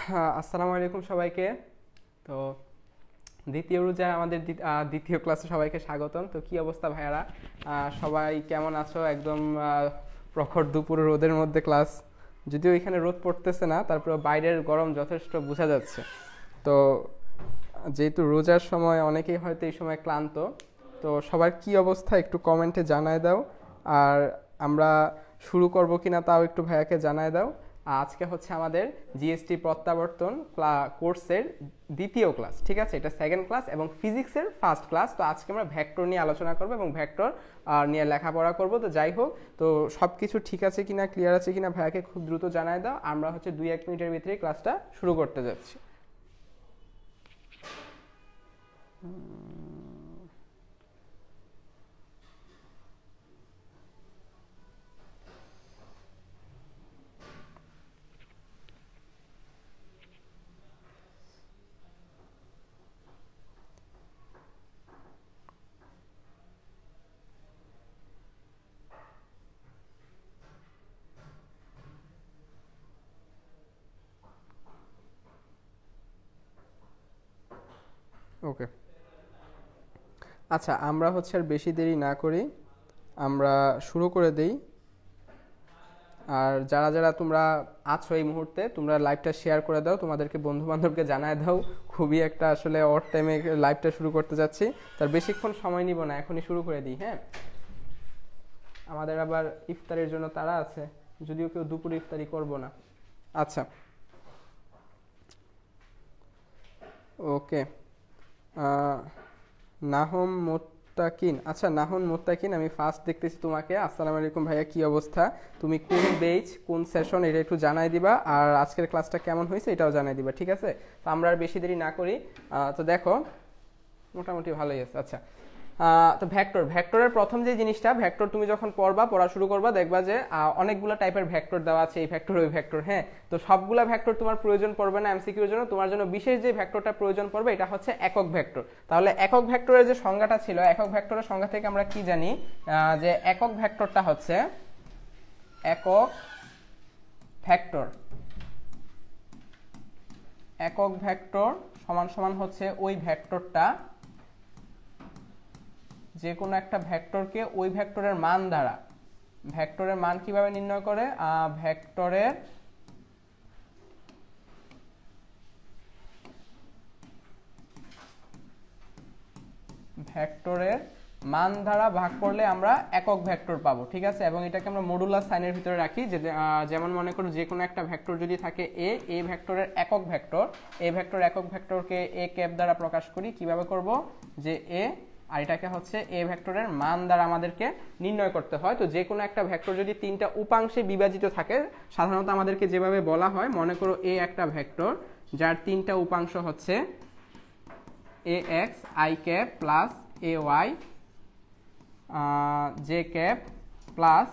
আসসালামু আলাইকুম সবাইকে। তো দ্বিতীয় রোজা আমাদের দ্বিতীয় ক্লাসে সবাইকে স্বাগতম। তো কি অবস্থা ভাইয়ারা? সবাই কেমন আছো? একদম প্রখর দুপুর রোদের মধ্যে ক্লাস, যদিও এখানে রোদ পড়তেছে না, তারপর বাইরের গরম যথেষ্ট বোঝা যাচ্ছে। তো যেহেতু রোজার সময় অনেকেই হয়তো এই সময় ক্লান্ত, তো সবার কি অবস্থা একটু কমেন্টে জানায় দাও। আর আমরা শুরু করব কিনা তাও একটু ভাইয়াকে জানায় দাও। আজকে হচ্ছে আমাদের জিএসটি প্রত্যাবর্তন কোর্সের দ্বিতীয় ক্লাস, ঠিক আছে? এটা সেকেন্ড ক্লাস এবং ফিজিক্সের ফার্স্ট ক্লাস। তো আজকে আমরা ভেক্টর নিয়ে আলোচনা করব এবং ভেক্টর নিয়ে লেখাপড়া করব। তো যাই হোক, তো সব কিছু ঠিক আছে কিনা, ক্লিয়ার আছে কিনা ভাইয়াকে খুব দ্রুত জানায় দাও। আমরা হচ্ছে 2-1 মিনিটের ভিতরেই ক্লাসটা শুরু করতে যাচ্ছি। ওকে, আচ্ছা, আমরা হচ্ছে আর বেশি দেরি না করি, আমরা শুরু করে দেই। আর যারা যারা তোমরা আছো এই মুহূর্তে, তোমরা লাইভটা শেয়ার করে দাও, তোমাদেরকে বন্ধু বান্ধবকে জানায় দাও। খুবই একটা আসলে অড টাইমে লাইভটা শুরু করতে যাচ্ছি, তার বেশিক্ষণ সময় নিব না, এখনই শুরু করে দিই। হ্যাঁ, আমাদের আবার ইফতারের জন্য তারা আছে, যদিও কেউ দুপুরে ইফতারি করব না। আচ্ছা, ওকে। নাহম মোত্তাকিন, আচ্ছা নাহম মোত্তাকিন, আমি ফার্স্ট দেখতেছি তোমাকে। আসসালামু আলাইকুম ভাইয়া, কি অবস্থা? তুমি কোন বেচ, কোন সেশন, এটা একটু জানাই দিবা। আর আজকের ক্লাসটা কেমন হয়েছে এটাও জানাই দিবা, ঠিক আছে? তো আমরা আর বেশি দেরি না করি। তো দেখো, মোটামুটি ভালোই আছে। আচ্ছা, তো ভেক্টরের প্রথম যে জিনিসটা, ভেক্টর তুমি যখন পড়া শুরু করবা, দেখবা যে অনেকগুলো টাইপের ভেক্টর দেওয়া আছে, এই ভেক্টর ওই ভেক্টর। হ্যাঁ, তো সবগুলা ভেক্টর তোমার প্রয়োজন পড়বে না এমসিকিউর জন্য। তোমার জন্য বিশেষ যে ভেক্টরটা প্রয়োজন পড়বে এটা হচ্ছে একক ভেক্টর। তাহলে একক ভেক্টরের যে সংজ্ঞাটা ছিল, একক ভেক্টরের সংজ্ঞা থেকে আমরা কি জানি, যে একক ভেক্টরটা হচ্ছে একক ভেক্টর একক ভেক্টর সমান সমান হচ্ছে ওই ভেক্টরটা, যে কোনো একটা ভেক্টরকে ওই ভেক্টরের মান দ্বারা, ভেক্টরের মান কিভাবে নির্ণয় করে, ভেক্টরের মান দ্বারা ভাগ করলে আমরা একক ভেক্টর পাবো, ঠিক আছে? এবং এটাকে আমরা মডুলাস সাইনের ভিতরে রাখি, যে যেমন মনে করো যে কোনো একটা ভেক্টর যদি থাকে এ ভেক্টরের একক ভেক্টর, একক ভেক্টরকে এ ক্যাপ দ্বারা প্রকাশ করি। কিভাবে করব, যে এ, আর এটাকে হচ্ছে এ ভেক্টরের মান দ্বারা আমাদেরকে নির্ণয় করতে হয়। তো যে কোনো একটা ভেক্টর যদি তিনটা উপাংশে বিভাজিত থাকে, সাধারণত আমাদেরকে যেভাবে বলা হয়, মনে করো এ একটা ভেক্টর যার তিনটা উপাংশ হচ্ছে A x i cap plus A y j cap plus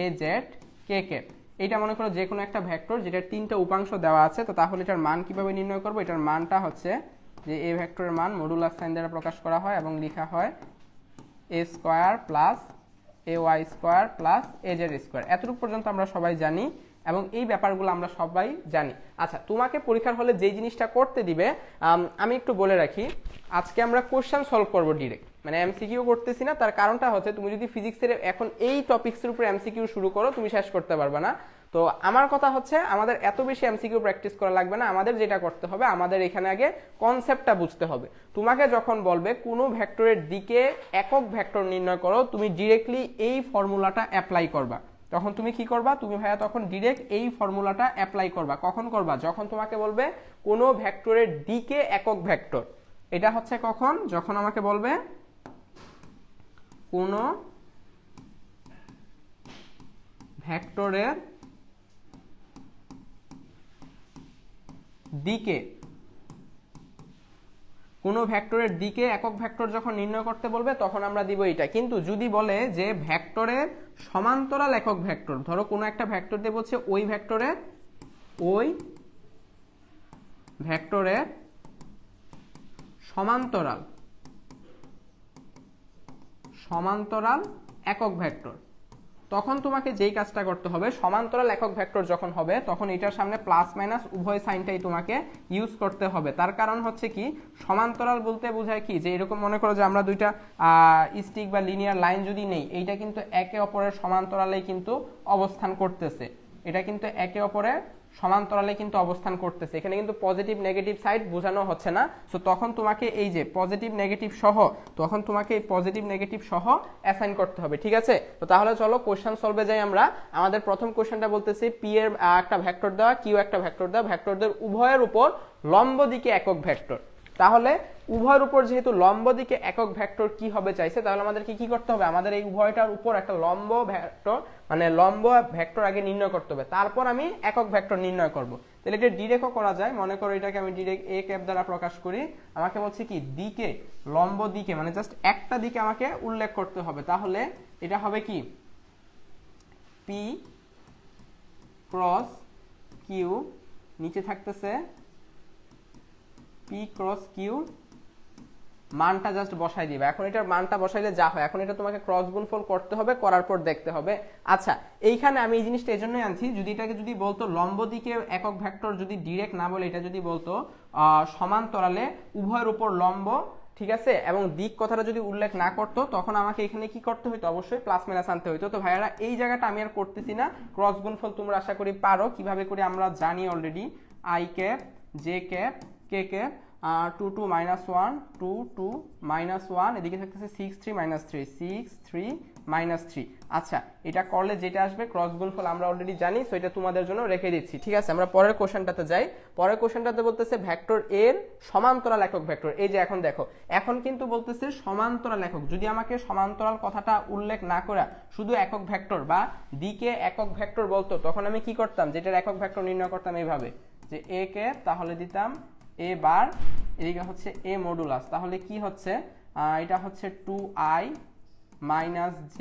A z k cap. এইটা মনে করো যে কোনো একটা ভেক্টর যেটার তিনটা উপাংশ দেওয়া আছে। তো তাহলে এটার মান কিভাবে নির্ণয় করবো? এটার মানটা হচ্ছে যে এ ভেক্টরের মান মডুলাস সাইন দ্বারা প্রকাশ করা হয় এবং লেখা হয় A square plus A y square plus A z square. এতটুকু পর্যন্ত আমরা সবাই জানি এবং এই ব্যাপারগুলো আমরা সবাই জানি। আচ্ছা, তোমাকে পরীক্ষার হলে যেই জিনিসটা করতে দিবে, আমি একটু বলে রাখি, আজকে আমরা কোশ্চেন সলভ করবো ডিরেক্ট, মানে এমসিকিউ করতেছি না। তার কারণটা হচ্ছে, তুমি যদি ফিজিক্সের এখন এই টপিক্সের উপর এমসিকিউ শুরু করো, তুমি শেষ করতে পারবে না। তো আমার কথা হচ্ছে, আমাদের এত বেশি এমসিকিউ প্র্যাকটিস করা লাগবে না। আমাদের যেটা করতে হবে, আমাদের এখানে আগে কনসেপ্টটা বুঝতে হবে। তোমাকে যখন বলবে কোনো ভেক্টরের দিকে একক ভেক্টর নির্ণয় করো, তুমি ডিরেক্টলি এই ফর্মুলাটা অ্যাপ্লাই করবা। তখন তুমি কি করবা? তুমি ভাইয়া তখন ডিরেক্ট এই ফর্মুলাটা অ্যাপ্লাই করবা। কখন করবা? যখন তোমাকে বলবে কোনো ভেক্টরের দিকে একক ভেক্টর। এটা হচ্ছে কখন? যখন আমাকে বলবে কোনো ভেক্টরের দিকে, কোনো ভেক্টরের দিকে একক ভেক্টর যখন নির্ণয় করতে বলবে, তখন আমরা দিব এটা। কিন্তু যদি বলে যে ভেক্টরের সমান্তরাল একক ভেক্টর, ধরো কোনো একটা ভেক্টর দিয়ে বলছে ওই ভেক্টরের সমান্তরাল একক ভেক্টর, তখন তোমাকে যেই কাজটা করতে হবে, সমান্তরাল একক ভেক্টর যখন হবে তখন এটার সামনে প্লাস মাইনাস উভয় সাইনটাই তোমাকে ইউজ করতে হবে। তার কারণ হচ্ছে কি, সমান্তরাল বলতে বোঝায় কি, যে এরকম মনে করো যে আমরা দুইটা স্টিক বা লিনিয়ার লাইন যদি নেই, এইটা কিন্তু একে অপরের সমান্তরালেই কিন্তু অবস্থান করতেছে, এটা কিন্তু একে অপরের সমান্তরালে কিন্তু অবস্থান করতেছে, এখানে কিন্তু পজিটিভ নেগেটিভ সাইড বোঝানো হচ্ছে না। সো তখন তোমাকে এই যে পজিটিভ নেগেটিভ সহ, তখন তোমাকে এই পজিটিভ নেগেটিভ সহ অ্যাসাইন করতে হবে, ঠিক আছে? তো তাহলে চলো কোশ্চেন সলভে যাই আমরা। আমাদের প্রথম কোশ্চেনটা বলতেছি পি এর একটা ভেক্টর দেওয়া, কিউ একটা ভেক্টর দেওয়া, ভেক্টরদের উভয়ের উপর লম্ব দিকে একক ভেক্টর। তাহলে উভয়ের উপর যেহেতু লম্ব দিকে একক ভেক্টর কি হবে চাইছে, তাহলে আমাদেরকে কি করতে হবে, আমাদের এই উভয়টার উপর একটা লম্ব ভেক্টর মানে লম্ব ভেক্টর আগে নির্ণয় করতে হবে, তারপর আমি একক ভেক্টর নির্ণয় করব। তাহলে এটা ডিরেক্টও করা যায়, মনে করো এটাকে আমি ডিরেক্ট এ ক্যাপ দ্বারা প্রকাশ করি। আমাকে বলছে কি দিকে, লম্ব দিকে মানে জাস্ট একটা দিকে আমাকে উল্লেখ করতে হবে, তাহলে এটা হবে কি পি ক্রস কিউ, নিচে থাকতেছে পি ক্রস কিউ, মানটা জাস্ট বসাই দিবে। এখন এটার মানটা বসাইলে যা হয়, এখন এটা তোমাকে ক্রস গুণফল করতে হবে, করার পর দেখতে হবে। আচ্ছা, এইখানে আমি এই জিনিসটা এই জন্যই আনছি, যদি এটাকে যদি বলতো লম্ব দিকে একক ভেক্টর, যদি ডিরেক্ট না বলে এটা যদি বলতো সমান্তরালে উভয়ের উপর লম্ব, ঠিক আছে, এবং দিক কথাটা যদি উল্লেখ না করতো, তখন আমাকে এখানে কি করতে হইতো, অবশ্যই প্লাস মাইনাস আনতে হইতো। তো ভাইয়ারা এই জায়গাটা আমি আর করতেছি না, ক্রস গুণফল তোমরা আশা করি পারো কিভাবে করে, আমরা জানি already I cap J cap K cap 2 2 -1 2 2 -1, এদিকে থাকতেছে 6 3 -3 6 3 -3। আচ্ছা, এটা করলে যেটা আসবে ক্রস গুণফল আমরা অলরেডি জানি, সো এটা তোমাদের জন্য রেখে দিচ্ছি, ঠিক আছে? আমরা পরের কোশ্চেনটাতে যাই। পরের কোশ্চেনটাতে বলতেছে ভেক্টর এর সমান্তরাল একক ভেক্টর। এই যে এখন দেখো, এখন কিন্তু বলতেছে সমান্তরাল একক, যদি আমাকে সমান্তরাল কথাটা উল্লেখ না করে শুধু একক ভেক্টর বা দিকে একক ভেক্টর বলতো, তখন আমি কি করতাম, যেটার একক ভেক্টর নির্ণয় করতাম এইভাবে, যে এ কে তাহলে দিতাম এ বার, এদিকে হচ্ছে এ মডুলাস, তাহলে কি হচ্ছে, এটা হচ্ছে 2i - j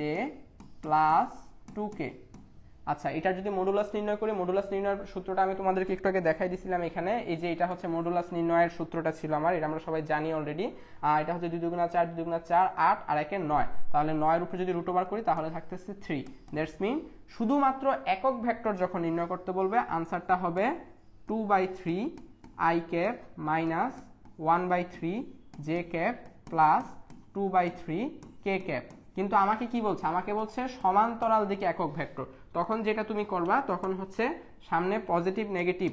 প্লাস 2k। আচ্ছা, এটা যদি মডুলাস নির্ণয় করি, মডুলাস নির্ণয়ের সূত্রটা আমি তোমাদেরকে একটু আগে দেখাই দিয়েছিলাম এখানে, এই যে এটা হচ্ছে মডুলাস নির্ণয়ের সূত্রটা ছিল আমার, এটা আমরা সবাই জানি অলরেডি। এটা হচ্ছে 2 2 4 2 2 4 8 আর 1 9, তাহলে 9 এর উপরে যদি রুট ওভার করি তাহলে থাকতেছে 3। দ্যাটস মিন শুধুমাত্র একক ভেক্টর যখন নির্ণয় করতে বলবে, আনসারটা হবে 2/3 i cap minus 1/3 j cap plus 2/3 k cap. কিন্তু আমাকে কি বলছে, আমাকে বলছে সমান্তরাল দিকে একক ভেক্টর। তখন যেটা তুমি করবা, তখন হচ্ছে সামনে পজিটিভ নেগেটিভ,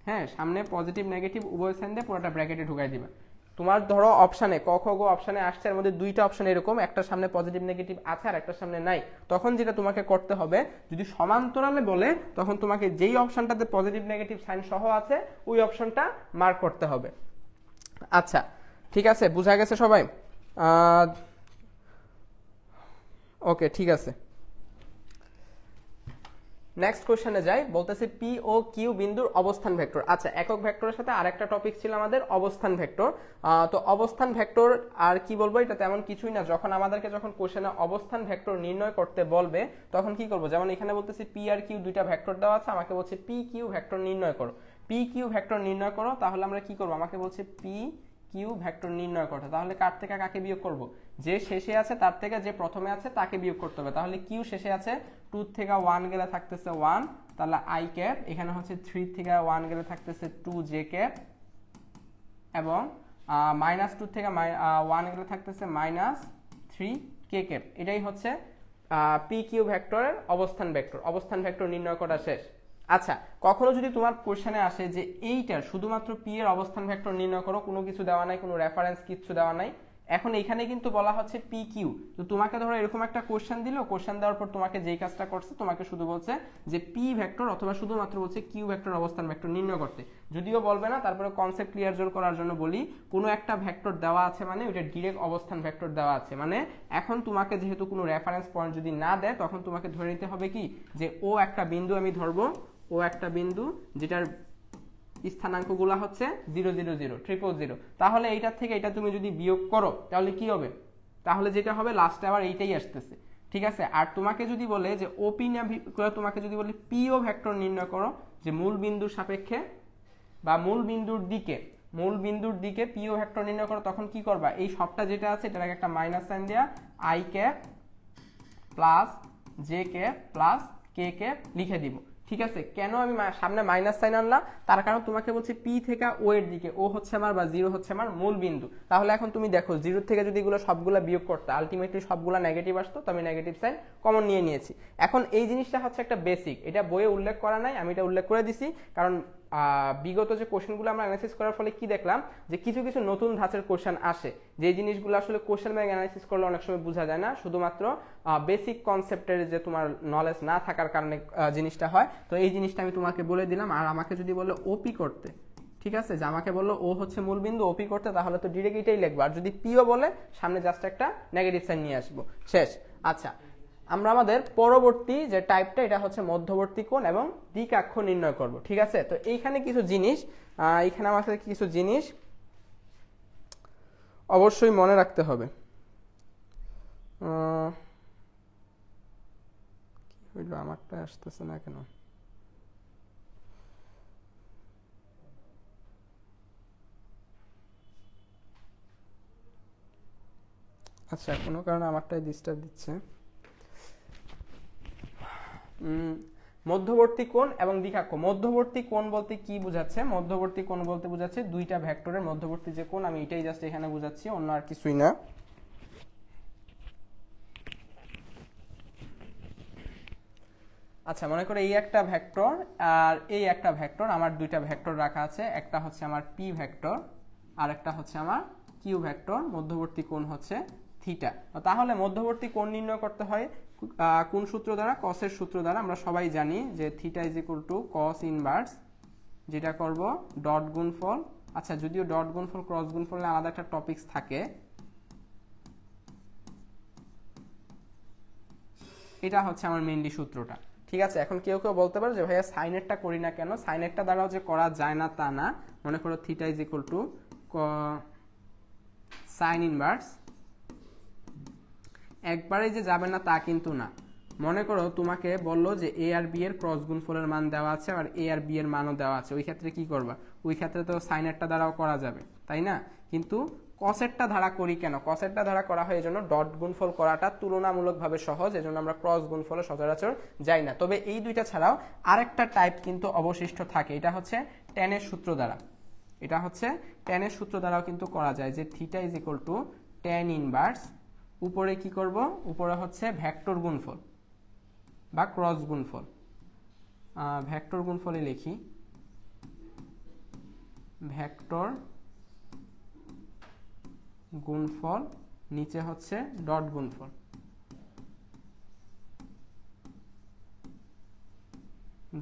হ্যাঁ সামনে পজিটিভ নেগেটিভ উভয় সাইন দিয়ে পুরোটা ব্র্যাকেটে ঢুকাই দিবা। তোমার ধরো অপশানে ক খ গ অপশানে আসছে, এর মধ্যে দুইটা অপশন এরকম, একটা সামনে পজিটিভ নেগেটিভ আছে আর একটা সামনে নাই। তখন যেটা তোমাকে করতে হবে, যদি সমান্তরালে বলে তখন তোমাকে যেই অপশনটাতে পজিটিভ নেগেটিভ সাইন সহ আছে ওই অপশনটা মার্ক করতে হবে। আচ্ছা, ঠিক আছে, বুঝা গেছে সবাই? ওকে, ঠিক আছে। নেক্সট কোশ্চেনে যাই, বলতেছে পি ও কিউ বিন্দুর অবস্থান ভেক্টর। আচ্ছা, একক ভেক্টরের সাথে আরেকটা টপিক ছিল আমাদের অবস্থান ভেক্টর। তো অবস্থান ভেক্টর আর কি বলবো, এটা তেমন কিছুই না। যখন আমাদেরকে যখন কোশ্চেনে অবস্থান ভেক্টর নির্ণয় করতে বলবে তখন কি করব, যেমন এখানে বলতেছি পি আর কিউ দুইটা ভেক্টর দেওয়া আছে, আমাকে বলছে পি কিউ ভেক্টর নির্ণয় করো, পি কিউ ভেক্টর নির্ণয় করো। তাহলে আমরা কি করব, আমাকে বলছে পি কিউ ভেক্টর নির্ণয় করতে, তাহলে কার থেকে কাকে বিয়োগ করব, যে শেষে আছে তার থেকে যে প্রথমে আছে তাকে বিয়োগ করতে হবে। তাহলে কিউ শেষে আছে 2 থেকে 1 গেলে থাকতেছে 1, তাহলে i ক্যাপ, এখানে হচ্ছে 3 থেকে 1 গেলে থাকতেছে 2 j ক্যাপ, এবং -2 থেকে 1 গেলে থাকতেছে -3 k ক্যাপ। এটাই হচ্ছে পি কিউ ভেক্টরের অবস্থান ভেক্টর। অবস্থান ভেক্টর নির্ণয় করা শেষ। আচ্ছা, কখনো যদি তোমার কোশ্চেনে আসে যে এইটার শুধুমাত্র পি এর অবস্থান ভেক্টর নির্ণয় করো, কোনো কিছু দেওয়া নাই, কোনো রেফারেন্স কিচ্ছু দেওয়া নাই, এখন এখানে কিন্তু বলা হচ্ছে পি কিউ। তো তোমাকে ধরো এরকম একটা কোশ্চেন দিল, কোশ্চেন দেওয়ার পর তোমাকে যেই কাজটা করছে, তোমাকে শুধু বলছে যে পি ভেক্টর অথবা শুধুমাত্র বলছে কিউ ভেক্টর অবস্থান ভেক্টর নির্ণয় করতে, যদিও বলবে না, তারপরে কনসেপ্ট ক্লিয়ার করার জন্য বলি, কোনো একটা ভেক্টর দেওয়া আছে মানে ওইটা ডিরেক্ট অবস্থান ভেক্টর দেওয়া আছে, মানে এখন তোমাকে যেহেতু কোনো রেফারেন্স পয়েন্ট যদি না দেয়, তখন তোমাকে ধরে নিতে হবে কি, যে ও একটা বিন্দু আমি ধরবো, ও একটা বিন্দু যেটার স্থানাঙ্কগুলো হচ্ছে 0 0 0 0 0 0। তাহলে এইটার থেকে এটা তুমি যদি বিয়োগ করো তাহলে কি হবে, তাহলে যেটা হবে লাস্টে আবার এইটাই আসতেছে, ঠিক আছে? আর তোমাকে যদি বলে যে ওপি না, তোমাকে যদি বলে পিও ভেক্টর নির্ণয় করো, যে মূল বিন্দুর সাপেক্ষে বা মূল বিন্দুর দিকে পিও ভেক্টর নির্ণয় করো, তখন কি করবা, এই সবটা যেটা আছে এটার একটা মাইনাস সাইন দেয়া i cap plus j cap plus k cap লিখে দিব। ঠিক আছে, কেন আমি সামনে মাইনাস সাইন আনলাম? তার কারণ তোমাকে বলছি পি থেকে ও এর দিকে, ও হচ্ছে আমার বা জিরো হচ্ছে আমার মূল বিন্দু। তাহলে এখন তুমি দেখো জিরো থেকে যদি এগুলো সবগুলা বিয়োগ করতে আলটিমেটলি সবগুলা নেগেটিভ আসতো, তো আমি নেগেটিভ সাইন কমন নিয়ে নিয়েছি। এখন এই জিনিসটা হচ্ছে একটা বেসিক, এটা বইয়ে উল্লেখ করা নাই, আমি এটা উল্লেখ করে দিছি কারণ বিগত যে কোশ্চেনগুলো আমরা অ্যানালাইসিস করার ফলে কি দেখলাম যে কিছু কিছু নতুন ধাঁচের কোশ্চেন আসে, যে জিনিসগুলো আসলে কোশ্চেন ব্যাংক অ্যানালাইসিস করলে অনেক সময় বোঝা যায় না, শুধুমাত্র বেসিক কনসেপ্টের যে তোমার নলেজ না থাকার কারণে জিনিসটা হয়। তো এই জিনিসটা আমি তোমাকে বলে দিলাম। আর আমাকে যদি বলো ওপি করতে, ঠিক আছে, যে আমাকে বললো ও হচ্ছে মূলবিন্দু, ওপি করতে, তাহলে তো ডিরেক্ট এটাই লিখবো। আর যদি পিও বলে সামনে জাস্ট একটা নেগেটিভ সাইন নিয়ে আসবো, শেষ। আচ্ছা, আমরা আমাদের পরবর্তী যে টাইপটা, এটা হচ্ছে মধ্যবর্তী কোণ এবং দ্বিকাক্ষ নির্ণয় করব। ঠিক আছে, তো এইখানে কিছু জিনিস, এইখানে আমাদের কিছু জিনিস অবশ্যই মনে রাখতে হবে। কি হইল, আমারটা আসতেছে না কেন? আচ্ছা, কোনো কারণে আমারটাই ডিস্টার্ব দিচ্ছে। মধ্যবর্তী কোণ এবং দ্বিকাক্ষ। মধ্যবর্তী কোণ বলতে কি বোঝাচ্ছে? মধ্যবর্তী কোণ বলতে বোঝাচ্ছে দুইটা ভেক্টরের মধ্যবর্তী যে কোণ, আমি এটাই জাস্ট এখানে বোঝাচ্ছি, অন্য আর কিছুই না। আচ্ছা, মনে করো এই একটা ভেক্টর আর এই একটা ভেক্টর, আমার দুইটা ভেক্টর রাখা আছে, একটা হচ্ছে আমার পি ভেক্টর আর একটা হচ্ছে আমার কিউ ভেক্টর, মধ্যবর্তী কোণ হচ্ছে থিটা। তাহলে মধ্যবর্তী কোণ নির্ণয় করতে হয় কোন সূত্র দ্বারা? কসের সূত্র দ্বারা। আমরা সবাই জানি যে theta is equal to cos inverse, যেটা করব ডট গুণফল। আচ্ছা, যদিও ডট গুণফল ক্রস গুণফল আলাদা একটা টপিকস থাকে, এটা হচ্ছে আমার মেইনলি সূত্রটা। ঠিক আছে, এখন কেউ কেউ বলতে পারে যে ভাইয়া সাইনেরটা করি না কেন? সাইনেরটা দ্বারাও যে করা যায় না তা না। মনে করো theta is equal two sign inverse, একবারে যে যাবে না তা কিন্তু না। মনে করো তোমাকে বললো যে এ আর বি এর ক্রস গুণফলের মান দেওয়া আছে আর এ আর বি এর মানও দেওয়া আছে, ওই ক্ষেত্রে কি করবা? ওই ক্ষেত্রে তো সাইনেরটা দ্বারাও করা যাবে, তাই না? কিন্তু কসেরটা ধারা করি কেন? কসেরটা ধারা করা হয় এজন্য ডট গুণফল করাটা তুলনামূলকভাবে সহজ, এজন্য আমরা ক্রস গুণফলে সচরাচর যাই না। তবে এই দুইটা ছাড়াও আরেকটা টাইপ কিন্তু অবশিষ্ট থাকে, এটা হচ্ছে ট্যানের সূত্র দ্বারা। এটা হচ্ছে ট্যানের সূত্র দ্বারাও কিন্তু করা যায়, যে theta is equal two tan inverse, উপরে কি করব? উপরে হচ্ছে ভেক্টর গুণফল বা ক্রস গুণফল, ভেক্টর গুণফলে লিখি ভেক্টর গুণফল, নিচে হচ্ছে ডট গুণফল,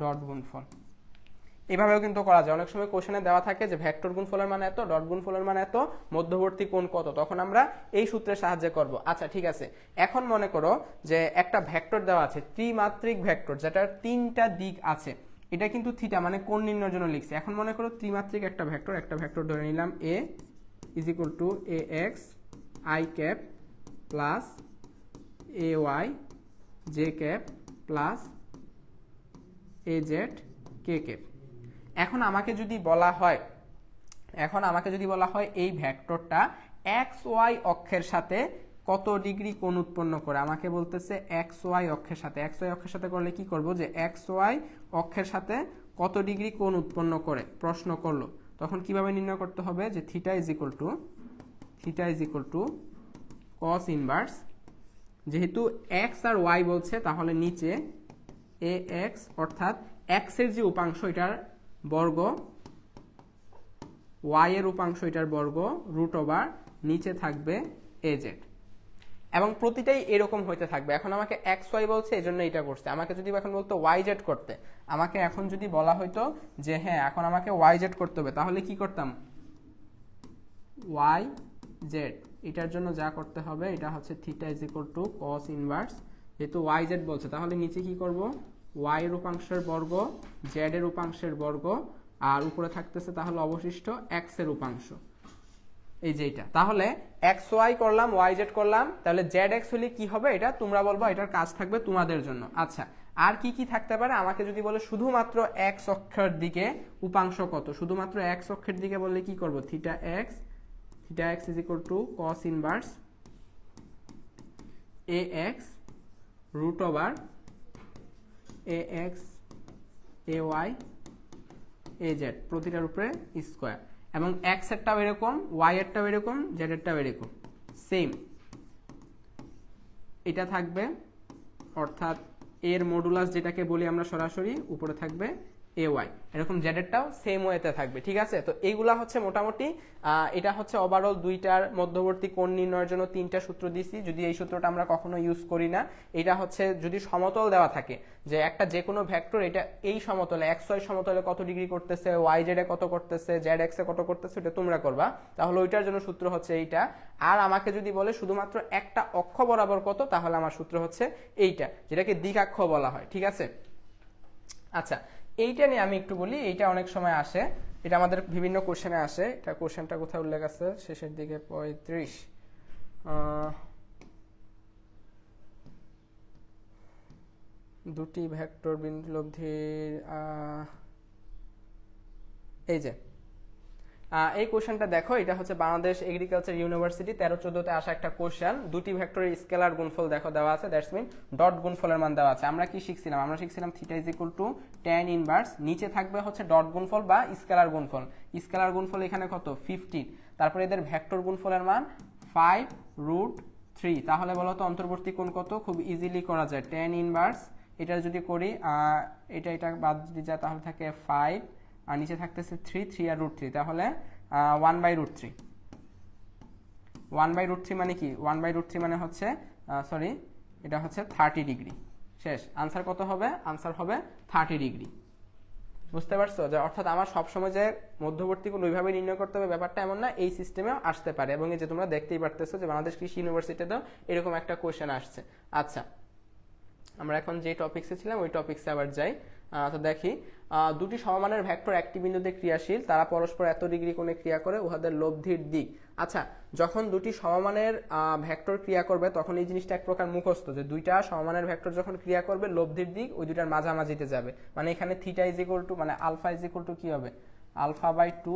ডট গুণফল। এভাবেও কিন্তু করা যায়। অনেক সময় কোশ্চেনে দেওয়া থাকে যে ভেক্টর গুণফলের মান এত, ডট গুণফলের মান এত, মধ্যবর্তী কোণ কত, তখন আমরা এই সূত্রের সাহায্যে করব। আচ্ছা, ঠিক আছে, এখন মনে করো যে একটা ভেক্টর দেওয়া আছে, ত্রিমাত্রিক ভেক্টর, যেটার তিনটা দিক আছে, এটা কিন্তু থিটা মানে কোণ নির্ণয়ের জন্য লিখছে। এখন মনে করো ত্রিমাত্রিক একটা ভেক্টর ধরে নিলাম A is equal to A x i cap plus A y j cap plus A z k cap. এখন আমাকে যদি বলা হয় এই ভেক্টরটা এক্স ওয়াই অক্ষের সাথে কত ডিগ্রি কোণ উৎপন্ন করে, আমাকে বলতেছে এক্স ওয়াই অক্ষের সাথে। এক্স ওয়াই অক্ষের সাথে করলে কি করব? যে এক্স ওয়াই অক্ষের সাথে কত ডিগ্রি কোণ উৎপন্ন করে প্রশ্ন করলো, তখন কিভাবে নির্ণয় করতে হবে? যে theta is equal to cos inverse, যেহেতু এক্স আর ওয়াই বলছে তাহলে নিচে এ এক্স অর্থাৎ এক্স এর যে উপাংশ এটার বর্গ, ওয়াই এর উপাংশ এটার বর্গ, রুট ওভার নিচে থাকবে এ জেড, এবং প্রতিটাই এরকম হইতে থাকবে। এখন আমাকে এক্স ওয়াই বলছে এজন্য এটা করছে। আমাকে যদি এখন বলতো ওয়াই জেড করতে, আমাকে এখন যদি বলা হইতো যে হ্যাঁ এখন আমাকে ওয়াই জেড করতে হবে, তাহলে কি করতাম? ওয়াই জেড, এটার জন্য যা করতে হবে এটা হচ্ছে theta is equal to cos inverse, যেহেতু ওয়াই জেড বলছে তাহলে নিচে কি করব? ওয়াই এর উপাংশের বর্গ, জেড এর উপাংশের বর্গ, আর উপরে থাকতেছে তাহলে অবশিষ্ট এক্স এর উপাংশ, এই যে এটা। তাহলে এক্স ওয়াই করলাম, ওয়াই জেড করলাম, তাহলে জেড এক্স হলে কি হবে এটা তোমরা বলবা, এটার কাজ থাকবে তোমাদের জন্য। আচ্ছা, আর কি কি থাকতে পারে? আমাকে যদি বলে শুধুমাত্র এক্স অক্ষের দিকে উপাংশ কত, শুধুমাত্র এক্স অক্ষের দিকে বললে কি করব? Theta x is equal to cos inverse A x root over A x A y A z প্রতিটার উপরে স্কোয়ার, এবং এক্স এরটাও এরকম, ওয়াই এরটাও এরকম, জেড এরটাও এরকম সেম এটা থাকবে, অর্থাৎ এর মডুলাস যেটাকে বলি আমরা সরাসরি উপরে থাকবে এ ওয়াই, এরকম জেডেরটাও সেম ওয়েতে থাকবে। ঠিক আছে, তো এইগুলা হচ্ছে মোটামুটি এটা হচ্ছে ওভারঅল দুইটার মধ্যবর্তী কোণ নির্ণয়ের জন্য তিনটা সূত্র দিছি। যদি এই সূত্রটা আমরা কখনো ইউজ করি না, এটা হচ্ছে যদি সমতল দেওয়া থাকে যে একটা যে কোনো ভেক্টর এটা এই সমতলে এক্স ওয়াই সমতলে কত ডিগ্রি করতেছে, ওয়াই জেড এ কত করতেছে, জেড এক্স এ কত করতেছে, এটা তোমরা করবা, তাহলে ওইটার জন্য সূত্র হচ্ছে এইটা। আর আমাকে যদি বলে শুধুমাত্র একটা অক্ষ বরাবর কত, তাহলে আমার সূত্র হচ্ছে এইটা, যেটাকে দ্বিকাক্ষ বলা হয়। ঠিক আছে, আচ্ছা এইটা নিয়ে আমি একটু বলি। এইটা অনেক সময় আসে, এটা আমাদের বিভিন্ন কোশ্চেনে আসে। এটা কোশ্চেনটা কোথায় উল্লেখ আছে, শেষের দিকে 35 দুটি ভেক্টর বিন্দু লব্ধির এই যে এই কোশ্চেনটা দেখো, এটা হচ্ছে বাংলাদেশ এগ্রিকালচার ইউনিভার্সিটি 13-14-তে আসা একটা কোশ্চেন। দুটি ভেক্টরের স্কেলার গুণফল দেখো দেওয়া আছে, দ্যাটস মিন ডট গুণফলের মান দেওয়া আছে। আমরা কি শিখছিলাম, আমরা শিখছিলাম theta is equal to tan inverse, নিচে থাকবে হচ্ছে ডট গুণফল বা স্কেলার গুণফল। স্কেলার গুণফল এখানে কত 15, তারপরে এদের ভেক্টর গুণফলের মান 5√3। তাহলে বলো তো অন্তর্বর্তী কোণ কত, খুব ইজিলি করা যায় tan ইনভার্স, এটা যদি করি এটা বাদ যদি যায় তাহলে থাকে 5 আর নিচে থাকতেছে 3 আর √3, তাহলে 1/√3। 1/√3 মানে কি, 1/√3 মানে হচ্ছে সরি এটা হচ্ছে 30 ডিগ্রি। শেষ, আনসার কত হবে, আনসার হবে 30 ডিগ্রি। বুঝতে পারছো, যে অর্থাৎ আমার সবসময় যে মধ্যবর্তী কোণ ওইভাবে নির্ণয় করতে হবে ব্যাপারটা এমন না, এই সিস্টেমেও আসতে পারে। এবং এই যে তোমরা দেখতেই পারতেছো যে বাংলাদেশ কৃষি ইউনিভার্সিটিতেও এরকম একটা কোশ্চেন আসছে। আচ্ছা, আমরা এখন যে টপিক্সে ছিলাম ওই টপিক্সে আবার যাই। তো দেখি, দুটি সমমানের ভেক্টর একটি বিন্দুতে ক্রিয়াশীল, তারা পরস্পর এত ডিগ্রি কোণে ক্রিয়া করে, উহাদের লব্ধির দিক। আচ্ছা, যখন দুটি সমমানের ভেক্টর ক্রিয়া করবে তখন এই জিনিসটা এক প্রকার মুখস্থ, যে দুইটা সমমানের ভেক্টর যখন ক্রিয়া করবে লব্ধির দিক ওই দুইটার মাঝামাঝিতে যাবে। মানে এখানে থিটা ইজ ইকুয়াল টু, মানে আলফা ইজ ইকুয়াল টু কি হবে, α/2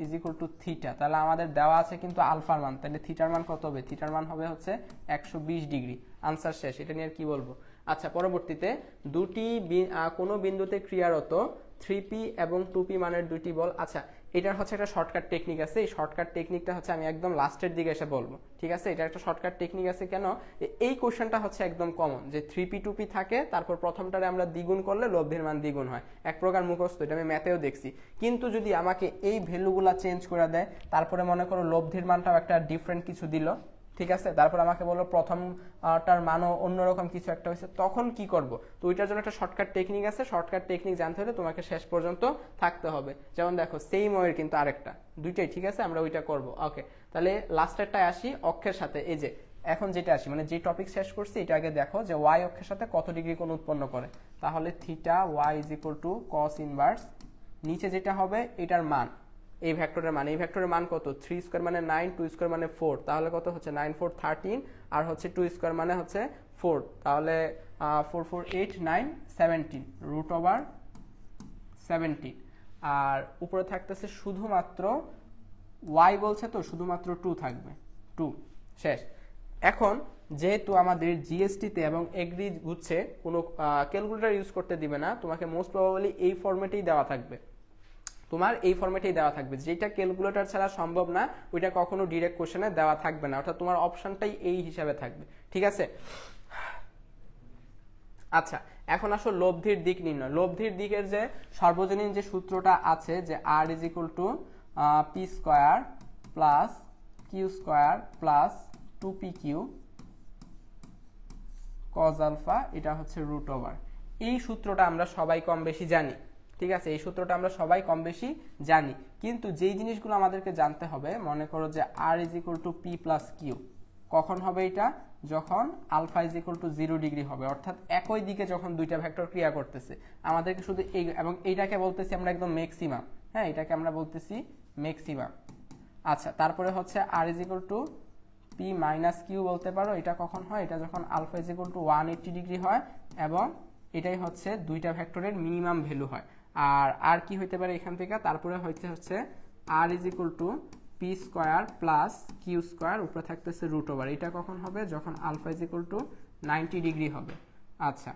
ইজ ইকুয়াল টু থিটা। তাহলে আমাদের দেওয়া আছে কিন্তু আলফার মান, তাহলে থিটার মান কত হবে, থিটার মান হবে হচ্ছে 120 ডিগ্রি। আনসার শেষ, এটা নিয়ে আর কি বলবো। আচ্ছা, পরবর্তীতে দুটি কোনো বিন্দুতে ক্রিয়ারত 3p এবং 2p মানের দুটি বল। আচ্ছা, এটার হচ্ছে একটা শর্টকাট টেকনিক আছে, এই শর্টকাট টেকনিকটা হচ্ছে আমি একদম লাস্টের দিকে এসে বলবো। ঠিক আছে, এটা একটা শর্টকাট টেকনিক আছে কেন, এই কোশ্চেনটা হচ্ছে একদম কমন, যে 3p 2p থাকে, তারপর প্রথমটারে আমরা দ্বিগুণ করলে লব্ধির মান দ্বিগুণ হয়, এক প্রকার মুখস্থ, এটা আমি ম্যাথেও দেখছি। কিন্তু যদি আমাকে এই ভ্যালুগুলা চেঞ্জ করে দেয়, তারপরে মনে করো লব্ধির মানটাও একটা ডিফারেন্ট কিছু দিল, ঠিক আছে, তারপর আমাকে বললো প্রথমটার মানও অন্যরকম কিছু একটা হয়েছে, তখন কি করব। তো ওইটার জন্য একটা শর্টকাট টেকনিক আছে, শর্টকাট টেকনিক জানতে হলে তোমাকে শেষ পর্যন্ত থাকতে হবে। যেমন দেখো সেম ওয়ের কিন্তু আরেকটা, দুইটাই ঠিক আছে, আমরা ওইটা করব। ওকে, তাহলে লাস্টেরটায় আসি, অক্ষের সাথে এই যে এখন যেটা আসি, মানে যে টপিক শেষ করছি এটা আগে দেখো যে ওয়াই অক্ষের সাথে কত ডিগ্রি কোণ উৎপন্ন করে। তাহলে theta Y is equal to cos inverse, নিচে যেটা হবে এটার মান, এই ভেক্টরের মান, এই ভেক্টরের মান কত, 3 স্কয়ার মানে 9, 2 স্কয়ার মানে 4, তাহলে কত হচ্ছে 9 4 13, আর হচ্ছে 2 স্কয়ার মানে হচ্ছে 4, তাহলে 4 4 8 9 17 √17। আর উপরে থাকতেছে শুধুমাত্র y বলছে, তো শুধুমাত্র 2 থাকবে, 2। শেষ। এখন যেহেতু আমাদের জিএসটিতে এবং এগ্রি বুঝছে কোনো ক্যালকুলেটর ইউজ করতে দিবে না, তোমাকে মোস্ট প্রবাবলি এই ফরম্যাটেই দেওয়া থাকবে, তোমার এই ফরম্যাটেই দেওয়া থাকবে, যেটা ক্যালকুলেটর ছাড়া সম্ভব না ওইটা কখনো ডিরেক্ট কোশ্চেনে দেওয়া থাকবে না, অর্থাৎ তোমার অপশনটাই এই হিসাবে থাকবে। ঠিক আছে, আচ্ছা এখন আসো লব্ধির দিক নির্ণয়। লব্ধির দিকের যে সর্বজনীন যে সূত্রটা আছে, যে r is equal to P square plus Q square plus 2pq cos alpha, এটা হচ্ছে রুট ওভার। এই সূত্রটা আমরা সবাই কম বেশি জানি, ঠিক আছে, এই সূত্রটা আমরা সবাই কম বেশি জানি, কিন্তু যেই জিনিসগুলো আমাদেরকে জানতে হবে, মনে করো যে r is equal to P plus Q, কখন হবে এটা, যখন alpha is equal to 0 degree হবে, অর্থাৎ একই দিকে যখন দুইটা ভেক্টর ক্রিয়া করতেছে। আমাদেরকে শুধু এই, এবং এইটাকে বলতেছি আমরা একদম ম্যাক্সিমাম, হ্যাঁ এটাকে আমরা বলতেছি ম্যাক্সিমাম। আচ্ছা, তারপরে হচ্ছে r is equal to P minus Q বলতে পারো, এটা কখন হয়, এটা যখন alpha is equal to 180 degree হয়, এবং এটাই হচ্ছে দুইটা ভেক্টরের মিনিমাম ভ্যালু হয়। আর কি হইতে পারে এখান থেকে, তারপরে হচ্ছে r is equal to P square plus Q square, উপরে থাকতেছে রুট ওভার, এটা কখন হবে, যখন alpha is equal to 90 degree হবে। আচ্ছা,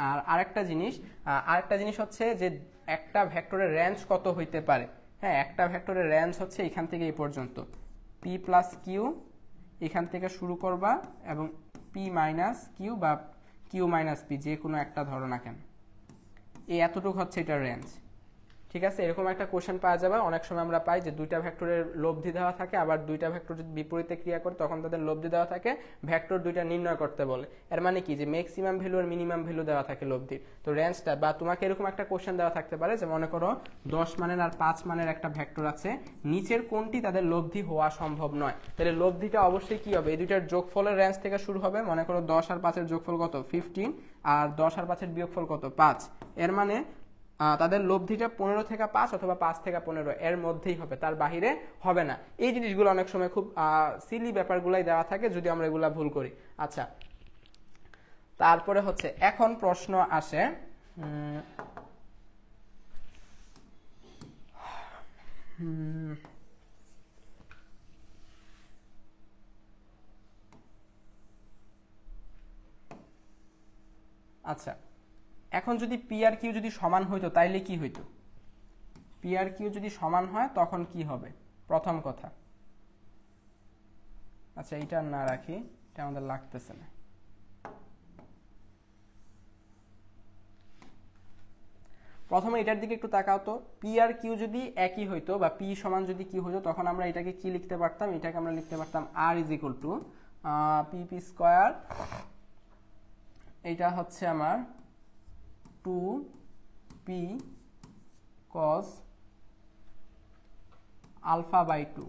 আর আরেকটা জিনিস হচ্ছে যে একটা ভেক্টরের রেঞ্জ কত হইতে পারে। হ্যাঁ, একটা ভেক্টরের রেঞ্জ হচ্ছে এখান থেকে এই পর্যন্ত, পি প্লাস কিউ এখান থেকে শুরু করবা এবং পি মাইনাস কিউ বা কিউ মাইনাস পি যে কোনো একটা ধরো না কেন, এই এতটুকু হচ্ছে এটার রেঞ্জ। ঠিক আছে, এরকম একটা কোশ্চেন পাওয়া যাবে। অনেক সময় আমরা পাই যে দুইটা ভেক্টরের লব্ধি দেওয়া থাকে, আবার দুইটা ভেক্টর যদি বিপরীতে ক্রিয়া করে তখন তাদের লব্ধি দেওয়া থাকে, ভেক্টর দুইটা নির্ণয় করতে বলে। এর মানে কি যে ম্যাক্সিমাম ভ্যালু আর মিনিমাম ভ্যালু দেওয়া থাকে লব্ধির। তো রেঞ্জটা বা তোমাকে এরকম একটা কোশ্চেন দেওয়া থাকতে পারে যে মনে করো 10 মানের আর 5 মানের একটা ভেক্টর আছে, নিচের কোনটি তাদের লব্ধি হওয়া সম্ভব নয়। তাহলে লব্ধিটা অবশ্যই কি হবে, এই দুইটার যোগফলের রেঞ্জ থেকে শুরু হবে। মনে করো 10 আর 5 এর যোগফল কত 15, আর 10 আর 5 এর বিয়োগফল কত 5। এর মানে তাদের লব্ধিটা 15 থেকে 5 অথবা 5 থেকে 15 এর মধ্যেই হবে, তার বাহিরে হবে না। এই জিনিসগুলো অনেক সময় খুব সিলি ব্যাপারগুলাই দেওয়া থাকে যদি আমরা এগুলা ভুল করি। আচ্ছা, তারপরে হচ্ছে এখন প্রশ্ন আসে আচ্ছা, এখন যদি পি আর কিউ যদি সমান হইতো তাইলে কি হইতো? পি আর কিউ যদি সমান হয় তখন কি হবে প্রথম কথা। আচ্ছা, এটা না রাখি, এটা আমাদের লাগতেছে না। প্রথমে এটার দিকে একটু তাকাও তো। পি আর কিউ যদি একই হইতো বা পি সমান যদি কি হইতো তখন আমরা এটাকে কি লিখতে পারতাম, এটাকে আমরা লিখতে পারতাম R is equal to P P square, এটা হচ্ছে আমার 2p cos আলফা বাই 2,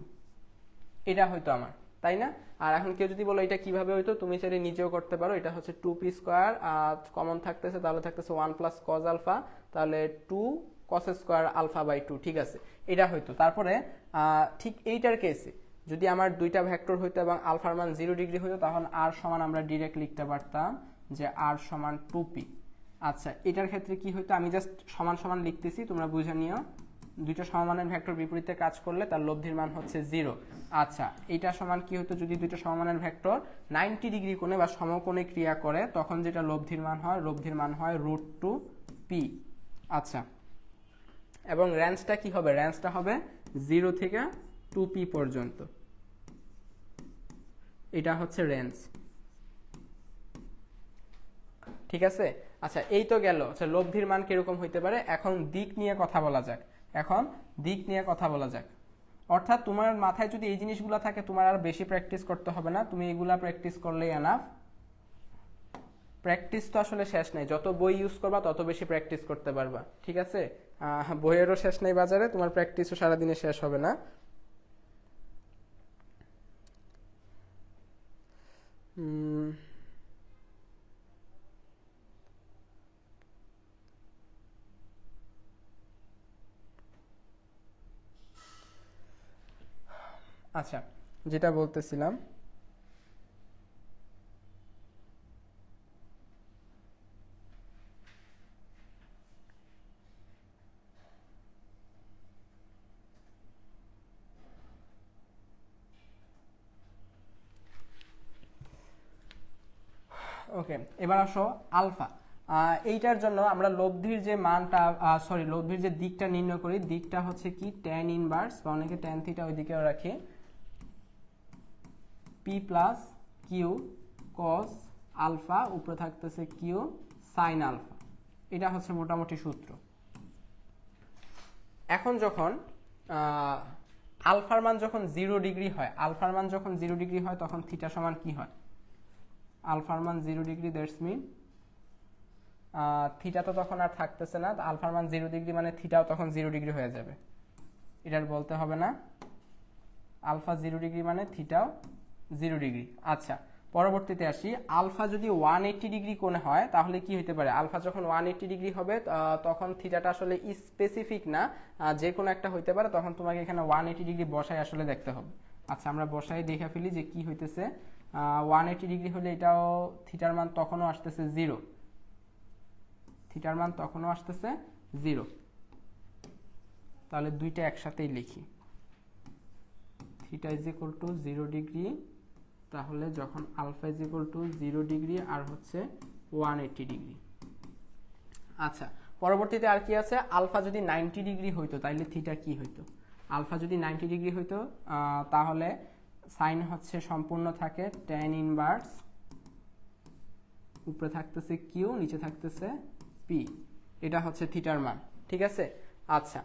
এটা হয়তো আমার, তাই না? আর এখন কেউ যদি বলো এটা কিভাবে হইতো, তুমি সেটা নিজেও করতে পারো। এটা হচ্ছে 2p স্কোয়ার, কমন থাকতেছে তাহলে থাকতেছে 1 প্লাস কজ আলফা, তাহলে 2 cos স্কোয়ার আলফা বাই 2। ঠিক আছে, এটা হইতো। তারপরে ঠিক এইটার কেসে যদি আমার দুইটা ভেক্টর হইতো এবং আলফার মান 0 ডিগ্রি হইতো তখন আর সমান আমরা ডিরেক্ট লিখতে পারতাম যে আর সমান 2p। আচ্ছা, এটার ক্ষেত্রে কি হইতো, আমি জাস্ট সমান সমান লিখতেছি, তোমরা বুঝে নিও। দুইটা সমমানের ভেক্টর বিপরীতে কাজ করলে তার লব্ধির মান হচ্ছে 0। আচ্ছা, এটা সমান কি হতো, যদি দুইটা সমমানের ভেক্টর 90 ডিগ্রি কোণে বা সমকোণে ক্রিয়া করে তখন যেটা লব্ধির মান হয় √2p। আচ্ছা, এবং রেঞ্জটা কি হবে, রেঞ্জটা হবে 0 থেকে 2p পর্যন্ত, এটা হচ্ছে রেঞ্জ। ঠিক আছে, আচ্ছা এই তো গেল। আচ্ছা, লব্ধির মান কিরকম হইতে পারে, এখন দিক নিয়ে কথা বলা যাক। অর্থাৎ তোমার মাথায় যদি এই জিনিসগুলো থাকে তোমার আর বেশি প্র্যাকটিস করতে হবে না, তুমি এগুলা প্র্যাকটিস করলেই এনাফ। প্র্যাকটিস তো আসলে শেষ নাই, যত বই ইউজ করবা তত বেশি প্র্যাকটিস করতে পারবা। ঠিক আছে, বইয়েরও শেষ নাই বাজারে, তোমার প্র্যাকটিসও সারাদিনে শেষ হবে না। আচ্ছা, যেটা বলতেছিলাম, ওকে, এবার আসো আলফা। এইটার জন্য আমরা লব্ধির যে মানটা লব্ধির যে দিকটা নির্ণয় করি, দিকটা হচ্ছে কি tan ইনভার্স বা অনেকে tan থিটা ওইদিকেও রাখে, p plus Q cos alpha, উপরে থাকতেছে কিউ sin আলফা। এটা হচ্ছে মোটামুটি সূত্র। এখন যখন আলফার মান যখন 0 ডিগ্রি হয়, তখন থিটা সমান কি হয়, আলফার মান 0 ডিগ্রি, দ্যাটস মিন থিটা তো তখন আর থাকতেছে না, আলফার মান 0 ডিগ্রি মানে থিটাও তখন 0 ডিগ্রি হয়ে যাবে। এটার বলতে হবে না, আলফা 0 ডিগ্রি মানে থিটাও 0 ডিগ্রি। আচ্ছা, পরবর্তীতে আসি, আলফা যদি 180 ডিগ্রি কোণে হয় তাহলে কি হতে পারে, আলফা যখন 180 ডিগ্রি হবে তখন থিটাটা আসলে স্পেসিফিক না, যে কোনো একটা হইতে পারে, তখন তোমাকে এখানে 180 ডিগ্রি বসায় আসলে দেখতে হবে। আচ্ছা, আমরা বসাই দেখে ফেলি যে কি হইতেছে। 180 ডিগ্রি হলে এটাও থিটার মান তখনও আসতেছে 0, তাহলে দুইটা একসাথেই লিখি, theta is equal to 0 degree তাহলে যখন alpha is equal to 0 degree আর হচ্ছে 180 ডিগ্রি। আচ্ছা, পরবর্তীতে আর কি আছে, আলফা যদি 90 ডিগ্রি হইতো তাহলে থিটা কি হইতো? আলফা যদি 90 ডিগ্রি হইতো তাহলে সাইন হচ্ছে সম্পূর্ণ থাকে tan ইনভার্স, উপরে থাকতেছে কিউ, নিচে থাকতেছে পি, এটা হচ্ছে থিটার মান। ঠিক আছে, আচ্ছা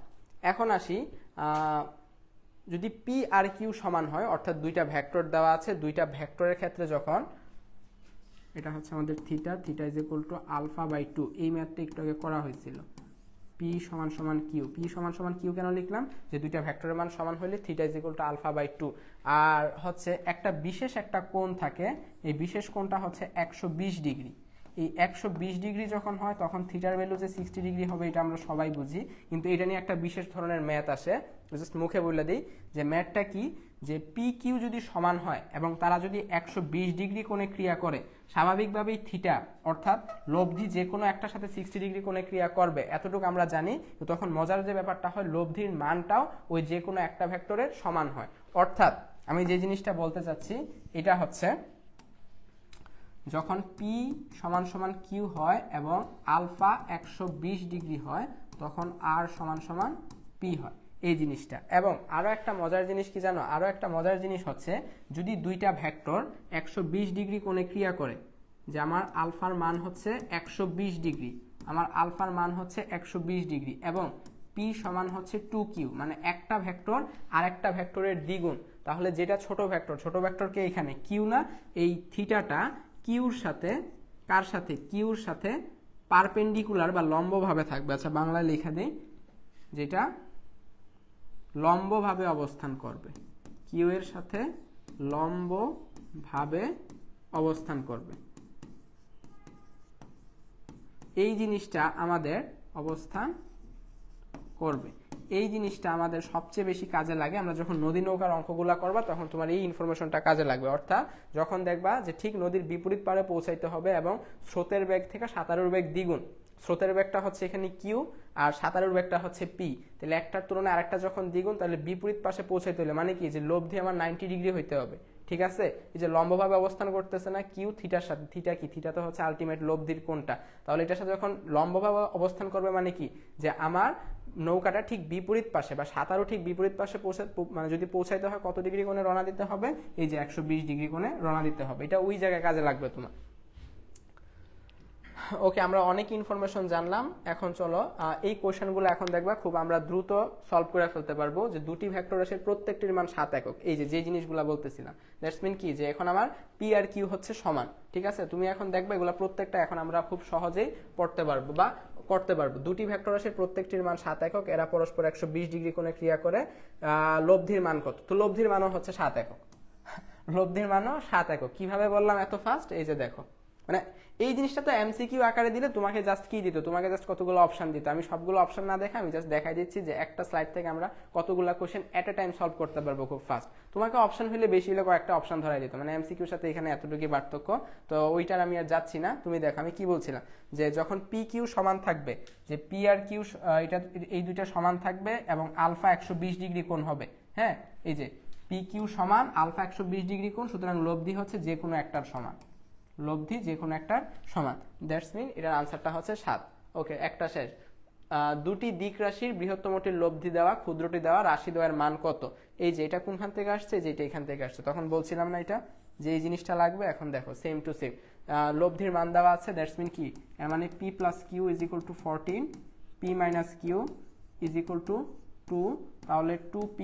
এখন আসি, যদি পি আর কিউ সমান হয়, অর্থাৎ দুইটা ভেক্টর দেওয়া আছে, দুইটা ভেক্টরের ক্ষেত্রে যখন এটা হচ্ছে আমাদের theta, theta is equal to alpha by 2, এই ম্যাথটা একটু আগে করা হয়েছিল। পি সমান সমান কিউ, পি সমান সমান কিউ কেন লিখলাম, যে দুইটা ভেক্টরের মান সমান হলে theta is equal to alpha by 2, আর হচ্ছে একটা বিশেষ একটা কোণ থাকে, এই বিশেষ কোণটা হচ্ছে 120 ডিগ্রি। এই 120 ডিগ্রি যখন হয় তখন থিটার ভ্যালু যে 60 ডিগ্রি হবে এটা আমরা সবাই বুঝি, কিন্তু এটা নিয়ে একটা বিশেষ ধরনের ম্যাথ আসে, জাস্ট মুখে বলে দিই যে ম্যাথটা কি, যে পি কিউ যদি সমান হয় এবং তারা যদি 120 ডিগ্রি কোণে ক্রিয়া করে, স্বাভাবিকভাবেই থিটা অর্থাৎ লব্ধি যে কোনো একটার সাথে 60 ডিগ্রি কোণে ক্রিয়া করবে, এতটুকু আমরা জানি। তো তখন মজার যে ব্যাপারটা হয়, লব্ধির মানটাও ওই যে কোনো একটা ভেক্টরের সমান হয়। অর্থাৎ আমি যে জিনিসটা বলতে চাচ্ছি এটা হচ্ছে, যখন পি সমান সমান কিউ হয় এবং আলফা 120 ডিগ্রি হয় তখন আর সমান সমান পি হয়, এই জিনিসটা। এবং আরো একটা মজার জিনিস কি জানো, আরো একটা মজার জিনিস হচ্ছে, যদি দুইটা ভেক্টর 120 ডিগ্রি কোণে ক্রিয়া করে, যে আমার আলফার মান হচ্ছে 120 ডিগ্রি, আমার আলফার মান হচ্ছে 120 ডিগ্রি এবং পি সমান হচ্ছে 2q, মানে একটা ভেক্টর আর একটা ভেক্টরের দ্বিগুণ, তাহলে যেটা ছোট ভেক্টর, ছোট ভেক্টরকে এখানে কিউ না, এই থিটাটা কিউর সাথে, কার সাথে, কিউর সাথে পারপেন্ডিকুলার বা লম্বভাবে থাকবে। আচ্ছা বাংলায় লেখা দেই, যেটা লম্বভাবে অবস্থান করবে, কিউ এর সাথে লম্বভাবে অবস্থান করবে, এই জিনিসটা আমাদের অবস্থান করবে, এই জিনিসটা আমাদের সবচেয়ে বেশি কাজে লাগে। আমরা যখন নদী নৌকার অঙ্কগুলা করবা তখন তোমার এই ইনফরমেশনটা কাজে লাগবে। অর্থাৎ যখন দেখবা যে ঠিক নদীর বিপরীত পারে পৌঁছাইতে হবে এবং স্রোতের বেগ থেকে সাঁতারুর বেগ দ্বিগুণ, স্রোতের বেগটা হচ্ছে এখানে কিউ আর সাঁতারুর বেগটা হচ্ছে পি, তাহলে একটার তুলনায় আরেকটা যখন দ্বিগুণ, তাহলে বিপরীত পাশে পৌঁছাইতে হলে মানে কি, যে লব্ধি আমার 90 ডিগ্রি হইতে হবে। ঠিক আছে, এই যে লম্বভাবে অবস্থান করতেছে না কিউ থিটার সাথে, থিটা কি, থিটা তো হচ্ছে আলটিমেট লব্ধির কোণটা, তাহলে এটার সাথে যখন লম্বভাবে অবস্থান করবে মানে কি, যে আমার নৌকাটা ঠিক বিপরীত পাশে বা সাঁতারও ঠিক বিপরীত পাশে মানে যদি পৌঁছাইতে হয় কত ডিগ্রি কোণে রওনা দিতে হবে, এই যে 120 ডিগ্রি কোণে রওনা দিতে হবে, এটা ওই জায়গায় কাজে লাগবে তোমার। ওকে, আমরা অনেক ইনফরমেশন জানলাম। এখন চলো এই কোশ্চেনগুলো এখন দেখবা খুব আমরা দ্রুত সলভ করে ফেলতে পারবো, যে দুটি ভেক্টর রাশির প্রত্যেকটির মান 7 একক, এই যে জিনিসগুলো বলতেছিলাম, দ্যাটস মিন কি, যে এখন আমার পি আর কিউ হচ্ছে সমান। ঠিক আছে, তুমি এখন দেখবে এগুলো প্রত্যেকটা এখন আমরা খুব সহজেই পড়তে পারবো বা করতে পারবো। দুটি ভেক্টর রাশির প্রত্যেকটির মান 7 একক, এরা পরস্পর 120 ডিগ্রি কোণে ক্রিয়া করে, লব্ধির মান কত, তো লব্ধির মানও হচ্ছে 7 একক, লব্ধির মানও 7 একক। কিভাবে বললাম এত ফাস্ট, এই যে দেখো, মানে এই জিনিসটা তো এমসিকিউ আকারে দিলে তোমাকে জাস্ট কি দিত, তোমাকে জাস্ট কতগুলো অপশন দিত, আমি সবগুলো অপশন না দেখে আমি জাস্ট দেখাই দিচ্ছি যে একটা স্লাইড থেকে আমরা কতগুলো কোশ্চেন এট এ টাইম সলভ করতে পারবো খুব ফাস্ট। তোমাকে অপশন হলে বেশি হলে কয়েকটা অপশন ধরাই দিত, মানে এমসিকিউর সাথে এখানে এতটুকুই পার্থক্য, তো ওইটার আমি আর যাচ্ছি না। তুমি দেখো আমি কি বলছিলাম, যে যখন পি কিউ সমান থাকবে, যে পি আর কিউ এটা এই দুইটা সমান থাকবে এবং আলফা 120 ডিগ্রি কোণ হবে, হ্যাঁ এই যে পি কিউ সমান আলফা 120 ডিগ্রি কোণ, সুতরাং লব্ধি হচ্ছে যে কোনো একটার সমান, লব্ধি যে কোনো একটার সমান, দ্যাটস মিন এটার আনসারটা হচ্ছে 7। ওকে, একটা শেষ, দুটি দিক রাশির বৃহত্তমটির লব্ধি দেওয়া, ক্ষুদ্রটি দেওয়া, রাশি দেওয়ার মান কত, এই যে এটা কোনখান থেকে আসছে, যে এটা এখান থেকে আসছে, তখন বলছিলাম না এটা যে এই জিনিসটা লাগবে। এখন দেখো সেম টু সেম, লব্ধির মান দেওয়া আছে, দ্যাটস মিন কি, এর মানে P plus Q is equal to 14, P minus Q is equal to 2, তাহলে 2p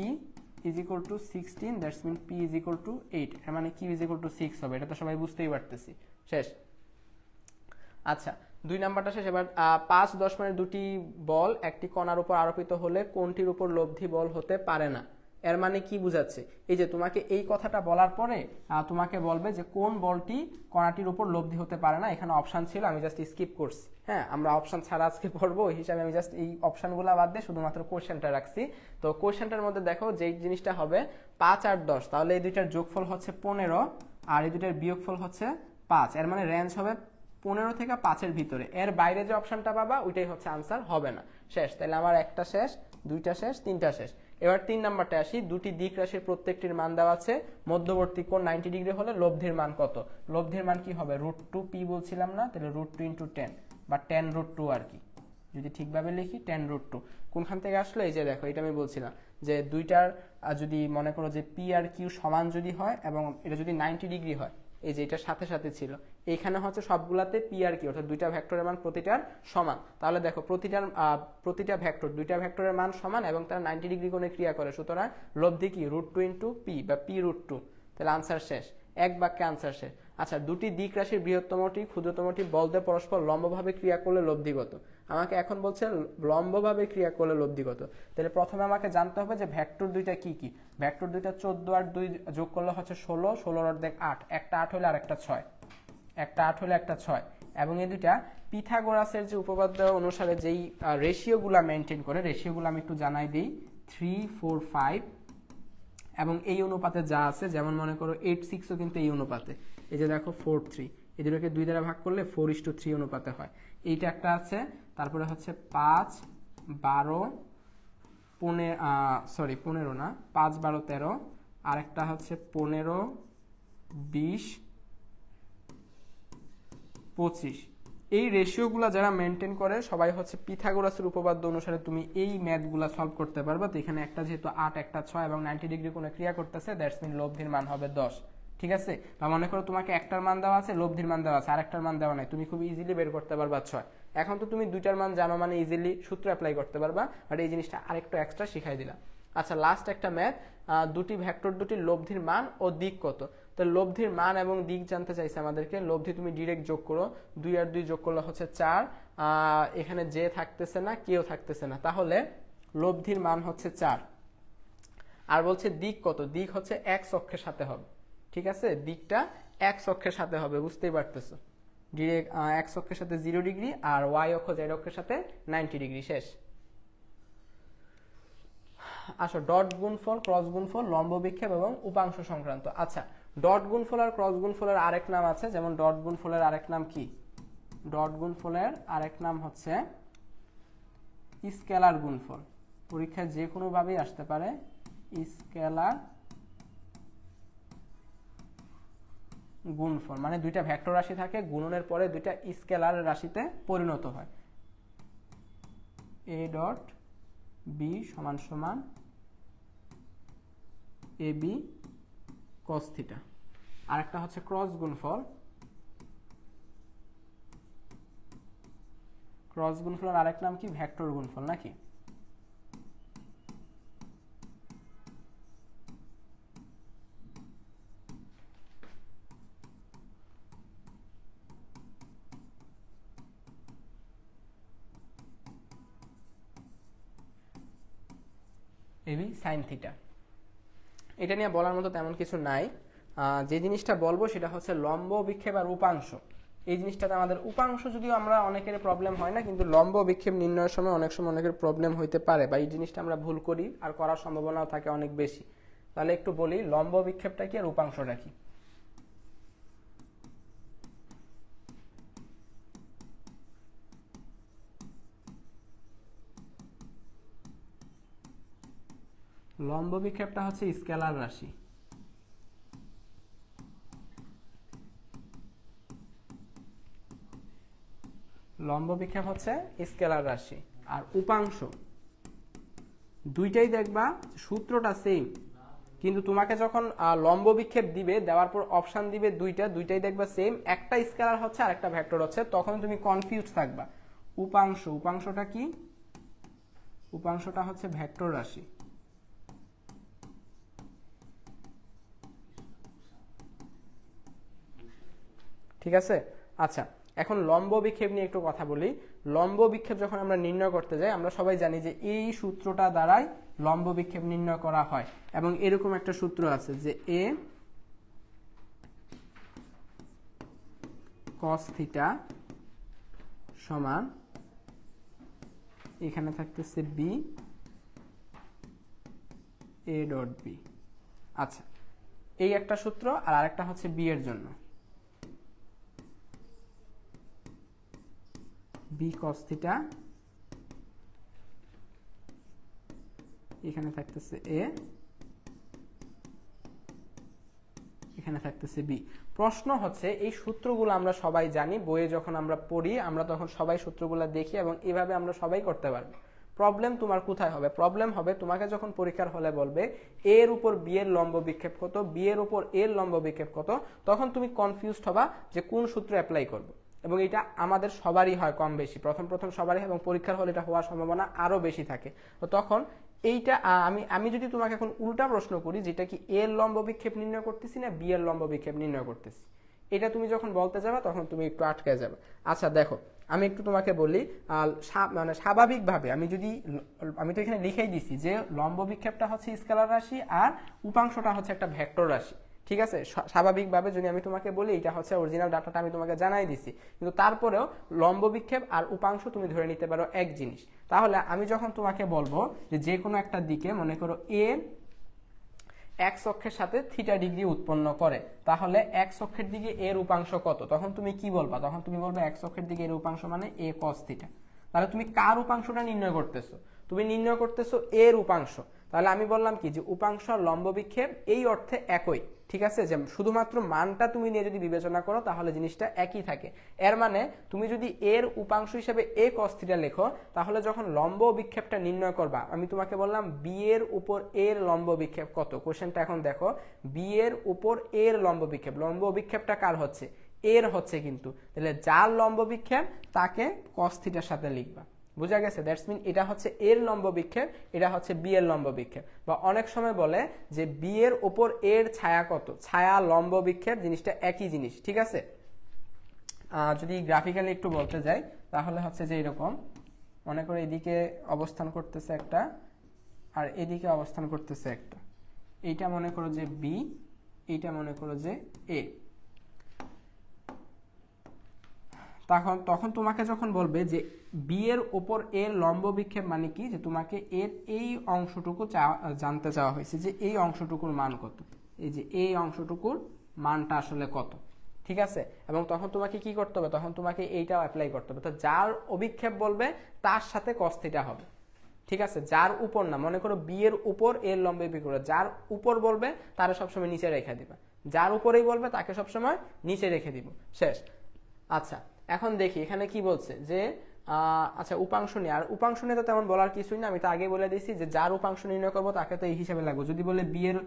is equal to 16, that's mean p is equal to 8, এর মানে q is equal to 6 হবে, এটা তো সবাই বুঝতেই পারতেছি। শেষ। আচ্ছা, 2 নাম্বারটা শেষ। এবার 5, 10 মানে দুটি বল একটি কণার উপর আরোপিত হলে কোনটির উপর লব্ধি বল হতে পারে না, এর মানে কি বুঝাচ্ছে, এই যে তোমাকে এই কথাটা বলার পরে তোমাকে বলবে যে কোন বলটি কণাটির উপর লব্ধি হতে পারে না। এখানে অপশন ছিল, আমি জাস্ট স্কিপ করছি, হ্যাঁ আমরা অপশন ছাড়া আজকে পড়বো ওই হিসাবে আমি জাস্ট এই অপশনগুলো বাদ দিয়ে শুধুমাত্র কোশ্চেনটা রাখছি। তো কোশ্চেনটার মধ্যে দেখো যে জিনিসটা হবে 5 আর 10, তাহলে এই দুইটার যোগফল হচ্ছে 15 আর এই দুইটার বিয়োগফল হচ্ছে 5, এর মানে রেঞ্জ হবে 15 থেকে 5-এর ভিতরে, এর বাইরে যে অপশনটা পাবা ওইটাই হচ্ছে আনসার, হবে না। শেষ, তাহলে আমার একটা শেষ, দুইটা শেষ, তিনটা শেষ। এবার 3 নাম্বারটা আসি, দুটি দিক রাশির প্রত্যেকটির মান দেওয়া আছে, মধ্যবর্তী কোণ 90 ডিগ্রি হলে লব্ধির মান কত? লব্ধির মান কি হবে? √2p বলছিলাম না, তাহলে √2 × 10 বা 10√2 আর কি, যদি ঠিকভাবে লিখি 10√2। কোনখান থেকে আসলো? এই যে দেখো, এটা আমি বলছিলাম যে দুইটার যদি মনে করো যে পি আর কিউ সমান যদি হয় এবং এটা যদি 90 ডিগ্রি হয়, এই যে এটা সাথে সাথে ছিল, এইখানে হচ্ছে সবগুলাতে পি আর কিউ অর্থাৎ দুইটা ভেক্টরের মান প্রতিটার সমান। তাহলে দেখো প্রতিটা ভেক্টর দুইটা ভেক্টরের মান সমান এবং তারা 90 ডিগ্রি কোণে ক্রিয়া করে, সুতরাং লব্ধি কি? √2 × p বা p√2। তাহলে আনসার শেষ, এক বাক্যে আনসার শেষ। আচ্ছা, দুটি দিক রাশির বৃহত্তমটি ক্ষুদ্রতমটি বলতে পরস্পর লম্বভাবে ক্রিয়া করলে লব্ধি কত? আমাকে এখন বলছে লম্বভাবে ক্রিয়া করলে লব্ধি কত। তাহলে প্রথমে আমাকে জানতে হবে যে ভেক্টর দুইটা কি কি। ভেক্টর দুইটা 14 আর 2 যোগ করলে হচ্ছে 16, 16 অর্ধেক 8, একটা 8 হলে আরেকটা 6, একটা 8 হলে একটা 6। এবং এই দুইটা পিথাগোরাসের যে উপপাদ্য অনুসারে যেই রেশিওগুলা মেনটেন করে, রেশিওগুলো আমি একটু জানাই দিই, 3, 4, 5 এবং এই অনুপাতে যা আছে, যেমন মনে করো 8, 6ও কিন্তু এই অনুপাতে, এই যে দেখো 4, 3, এই দুটোকে 2 দ্বারা ভাগ করলে 4:3 অনুপাতে হয়। এইটা একটা আছে, তারপরে হচ্ছে 5, 12, 15 না, 5, 12, 13, আর একটা হচ্ছে 15, 20, 25। এই রেশিওগুলা যারা মেনটেন করে সবাই হচ্ছে পিথাগোরাসের উপপাদ্য অনুসারে তুমি এই ম্যাথগুলা সলভ করতে পারবে। তো এখানে একটা যেহেতু 8, একটা 6 এবং 90 ডিগ্রি কোণে ক্রিয়া করতেছে, দ্যাটস মিন লব্ধির মান হবে 10। ঠিক আছে, বা মনে করো তোমাকে একটার মান দেওয়া আছে, লব্ধির মান দেওয়া আছে, আরেকটার মান দেওয়া নাই, তুমি খুব ইজিলি বের করতে পারবা 6। এখন তো তুমি দুইটার মান জানো মানে ইজিলি সূত্র অ্যাপ্লাই করতে পারবা, বাট এই জিনিসটা আরেকটু এক্সট্রা শিখাই দিলাম। আচ্ছা, লাস্ট একটা ম্যাথ, দুটি ভেক্টর দুটির লব্ধির মান ও দিক কত? তো লব্ধির মান এবং দিক জানতে চাইছে আমাদেরকে। লব্ধি তুমি ডিরেক্ট যোগ করো, 2 আর 2 যোগ করলে হচ্ছে 4, এখানে যে থাকতেছে না, কেউ থাকতেছে না, তাহলে লব্ধির মান হচ্ছে 4। আর বলছে দিক কত? দিক হচ্ছে এক্স অক্ষের সাথে হবে। ঠিক আছে, দিকটা এক্স অক্ষের সাথে হবে, বুঝতেই পারতেছো, ডিরেক্ট এক্স অক্ষের সাথে 0 ডিগ্রি আর ওয়াই অক্ষ জেড অক্ষের সাথে 90 ডিগ্রি। শেষ। আসো, ডট গুণফল, ক্রস গুণফল, লম্ব বিক্ষেপ এবং উপাংশ সংক্রান্ত। আচ্ছা, ডট গুণফল আর ক্রস গুণফলের আরেক নাম আছে, যেমন ডট গুণফলের আরেক নাম কি? ডট গুণফলের আরেক নাম হচ্ছে স্কেলার গুণফল। পরীক্ষায় যে কোনো ভাবেই আসতে পারে, স্কেলার গুণফল মানে দুইটা ভেক্টর রাশি থাকে, গুণনের পরে দুইটা স্কেলার রাশিতে পরিণত হয়। এ ডট বি সমান সমান এ বি কস থিটা। আর একটা হচ্ছে ক্রস গুণফল। ক্রস গুণফলের আরেক নাম কি? ভেক্টর গুণফল নাকি? AB sine theta. এটা নিয়ে বলার মতো তেমন কিছু নাই। যে জিনিসটা বলবো সেটা হচ্ছে লম্ব বিক্ষেপ আর উপাংশ। এই জিনিসটাতে আমাদের উপাংশ যদিও আমরা অনেকের প্রবলেম হয় না, কিন্তু লম্ব বিক্ষেপ নির্ণয়ের সময় অনেক সময় অনেকের প্রবলেম হইতে পারে, বা এই জিনিসটা আমরা ভুল করি আর করার সম্ভাবনাও থাকে অনেক বেশি। তাহলে একটু বলি, লম্ব বিক্ষেপটা কি আর উপাংশটা কি? লম্ব বিক্ষেপটা হচ্ছে স্কেলার রাশি। লম্ব বিক্ষেপ হচ্ছে স্কেলার রাশি। আর উপাংশ দুইটাই দেখবা সূত্রটা সেম, কিন্তু তোমাকে যখন লম্ব বিক্ষেপ দিবে, দেওয়ার পর অপশন দিবে দুইটাই দেখবা সেম, একটা স্কেলার হচ্ছে আর একটা ভেক্টর হচ্ছে, তখন তুমি কনফিউজ থাকবা। উপাংশটা কি? উপাংশটা হচ্ছে ভেক্টর রাশি। ঠিক আছে, আচ্ছা, এখন লম্ব বিক্ষেপ নিয়ে একটু কথা বলি। লম্ব বিক্ষেপ যখন আমরা নির্ণয় করতে যাই, আমরা সবাই জানি যে এই সূত্রটা দ্বারাই লম্ব বিক্ষেপ নির্ণয় করা হয়, এবং এরকম একটা সূত্র আছে যে এ cos থিটা সমান, এখানে থাকতেছে বি এ ডট বি। আচ্ছা, এই একটা সূত্র, আর আরেকটা হচ্ছে বি এর জন্য, বি cos থিটা এখানে থাকতেছে এ, এখানে থাকতেছে বি। প্রশ্ন হচ্ছে এই সূত্রগুলো আমরা সবাই জানি, বইয়ে যখন আমরা পড়ি আমরা তখন সবাই সূত্রগুলো দেখি এবং এভাবে আমরা সবাই করতে পারবো। প্রবলেম তোমার কোথায় হবে? প্রবলেম হবে তোমাকে যখন পরীক্ষার হলে বলবে এ এর উপর বি এর লম্ব বিক্ষেপ কত, বি এর উপর এর লম্ব বিক্ষেপ কত, তখন তুমি কনফিউজড হবা যে কোন সূত্র অ্যাপ্লাই করবে। এবং এটা আমাদের সবারই হয় কম বেশি, প্রথম প্রথম সবারই, এবং পরীক্ষার হলে এটা হওয়ার সম্ভাবনা আরো বেশি থাকে। তো তখন এইটা আমি যদি তোমাকে এখন উল্টা প্রশ্ন করি, যেটা কি এর লম্ব বিক্ষেপ নির্ণয় করতেছি না বি এর লম্ব বিক্ষেপ নির্ণয় করতেছি, এটা তুমি যখন বলতে যাবে তখন তুমি একটু আটকে যাবে। আচ্ছা দেখো, আমি একটু তোমাকে বলি, মানে স্বাভাবিকভাবে আমি তো এখানে লিখেই দিছি যে লম্ব বিক্ষেপটা হচ্ছে স্কেলার রাশি আর উপাংশটা হচ্ছে একটা ভেক্টর রাশি, ঠিক আছে। স্বাভাবিকভাবে যদি আমি তোমাকে বলি, এটা হচ্ছে অরিজিনাল ডাটাটা আমি তোমাকে জানাই দিছি, কিন্তু তারপরেও লম্ব বিক্ষেপ আর উপাংশ তুমি ধরে নিতে পারো এক জিনিস। তাহলে আমি যখন তোমাকে বলবো যে কোনো একটা দিকে মনে করো এ এক্স অক্ষের সাথে থিটা ডিগ্রি উৎপন্ন করে, তাহলে এক্স অক্ষের দিকে এর উপাংশ কত, তখন তুমি কি বলবা? তখন তুমি বলবে এক্স অক্ষের দিকে এর উপাংশ মানে এ কস থিটা। তাহলে তুমি কার উপাংশটা নির্ণয় করতেছো? তুমি নির্ণয় করতেছো এর উপাংশ। তাহলে আমি বললাম কি যে উপাংশ আর লম্ব বিক্ষেপ এই অর্থে একই, ঠিক আছে। যে শুধুমাত্র মানটা তুমি নিয়ে যদি বিবেচনা করো তাহলে জিনিসটা একই থাকে। এর মানে তুমি যদি এর উপাংশ হিসেবে এ কস থিটা লেখো, তাহলে যখন লম্ব বিক্ষেপটা নির্ণয় করবা, আমি তোমাকে বললাম বি এর উপর এর লম্ব বিক্ষেপ কত, কোশ্চেনটা এখন দেখো, বি এর উপর এর লম্ব বিক্ষেপ, লম্ব বিক্ষেপটা কার হচ্ছে? এর হচ্ছে, কিন্তু তাহলে যার লম্ব বিক্ষেপ তাকে কস থিটার সাথে লিখবা, বুঝা গেছে? দ্যাটস মিন এটা হচ্ছে এর লম্ব বিক্ষেপ, এটা হচ্ছে বি এর লম্ব বিক্ষেপ। বা অনেক সময় বলে যে বি এর উপর এর ছায়া কত, ছায়া লম্ব বিক্ষেপ জিনিসটা একই জিনিস, ঠিক আছে। যদি গ্রাফিক্যালি একটু বলতে যাই তাহলে হচ্ছে যে এরকম, মনে করো এদিকে অবস্থান করতেছে একটা আর এদিকে অবস্থান করতেছে একটা, এইটা মনে করো যে বি, এইটা মনে করো যে এ। তখন তোমাকে যখন বলবে যে বি এর উপর এর লম্ব বিক্ষেপ মানে কি, যে তোমাকে এর এই অংশটুকু জানতে চাওয়া হয়েছে যে এই অংশটুকুর মান কত, এই যে এই অংশটুকুর মানটা আসলে কত, ঠিক আছে। এবং তখন তোমাকে কি করতে হবে? তখন তোমাকে এইটাও অ্যাপ্লাই করতে হবে। তো যার অভিক্ষেপ বলবে তার সাথে কস থিটা হবে, ঠিক আছে। যার উপর না, মনে করো বি এর উপর এর লম্ব বিক্ষেপ, যার উপর বলবে তারা সবসময় নিচে রেখে দিবা, যার উপরেই বলবে তাকে সবসময় নিচে রেখে দিব, শেষ। আচ্ছা এখন দেখি এখানে কি বলছে যে আচ্ছা উপাংশ নিয়ে, আর উপাংশ নিয়ে তো তেমন বলার কিছুই না, আমি তো আগে বলে দিয়েছি যে যার উপাংশ নির্ণয় করবো তাকে তো এই হিসাবে লাগবো, যদি বলে বি এর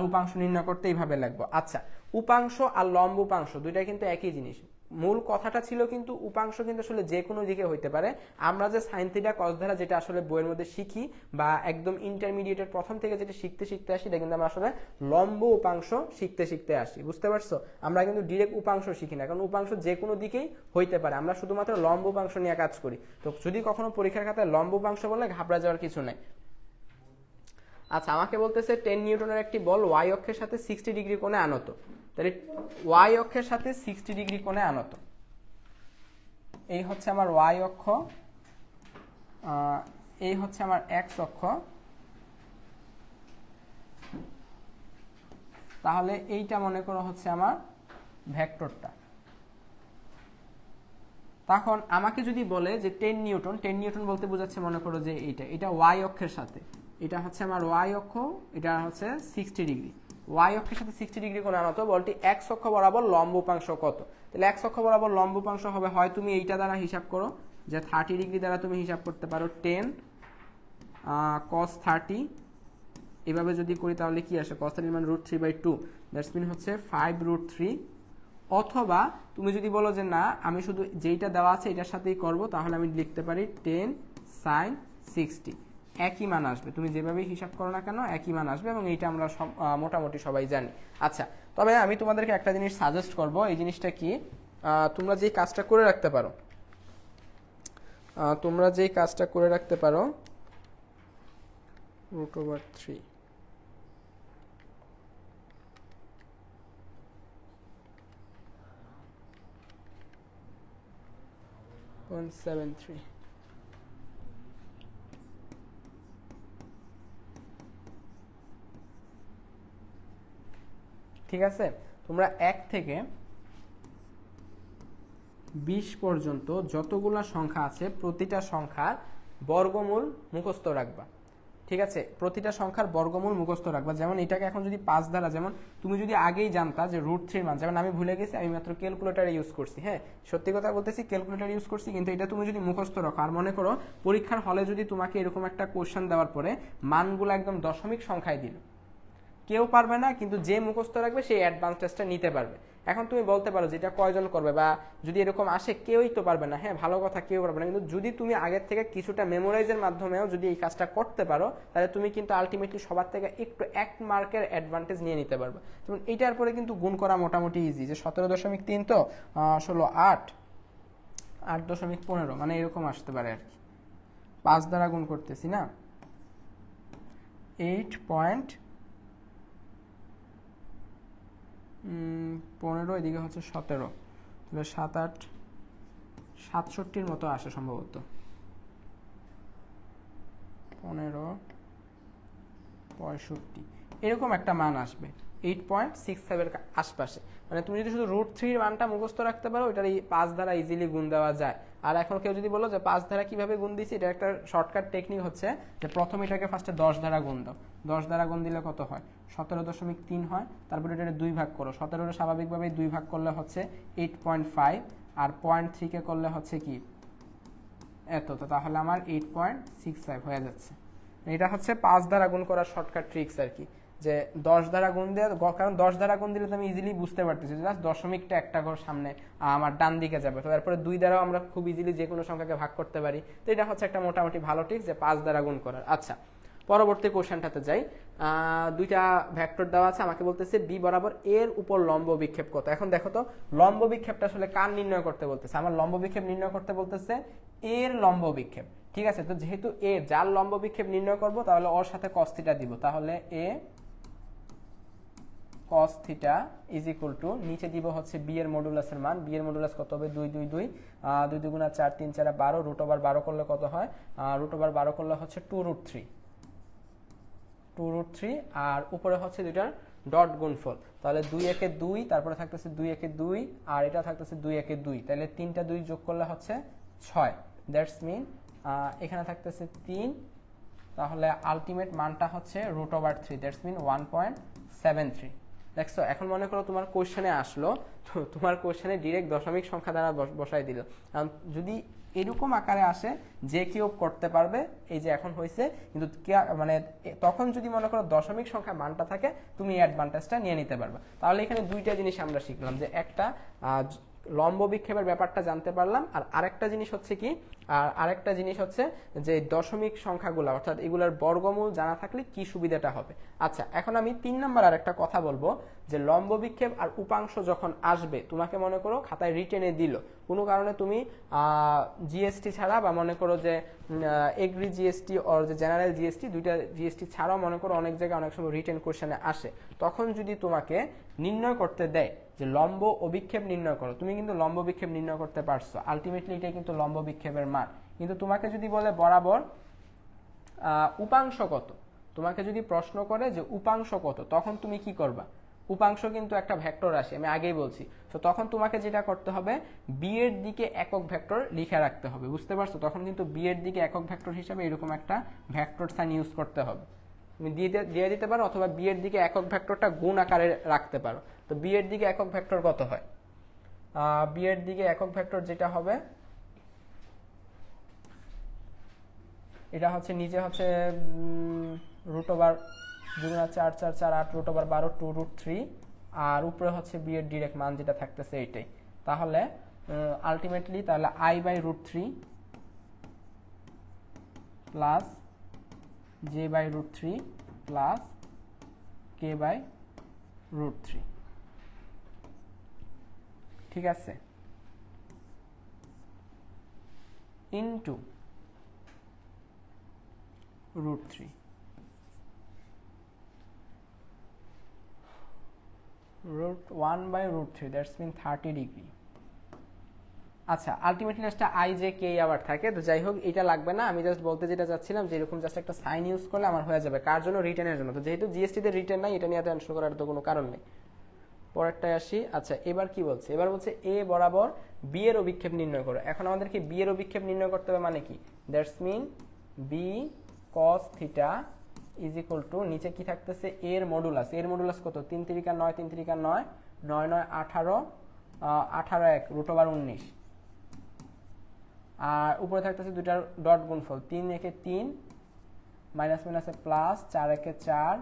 উপাংশ নির্ণয় করতে এইভাবে লাগবো। আচ্ছা উপাংশ আর লম্ব উপাংশ দুইটা কিন্তু একই জিনিস, মূল কথাটা ছিল কিন্তু উপাংশ কিন্তু আসলে যে কোনো দিকে হইতে পারে। আমরা যে সাইন থিটা কস দ্বারা যেটা আসলে বইয়ের মধ্যে শিখি বা একদম ইন্টারমিডিয়েটের প্রথম থেকে যেটা শিখতে শিখতে আসি, এটা কিন্তু আমরা আসলে লম্ব উপাংশ শিখতে শিখতে আসি, বুঝতে পারছো? আমরা কিন্তু ডিরেক্ট উপাংশ শিখি না, কারণ উপাংশ যে কোনো দিকেই হইতে পারে, আমরা শুধুমাত্র লম্ব উপাংশ নিয়ে কাজ করি। তো যদি কখনো পরীক্ষার খাতায় লম্ব উপাংশ বলে ঘাবড়া যাওয়ার কিছু নাই। আচ্ছা আমাকে বলতেছে 10 নিউটনের একটি বল ওয়াই অক্ষের সাথে 60 ডিগ্রি কোণে আনত, তাহলে ওয়াই অক্ষের সাথে 60 ডিগ্রি কোণে আনত, এই হচ্ছে আমার ওয়াই অক্ষ, এই হচ্ছে আমার এক্স অক্ষ। তাহলে এইটা মনে করো হচ্ছে আমার ভেক্টরটা। তখন আমাকে যদি বলে যে 10 নিউটন, 10 নিউটন বলতে বোঝাচ্ছে মনে করো যে এটা ওয়াই অক্ষের সাথে, এটা হচ্ছে আমার ওয়াই অক্ষ, এটা হচ্ছে 60 ডিগ্রি, ওয়াই অক্ষের সাথে 60 ডিগ্রি কোণ আনত, বলটি এক্স অক্ষ বরাবর লম্ব উপাংশ কত? তাহলে এক্স অক্ষ বরাবর লম্ব উপাংশ হবে, হয় তুমি এইটা দ্বারা হিসাব করো যে 30 ডিগ্রি দ্বারা তুমি হিসাব করতে পারো 10 cos 30, এভাবে যদি করি তাহলে কি আসে, cos 30 মানে √3/2, দ্যাটস মিন হচ্ছে 5√3। অথবা তুমি যদি বলো যে না আমি শুধু যেইটা দেওয়া আছে এটার সাথেই করব, তাহলে আমি লিখতে পারি 10 sin 60, একই মান আসবে, তুমি যেভাবেই হিসাব করো না কেন একই মান আসবে, এবং এইটা আমরা মোটামুটি সবাই জানি। আচ্ছা তবে আমি তোমাদেরকে একটা জিনিস সাজেস্ট করব, এই জিনিসটা কি, তোমরা যেই কাজটা করে রাখতে পারো, √3 173, ঠিক আছে। তোমরা 1 থেকে 20 পর্যন্ত যতগুলা সংখ্যা আছে প্রতিটা সংখ্যার বর্গমূল মুখস্থ রাখবা, ঠিক আছে, প্রতিটা সংখ্যার বর্গমূল মুখস্থ রাখবা। যেমন এটাকে এখন যদি 5 দ্বারা, যেমন তুমি যদি আগেই জানতা যে √3 মান, যেমন আমি ভুলে গেছি, আমি মাত্র ক্যালকুলেটর ইউজ করছি, হ্যাঁ সত্যি কথা বলতেছি ক্যালকুলেটর ইউজ করছি, কিন্তু এটা তুমি যদি মুখস্থ রাখো, আর মনে করো পরীক্ষার হলে যদি তোমাকে এরকম একটা কোশ্চেন দেওয়ার পরে মানগুলো একদম দশমিক সংখ্যায় দিল, কেউ পারবে না, কিন্তু যে মুখস্থ রাখবে সেই অ্যাডভান্স টেস্টটা নিতে পারবে। এখন তুমি বলতে পারো যে এটা কয়জন করবে, বা যদি এরকম আসে কেউই তো পারবে না, হ্যাঁ ভালো কথা, কেউ পারবে না, কিন্তু যদি তুমি আগের থেকে কিছুটা মেমোরাইজের মাধ্যমেও যদি এই কাজটা করতে পারো, তাহলে তুমি কিন্তু আলটিমেটলি সবার থেকে একটু 1 মার্কের অ্যাডভান্টেজ নিয়ে নিতে পারবে। যেমন এইটার পরে কিন্তু গুণ করা মোটামুটি ইজি, যে 17.3 তো 16 8 8.15 মানে এরকম আসতে পারে আর কি। 5 দ্বারা গুণ করতেছি না, 8.15, এদিকে হচ্ছে 17, তাহলে 7 8 67 মতো আসে সম্ভবত, 15 65 এরকম একটা মান আসবে 8.67 এর আশপাশে। মানে তুমি যদি শুধু √3 মানটা মুখস্থ রাখতে পারো, এটার এই 5 দ্বারা ইজিলি গুণ দেওয়া যায়। আর এখন কেউ যদি বলো যে 5 দ্বারা কিভাবে গুণ দিছি, এটা একটা শর্টকাট টেকনিক হচ্ছে যে প্রথমে এটাকে ফার্স্টে 10 দ্বারা গুণ দাও। 10 দ্বারা গুণ দিলে কত হয়? 17.3 হয়। তারপরে এটা 2 ভাগ করো, 17 স্বাভাবিকভাবেই 2 ভাগ করলে হচ্ছে 8.5, আর 0.3 কে করলে হচ্ছে কি এত, তো তাহলে আমার 8.65 হয়ে যাচ্ছে। এটা হচ্ছে 5 দ্বারা গুণ করার শর্টকাট ট্রিক্স আর কি, যে 10 দ্বারা গুণ দিয়ে, কারণ 10 দ্বারা গুণ দিলে তো আমি ইজিলি বুঝতে পারতেছি জাস্ট দশমিকটা একটা ঘর সামনে আমার ডান দিকে যাবে, তো তারপরে 2 দ্বারাও আমরা খুব ইজিলি যে কোনো সংখ্যাকে ভাগ করতে পারি। তো এটা হচ্ছে একটা মোটামুটি ভালো ট্রিক্স, যে 5 দ্বারা গুণ করার। আচ্ছা, পরবর্তী কোশ্চেনটাতে যাই। দুইটা ভেক্টর দেওয়া আছে, আমাকে বলতেছে বি বরাবর এর উপর লম্ব বিক্ষেপ কত। এখন দেখো তো লম্ব বিক্ষেপটা আসলে কার নির্ণয় করতে বলতেছে? আমার লম্ব বিক্ষেপ নির্ণয় করতে বলতেছে এর লম্ব বিক্ষেপ, ঠিক আছে। তো যেহেতু এ যার লম্ব বিক্ষেপ নির্ণয় করব, তাহলে ওর সাথে cos θ দিব, তাহলে এ cos θ ইজ ইকুয়াল টু, নিচে দিব হচ্ছে বি এর মডুলাসের মান। বি এর মডুলাস কত হবে? 2 2 2 2 2 গুণা 4 3 4 12, √12 করলে কত হয়? √12 করলে হচ্ছে 2√3, 2√3, আর উপরে হচ্ছে দুইটার ডট গুণফল, তাহলে 2 একে 2, তারপরে থাকতেছে 2 একে 2, আর এটা থাকতেছে 2 একে 2, তাহলে 3টা 2 যোগ করলে হচ্ছে 6, দ্যাটস মিন এখানে থাকতেছে 3, তাহলে আলটিমেট মানটা হচ্ছে √3, দ্যাটস মিন 1.73। দেখছো, এখন মনে করো তোমার কোশ্চেনে আসলো, তো তোমার কোশ্চেনে ডিরেক্ট দশমিক সংখ্যা দ্বারা বসাই দিল। কারণ যদি এরকম আকারে আসে যে কেউ করতে পারবে, এই যে এখন হয়েছে, কিন্তু মানে তখন যদি মনে করো দশমিক সংখ্যা মানটা থাকে, তুমি অ্যাডভান্টেজটা নিয়ে নিতে পারবে। তাহলে এখানে দুইটা জিনিস আমরা শিখলাম, যে একটা লম্ব বিক্ষেপের ব্যাপারটা জানতে পারলাম, আর আরেকটা জিনিস হচ্ছে কি, আর আরেকটা জিনিস হচ্ছে যে দশমিক সংখ্যাগুলো অর্থাৎ এগুলোর বর্গমূল জানা থাকলে কি সুবিধাটা হবে। আচ্ছা, এখন আমি 3 নাম্বার আরেকটা কথা বলবো, যে লম্ব বিক্ষেপ আর উপাংশ যখন আসবে, তোমাকে মনে করো খাতায় রিটেনে দিল, কোনো কারণে তুমি জিএসটি ছাড়া, বা মনে করো যে এগ্রি জিএসটি অর যে জেনারেল জিএসটি, দুইটা জিএসটি ছাড়াও মনে করো অনেক জায়গায় অনেক সময় রিটেন কোশ্চেনে আসে, তখন যদি তোমাকে নির্ণয় করতে দেয় যে লম্ব অভিক্ষেপ নির্ণয় করো, তুমি কিন্তু লম্ব বিক্ষেপ নির্ণয় করতে পারছো, আলটিমেটলি এটাই কিন্তু লম্ব বিক্ষেপের মান। কিন্তু তোমাকে যদি বলে বরাবর উপাংশ কত, তোমাকে যদি প্রশ্ন করে যে উপাংশ কত, তখন তুমি কি করবা? উপাংশ কিন্তু একটা ভেক্টর রাশি, আমি আগেই বলছি। তো তখন তোমাকে যেটা করতে হবে, বি এর দিকে একক ভেক্টর লিখে রাখতে হবে, বুঝতে পারছো? তখন কিন্তু বি এর দিকে একক ভেক্টর হিসাবে এরকম একটা ভেক্টর সাইন ইউজ করতে হবে। তুমি দিয়ে দিতে পারো, অথবা বি এর দিকে একক ভেক্টরটা গুণ আকারে রাখতে পারো। তো বি এর দিকে একক ভেক্টর কত হয়? বি এর দিকে একক ভেক্টর যেটা হবে, এটা হচ্ছে নিচে হচ্ছে √2 4 4 4 8, √12 2√3, আর উপরে হচ্ছে বি এর ডিরেক্ট মান যেটা থাকতেছে এইটাই। তাহলে আলটিমেটলি তাহলে i/√3 plus j/√3 plus k/√3, ঠিক আছে, ইনটু √3, √1/√3, দ্যাটস মিন 30 ডিগ্রি। আচ্ছা, আলটিমেটলি একটা আই জে কে আবার থাকে, তো যাই হোক এটা লাগবে না, আমি জাস্ট বলতে যেটা চাচ্ছিলাম যে এরকম জাস্ট একটা সাইন ইউজ করলে আমার হয়ে যাবে। কার জন্য? রিটেনের জন্য। তো যেহেতু জিএসটি তে রিটেন নাই, এটা নিয়ে টেনশন করার তো কোনো কারণ নেই। পরেরটায় আসি। আচ্ছা, এবার কি বলছে? এবার বলছে এ বরাবর বি এর অভিক্ষেপ নির্ণয় করো। এখন আমাদেরকে বি এর অভিক্ষেপ নির্ণয় করতে হবে, মানে কি? That's mean B cos theta is equal to নিচে কি থাকতেছে এর মডুলাস। এর মডুলাস কত? 3 3 9, 3 3 9, 9 9 18, 18 1 √19, আর উপরে থাকতেছে দুইটার ডট গুণফল 3 1 3 মাইনাস মাইনাসে প্লাস 4 1 4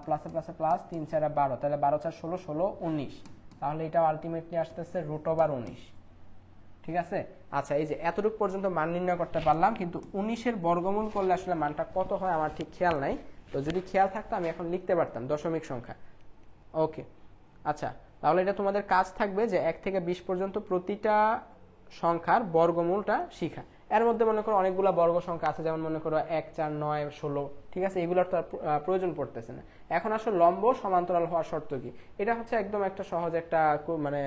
প্লাসে প্লাসে প্লাস 3 4 12, তাহলে 12 4 16 16 19, তাহলে এটা আলটিমেটলি আসতেছে √19। ঠিক আছে। আচ্ছা, এই যে এতটুকু পর্যন্ত মান নির্ণয় করতে পারলাম, কিন্তু 19-এর বর্গমূল করলে আসলে মানটা কত হয় আমার ঠিক খেয়াল নাই। তো যদি খেয়াল থাকতো আমি এখন লিখতে পারতাম দশমিক সংখ্যা। ওকে, আচ্ছা, তাহলে এটা তোমাদের কাজ থাকবে যে 1 থেকে 20 পর্যন্ত প্রতিটা সংখ্যার বর্গমূলটা শিখা। এর মধ্যে মনে করো অনেকগুলো বর্গ সংখ্যা আছে, যেমন মনে করো 1 4 9 16, ঠিক আছে, এগুলোর তো প্রয়োজন পড়তেছে না। এখন আসলে লম্ব সমান্তরাল হওয়ার শর্ত কি? এটা হচ্ছে একদম একটা সহজ একটা মানে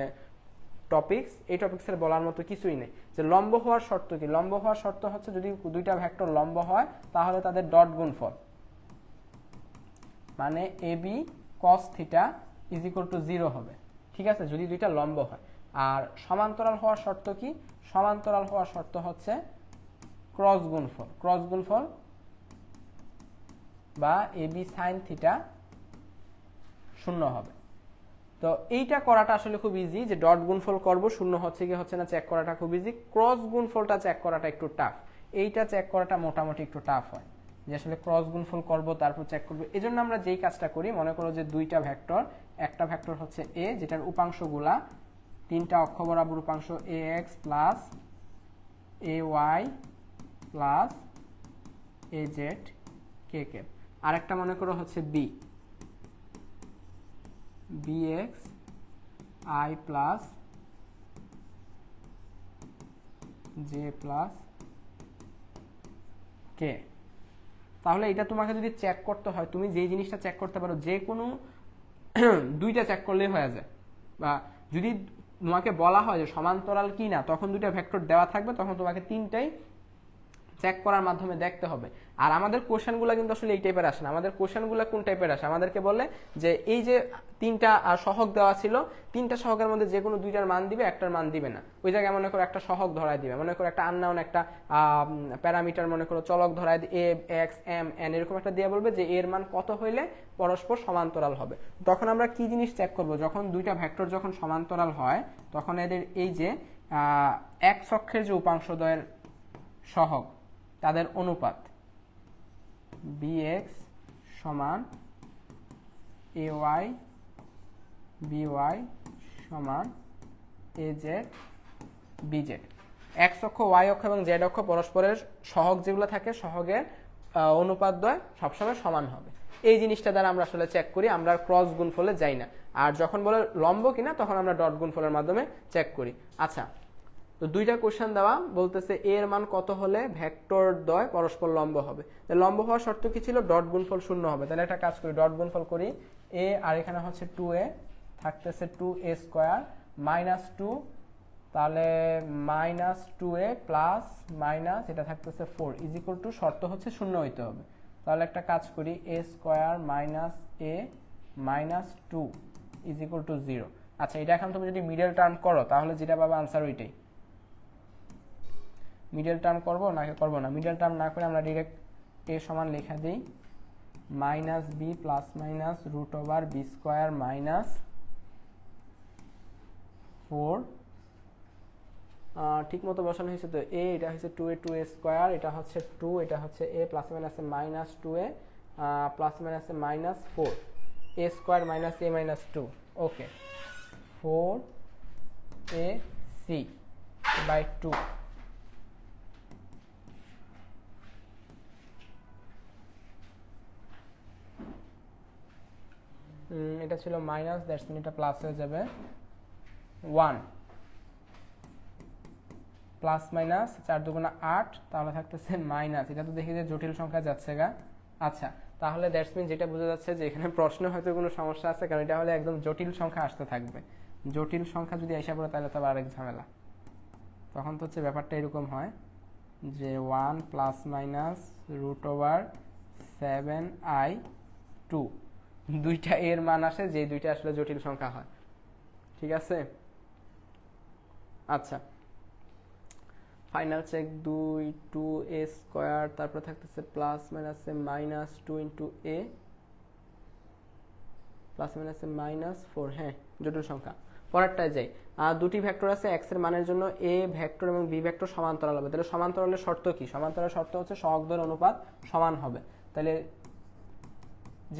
টপিকস। এই টপিক্সের বলার মতো কিছুই নেই। যে লম্ব হওয়ার শর্ত কি? লম্ব হওয়ার শর্ত হচ্ছে যদি দুইটা ভেক্টর লম্ব হয় তাহলে তাদের ডট গুণফল, মানে ab cos theta is equal to 0 হবে। ঠিক আছে, যদি দুইটা লম্ব হয়। আর সমান্তরাল হওয়ার শর্ত কি? সমান্তরাল হওয়ার শর্ত হচ্ছে ক্রস গুণফল। ক্রস গুণফল বা ab sin থিটা 0 হবে। তো এইটা করাটা আসলে খুব ইজি, যে ডট গুণফল করব 0 হচ্ছে কি হচ্ছে না চেক করাটা খুব ইজি। ক্রস গুণফলটা চেক করাটা একটু টাফ। এইটা চেক করাটা মোটামুটি একটু টাফ হয়, যে আসলে ক্রস গুণফল করব তারপর চেক করব। এজন্য আমরা যেই কাজটা করি, মনে করো যে দুইটা ভেক্টর, একটা ভেক্টর হচ্ছে a, যেটার উপাংশগুলা তিনটা অক্ষ বরাবর উপাংশ ax plus ay plus az kk, আরেকটা মনে করো হচ্ছে b, bx i plus j plus k। তাহলে এটা তোমাকে যদি চেক করতে হয়, তুমি যেই জিনিসটা চেক করতে পারো, যে কোনো দুইটা চেক করলেই হয়ে যায়। বা যদি তোমাকে বলা হয় যে সমান্তরাল কি না, তখন দুইটা ভেক্টর দেওয়া থাকবে, তখন তোমাকে তিনটাই চেক করার মাধ্যমে দেখতে হবে। আর আমাদের কোশ্চেনগুলো কিন্তু আসলে এই টাইপের আসে না। আমাদের কোশ্চেনগুলো কোন টাইপের আসে? আমাদেরকে বলে যে এই যে তিনটা সহগ দেওয়া ছিল, তিনটা সহগের মধ্যে যে কোনো দুইটার মান দিবে, একটার মান দিবে না। ওই জায়গায় মনে করো একটা সহগ ধরায় দিবে, মনে করো একটা আননোন একটা প্যারামিটার, মনে করো চলক ধরায় এ এক্স এম এন, এরকম একটা দিয়ে বলবে যে এর মান কত হইলে পরস্পর সমান্তরাল হবে। তখন আমরা কি জিনিস চেক করব? যখন দুইটা ভেক্টর যখন সমান্তরাল হয়, তখন এদের এই যে এক্স অক্ষের যে উপাংশদ্বয়ের সহগ, তাদের অনুপাত bx সমান ay, by সমান az, bz। x অক্ষ, y অক্ষ এবং z অক্ষ পরস্পরের সহগ যেগুলো থাকে, সহগের অনুপাতদ্বয় সবসময় সমান হবে। এই জিনিসটা দ্বারা আমরা আসলে চেক করি, আমরা ক্রস গুণফলে যাই না। আর যখন বলে লম্ব কিনা, তখন আমরা ডট গুণফলের মাধ্যমে চেক করি। আচ্ছা, তো দুইটা কোশ্চেন দেওয়া, বলতেছে এর মান কত হলে ভেক্টর দ্বয় পরস্পর লম্ব হবে। লম্ব হওয়ার শর্ত কি ছিল? ডট গুণফল 0 হবে। তাহলে একটা কাজ করি, ডট গুণফল করি। a আর এখানে হচ্ছে 2a, থাকতেছে 2a স্কোয়ার মাইনাস 2, তাহলে মাইনাস 2a প্লাস মাইনাস এটা থাকতেছে 4 ইজ ইকুয়াল টু, শর্ত হচ্ছে 0 হইতে হবে। তাহলে একটা কাজ করি, a square minus a minus 2 is equal to 0। আচ্ছা, এটা এখন তুমি যদি মিডল টার্ম করো, তাহলে যেটা পাবে আনসার ওইটাই। মিডল টার্ম করবো নাকি করবো না? মিডল টার্ম না করে আমরা ডিরেক্ট a সমান লেখা দিই minus b plus minus √b square minus 4, ঠিক মতো বসানো হয়েছে তো। a এটা হচ্ছে 2a স্কোয়ার, এটা হচ্ছে 2, এটা হচ্ছে a প্লাস মাইনাসে মাইনাস 2a প্লাস মাইনাসে minus 4, a square minus a minus 2, okay, 4ac by 2। এটা ছিল মাইনাস, দ্যাটস মিন এটা প্লাস হয়ে যাবে 1 প্লাস মাইনাস 4 দুগুণা 8, তাহলে থাকতেছে মাইনাস। এটা তো দেখি যে জটিল সংখ্যা যাচ্ছে গা। আচ্ছা, তাহলে দ্যাটস মিন যেটা বোঝা যাচ্ছে যে এখানে প্রশ্ন হয়তো কোনো সমস্যা আছে, কারণ এটা হলে একদম জটিল সংখ্যা আসতে থাকবে। জটিল সংখ্যা যদি আইসা পড়ে তাহলে তো আরেক ঝামেলা। তখন তো হচ্ছে ব্যাপারটা এরকম হয় যে 1 প্লাস মাইনাস √7i2, দুইটা এর মান আসে, যে দুইটা আসলে জটিল সংখ্যা হয়। ঠিক আছে। আচ্ছা, ফাইনাল চেক 2 2a স্কয়ার, তারপর থাকতেছে প্লাস মাইনাসে মাইনাস 2 ইন্টু a প্লাস মাইনাসে মাইনাস 4। হ্যাঁ, জটিল সংখ্যা। পরেরটায় যাই। দুটি ভেক্টর আছে, x এর মানের জন্য a ভেক্টর এবং b ভেক্টর সমান্তরাল হবে। তাহলে সমান্তরালের শর্ত কি? সমান্তরালের শর্ত হচ্ছে সহগ দয়ের অনুপাত সমান হবে। তাহলে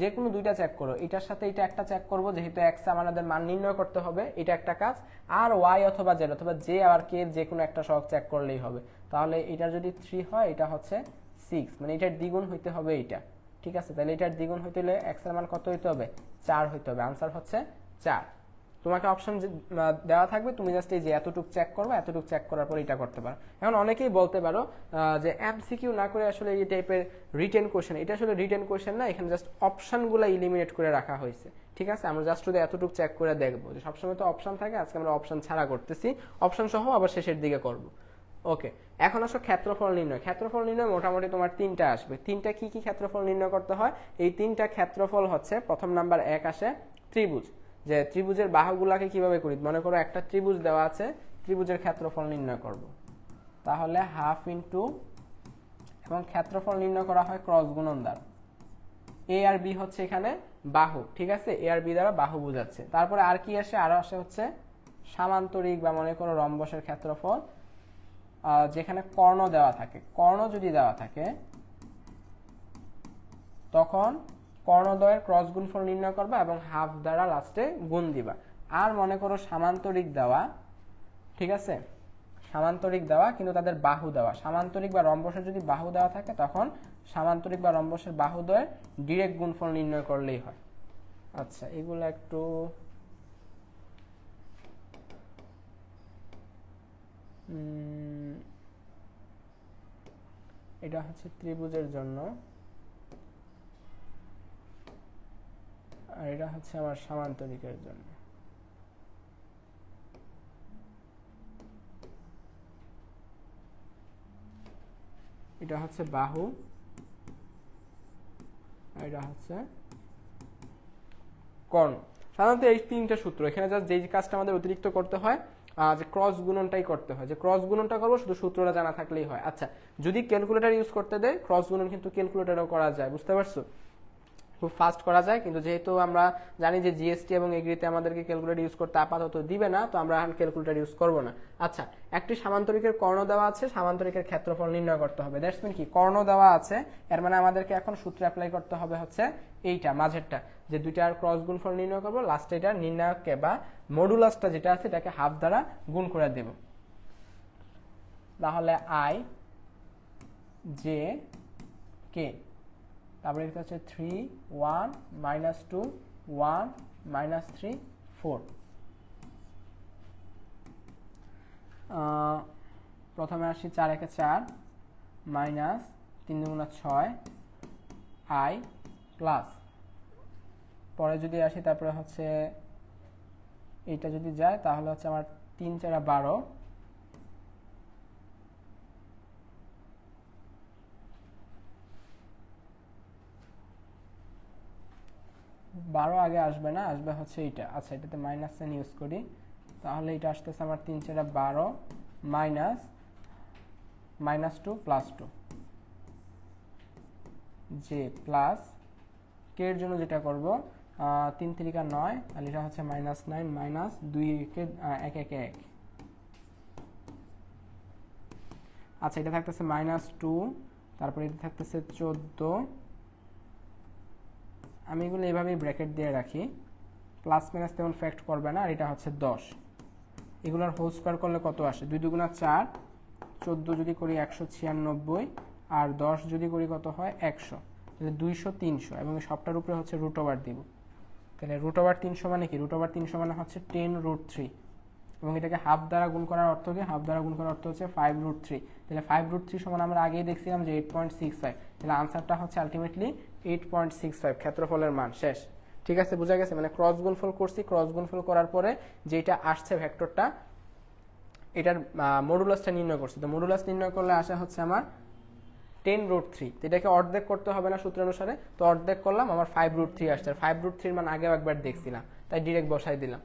যে কোনো দুইটা চেক করো, এটার সাথে এটা একটা চেক করব, যেহেতু x আমাদের মান নির্ণয় করতে হবে, এটা একটা কাজ। আর y অথবা z অথবা j আর k এর যে কোনো একটা সহগ চেক করলেই হবে। তাহলে এটার যদি 3 হয়, এটা হচ্ছে 6, মানে এটার দ্বিগুণ হইতে হবে এটা। ঠিক আছে, তাহলে এটার দ্বিগুণ হইতে হলে x এর মান কত হইতে হবে? 4 হইতে হবে। আনসার হচ্ছে 4। তোমাকে অপশন দেওয়া থাকবে, তুমি জাস্ট এই যে এতটুক চেক করবে, এতটুক চেক করার পর এটা করতে পারো। এখন অনেকেই বলতে পারো যে এমসিকিউ না করে আসলে এই টাইপের রিটেন কোশ্চেন, এটা আসলে রিটেন কোশ্চেন না, এখানে জাস্ট অপশনগুলো ইলিমিনেট করে রাখা হয়েছে। ঠিক আছে, আমরা জাস্ট যদি এতটুক চেক করে দেখবো, যে সবসময় তো অপশন থাকে, আজকে আমরা অপশন ছাড়া করতেছি, অপশন সহ আবার শেষের দিকে করব। ওকে, এখন আসো ক্ষেত্রফল নির্ণয়। ক্ষেত্রফল নির্ণয় মোটামুটি তোমার তিনটা আসবে। তিনটা কি কি ক্ষেত্রফল নির্ণয় করতে হয়? এই তিনটা ক্ষেত্রফল হচ্ছে, প্রথম নাম্বার 1 আসে ত্রিভুজ, যে ত্রিভুজের বাহুগুলাকে কিভাবে করি। মনে করো একটা ত্রিভুজ দেওয়া আছে, ত্রিভুজের ক্ষেত্রফল নির্ণয় করব, তাহলে হাফ ইন্টু, এবং ক্ষেত্রফল নির্ণয় করা হয় ক্রস গুণন দ্বারা। এ আর বি হচ্ছে এখানে বাহু, ঠিক আছে, এ আর বি দ্বারা বাহু বোঝাচ্ছে। তারপরে আর কি আসে? আরো আসে হচ্ছে সামান্তরিক বা মনে করো রম্বসের ক্ষেত্রফল, যেখানে কর্ণ দেওয়া থাকে। কর্ণ যদি দেওয়া থাকে তখন কর্ণদ্বয়ের ক্রস গুণফল নির্ণয় করবা এবং হাফ দ্বারা লাস্টে গুণ দিবা। আর মনে করো সামান্তরিক দেওয়া, ঠিক আছে, সামান্তরিক দেওয়া কিন্তু তাদের বাহু দেওয়া। সামান্তরিক বা রম্বসের যদি বাহু দেওয়া থাকে, তখন সামান্তরিক বা রম্বসের বাহুদ্বয়ের ডিরেক্ট গুণফল নির্ণয় করলেই হয়। আচ্ছা, এগুলো একটু এটা হচ্ছে ত্রিভুজের জন্য, আর এটা হচ্ছে আমার সামান্তরিকের জন্য। এটা হচ্ছে বাহু, আর এটা হচ্ছে কর্ণ। সাধারণত এই তিনটা সূত্র, এখানে জাস্ট যেই কাজটা আমাদের অতিরিক্ত করতে হয়, যে ক্রস গুণনটাই করতে হয়, যে ক্রস গুণনটা করবো, শুধু সূত্রটা জানা থাকলেই হয়। আচ্ছা, যদি ক্যালকুলেটর ইউজ করতে দেয়, ক্রস গুণন কিন্তু ক্যালকুলেটরও করা যায়, বুঝতে পারছো, খুব ফাস্ট করা যায়। কিন্তু যেহেতু আমরা জানি যে জিএসটি এবং এগ্রিতে আমাদেরকে ক্যালকুলেটর ইউজ করতে আপাতত দিবে না, তো আমরা এখন ক্যালকুলেটর ইউজ করব না। আচ্ছা, একটি সামান্তরিকের কর্ণ দেওয়া আছে, সামান্তরিকের ক্ষেত্রফল নির্ণয় করতে হবে। দ্যাটস মিন কি, কর্ণ দেওয়া আছে, এর মানে আমাদেরকে এখন সূত্র অ্যাপ্লাই করতে হবে হচ্ছে এইটা মাঝেরটা, যে দুইটার ক্রস গুণফল নির্ণয় করবো, লাস্টে এটা নির্ণায়ককে বা মডুলাসটা যেটা আছে এটাকে হাফ দ্বারা গুণ করে দেব। তাহলে আই জে কে, তারপরে এটা হচ্ছে 3 1 -2 1 -3 4। প্রথমে আসি 4 একে 4 মাইনাস 3 দুগুণা 6 আই প্লাস, পরে যদি আসি তারপরে হচ্ছে এইটা যদি যায়, তাহলে হচ্ছে আমার 3 4 12, আগে আসবে না, আসবে হচ্ছে এইটা। আচ্ছা, এটাতে মাইনাস সাইন ইউজ করি, তাহলে এটা আসতেছে আমার 3 4 12 মাইনাস -2 প্লাস 2 জে প্লাস কে এর জন্য যেটা করব 3 3 9, আর এটা হচ্ছে -9 মাইনাস 2 1 1 1। আচ্ছা, এটা থাকতেছে -2, তারপরে এটা থাকতেছে 14। আমি এগুলো এইভাবেই ব্র্যাকেট দিয়ে রাখি, প্লাস মাইনাস তেমন ফ্যাক্ট করবে না। আর এটা হচ্ছে 10, এগুলোর হোল স্কোয়ার করলে কত আসে? 2 দুগুণা 4, 14 যদি করি 196, আর 10 যদি করি কত হয়? 100, তাহলে 200 300, এবং সবটার উপরে হচ্ছে রুট ওভার দিব। তাহলে রুট ওভার 300 মানে কি? রুট ওভার 300 মানে হচ্ছে 10√3, এবং এটাকে হাফ দ্বারা গুণ করার অর্থ কি? হাফ দ্বারা গুণ করার অর্থ হচ্ছে 5√3। তাহলে 5√3 সমান আমরা আগেই দেখছিলাম যে 8.65। তাহলে আনসারটা হচ্ছে আলটিমেটলি 8.65, ক্ষেত্রফলের মান শেষ। ঠিক আছে, বোঝা গেছে? মানে ক্রস গুণফল করছি, ক্রস গুণফল করার পরে যেটা আসছে ভেক্টরটা, এটার মডুলাসটা নির্ণয় করছি। তো মডুলাস নির্ণয় করলে আসা হচ্ছে আমার 10√3। তো এটাকে অর্ধেক করতে হবে না সূত্র অনুসারে, তো অর্ধেক করলাম, আমার 5√3 আসছে। আর 5√3 মান আগেও একবার দেখছিলাম, তাই ডিরেক্ট বসাই দিলাম।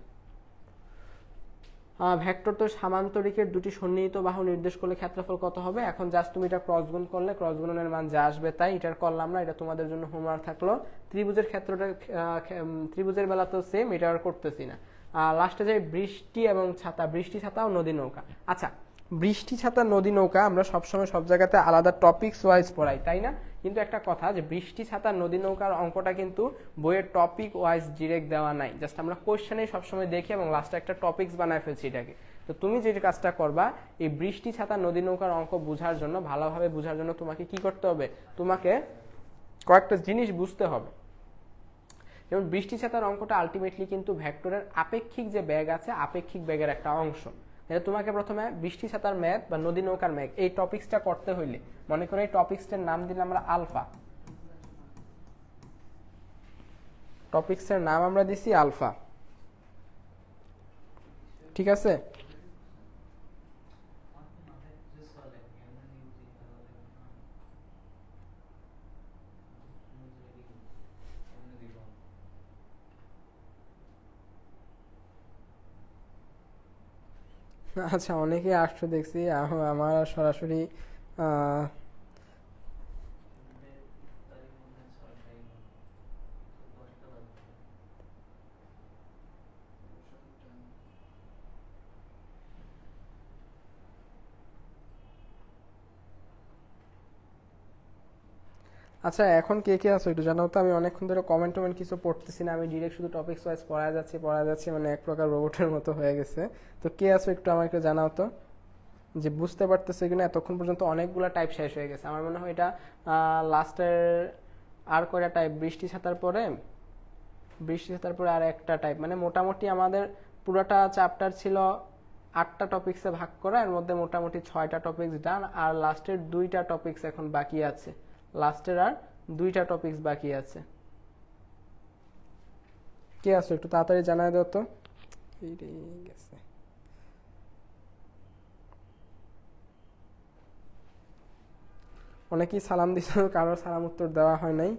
ভেক্টর তো সামান্তরিকের দুটি সন্নিহিত বাহু নির্দেশ করলে ক্ষেত্রফল কত হবে, এখন জাস্ট তুমি এটা ক্রস গুণ করলে ক্রস গুণনের মান যা আসবে তাই, এটার করলাম না, এটা তোমাদের জন্য হোমওয়ার্ক থাকলো। ত্রিভুজের ক্ষেত্রটা ত্রিভুজের বেলা তো সেম, এটা আর করতেছি না। লাস্টে যাই বৃষ্টি এবং ছাতা, বৃষ্টি ছাতা ও নদী নৌকা। আচ্ছা, বৃষ্টি ছাতা নদী নৌকা আমরা সবসময় সব জায়গাতে আলাদা টপিকস ওয়াইজ পড়াই, তাই না? কিন্তু একটা কথা যে বৃষ্টি ছাতা নদী নৌকার অঙ্কটা কিন্তু বইয়ের টপিক ওয়াইজ ডিরেক্ট দেওয়া নাই, জাস্ট আমরা কোশ্চেনে সবসময় দেখি এবং লাস্টে একটা টপিকস বানায় ফেলছি এটাকে। তো তুমি যে কাজটা করবা, এই বৃষ্টি ছাতা নদী নৌকার অঙ্ক বোঝার জন্য, ভালোভাবে বোঝার জন্য তোমাকে কি করতে হবে, তোমাকে কয়েকটা জিনিস বুঝতে হবে। যেমন বৃষ্টি ছাতার অঙ্কটা আলটিমেটলি কিন্তু ভেক্টরের আপেক্ষিক যে বেগ আছে, আপেক্ষিক বেগের একটা অংশ। তোমাকে প্রথমে বৃষ্টি ছাতার ম্যাথ বা নদী নৌকার ম্যাথ এই টপিকসটা করতে হইলে মনে করো এই টপিকসটার নাম দিলাম আমরা আলফা, টপিকসের নাম আমরা দিছি আলফা, ঠিক আছে? আচ্ছা, অনেকেই আসছো দেখছি, আমার সরাসরি আচ্ছা, এখন কে কে আছো একটু জানাও তো। আমি অনেকক্ষণ ধরে কমেন্ট টমেন্ট কিছু পড়তেছি না, আমি ডিরেক্ট শুধু টপিকস ওয়াইজ পড়া যাচ্ছে, মানে এক প্রকার রোবটের মতো হয়ে গেছে। তো কে আছো একটু আমাকে জানাও তো, যে বুঝতে পারতেছে কিনা। এতক্ষণ পর্যন্ত অনেকগুলা টাইপ শেষ হয়ে গেছে, আমার মনে হয় এটা লাস্টের আর কয়টা টাইপ, বৃষ্টি ছাতার পরে আর একটা টাইপ, মানে মোটামুটি আমাদের পুরোটা চ্যাপ্টার ছিল 8টা টপিক্সে ভাগ করা, এর মধ্যে মোটামুটি 6টা টপিক্স ডান, আর লাস্টের 2টা টপিক্স এখন বাকি আছে, লাস্টের আর 2টা টপিক্স বাকি আছে। কে আছো একটু তাড়াতাড়ি জানাই দাও তো। গেছে, অনেকেই সালাম দিছ, কারোর সালাম উত্তর দেওয়া হয় নাই।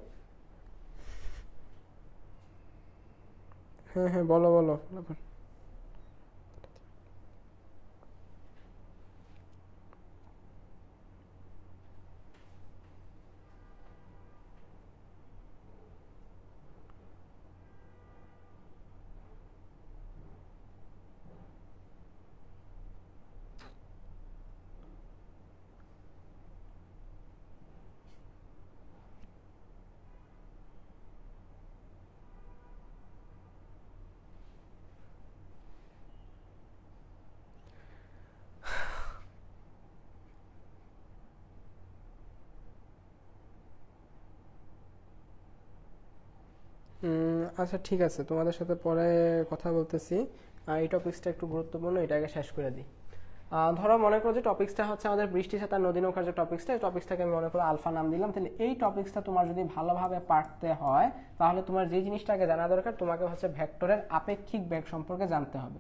হ্যাঁ হ্যাঁ, বলো বলো। আচ্ছা ঠিক আছে, তোমাদের সাথে পরে কথা বলতেছি। এই টপিক্সটা একটু গুরুত্বপূর্ণ, এটাকে শেষ করে দিই। ধরো মনে করো যে টপিক্সটা হচ্ছে আমাদের বৃষ্টি ছাতা নদী নৌকার যে টপিক্সটা, এই টপিক্সটাকে আমি মনে করো আলফা নাম দিলাম। তাহলে এই টপিক্সটা তোমার যদি ভালোভাবে পারতে হয়, তাহলে তোমার যে জিনিসটাকে জানা দরকার, তোমাকে হচ্ছে ভেক্টরের আপেক্ষিক বেগ সম্পর্কে জানতে হবে।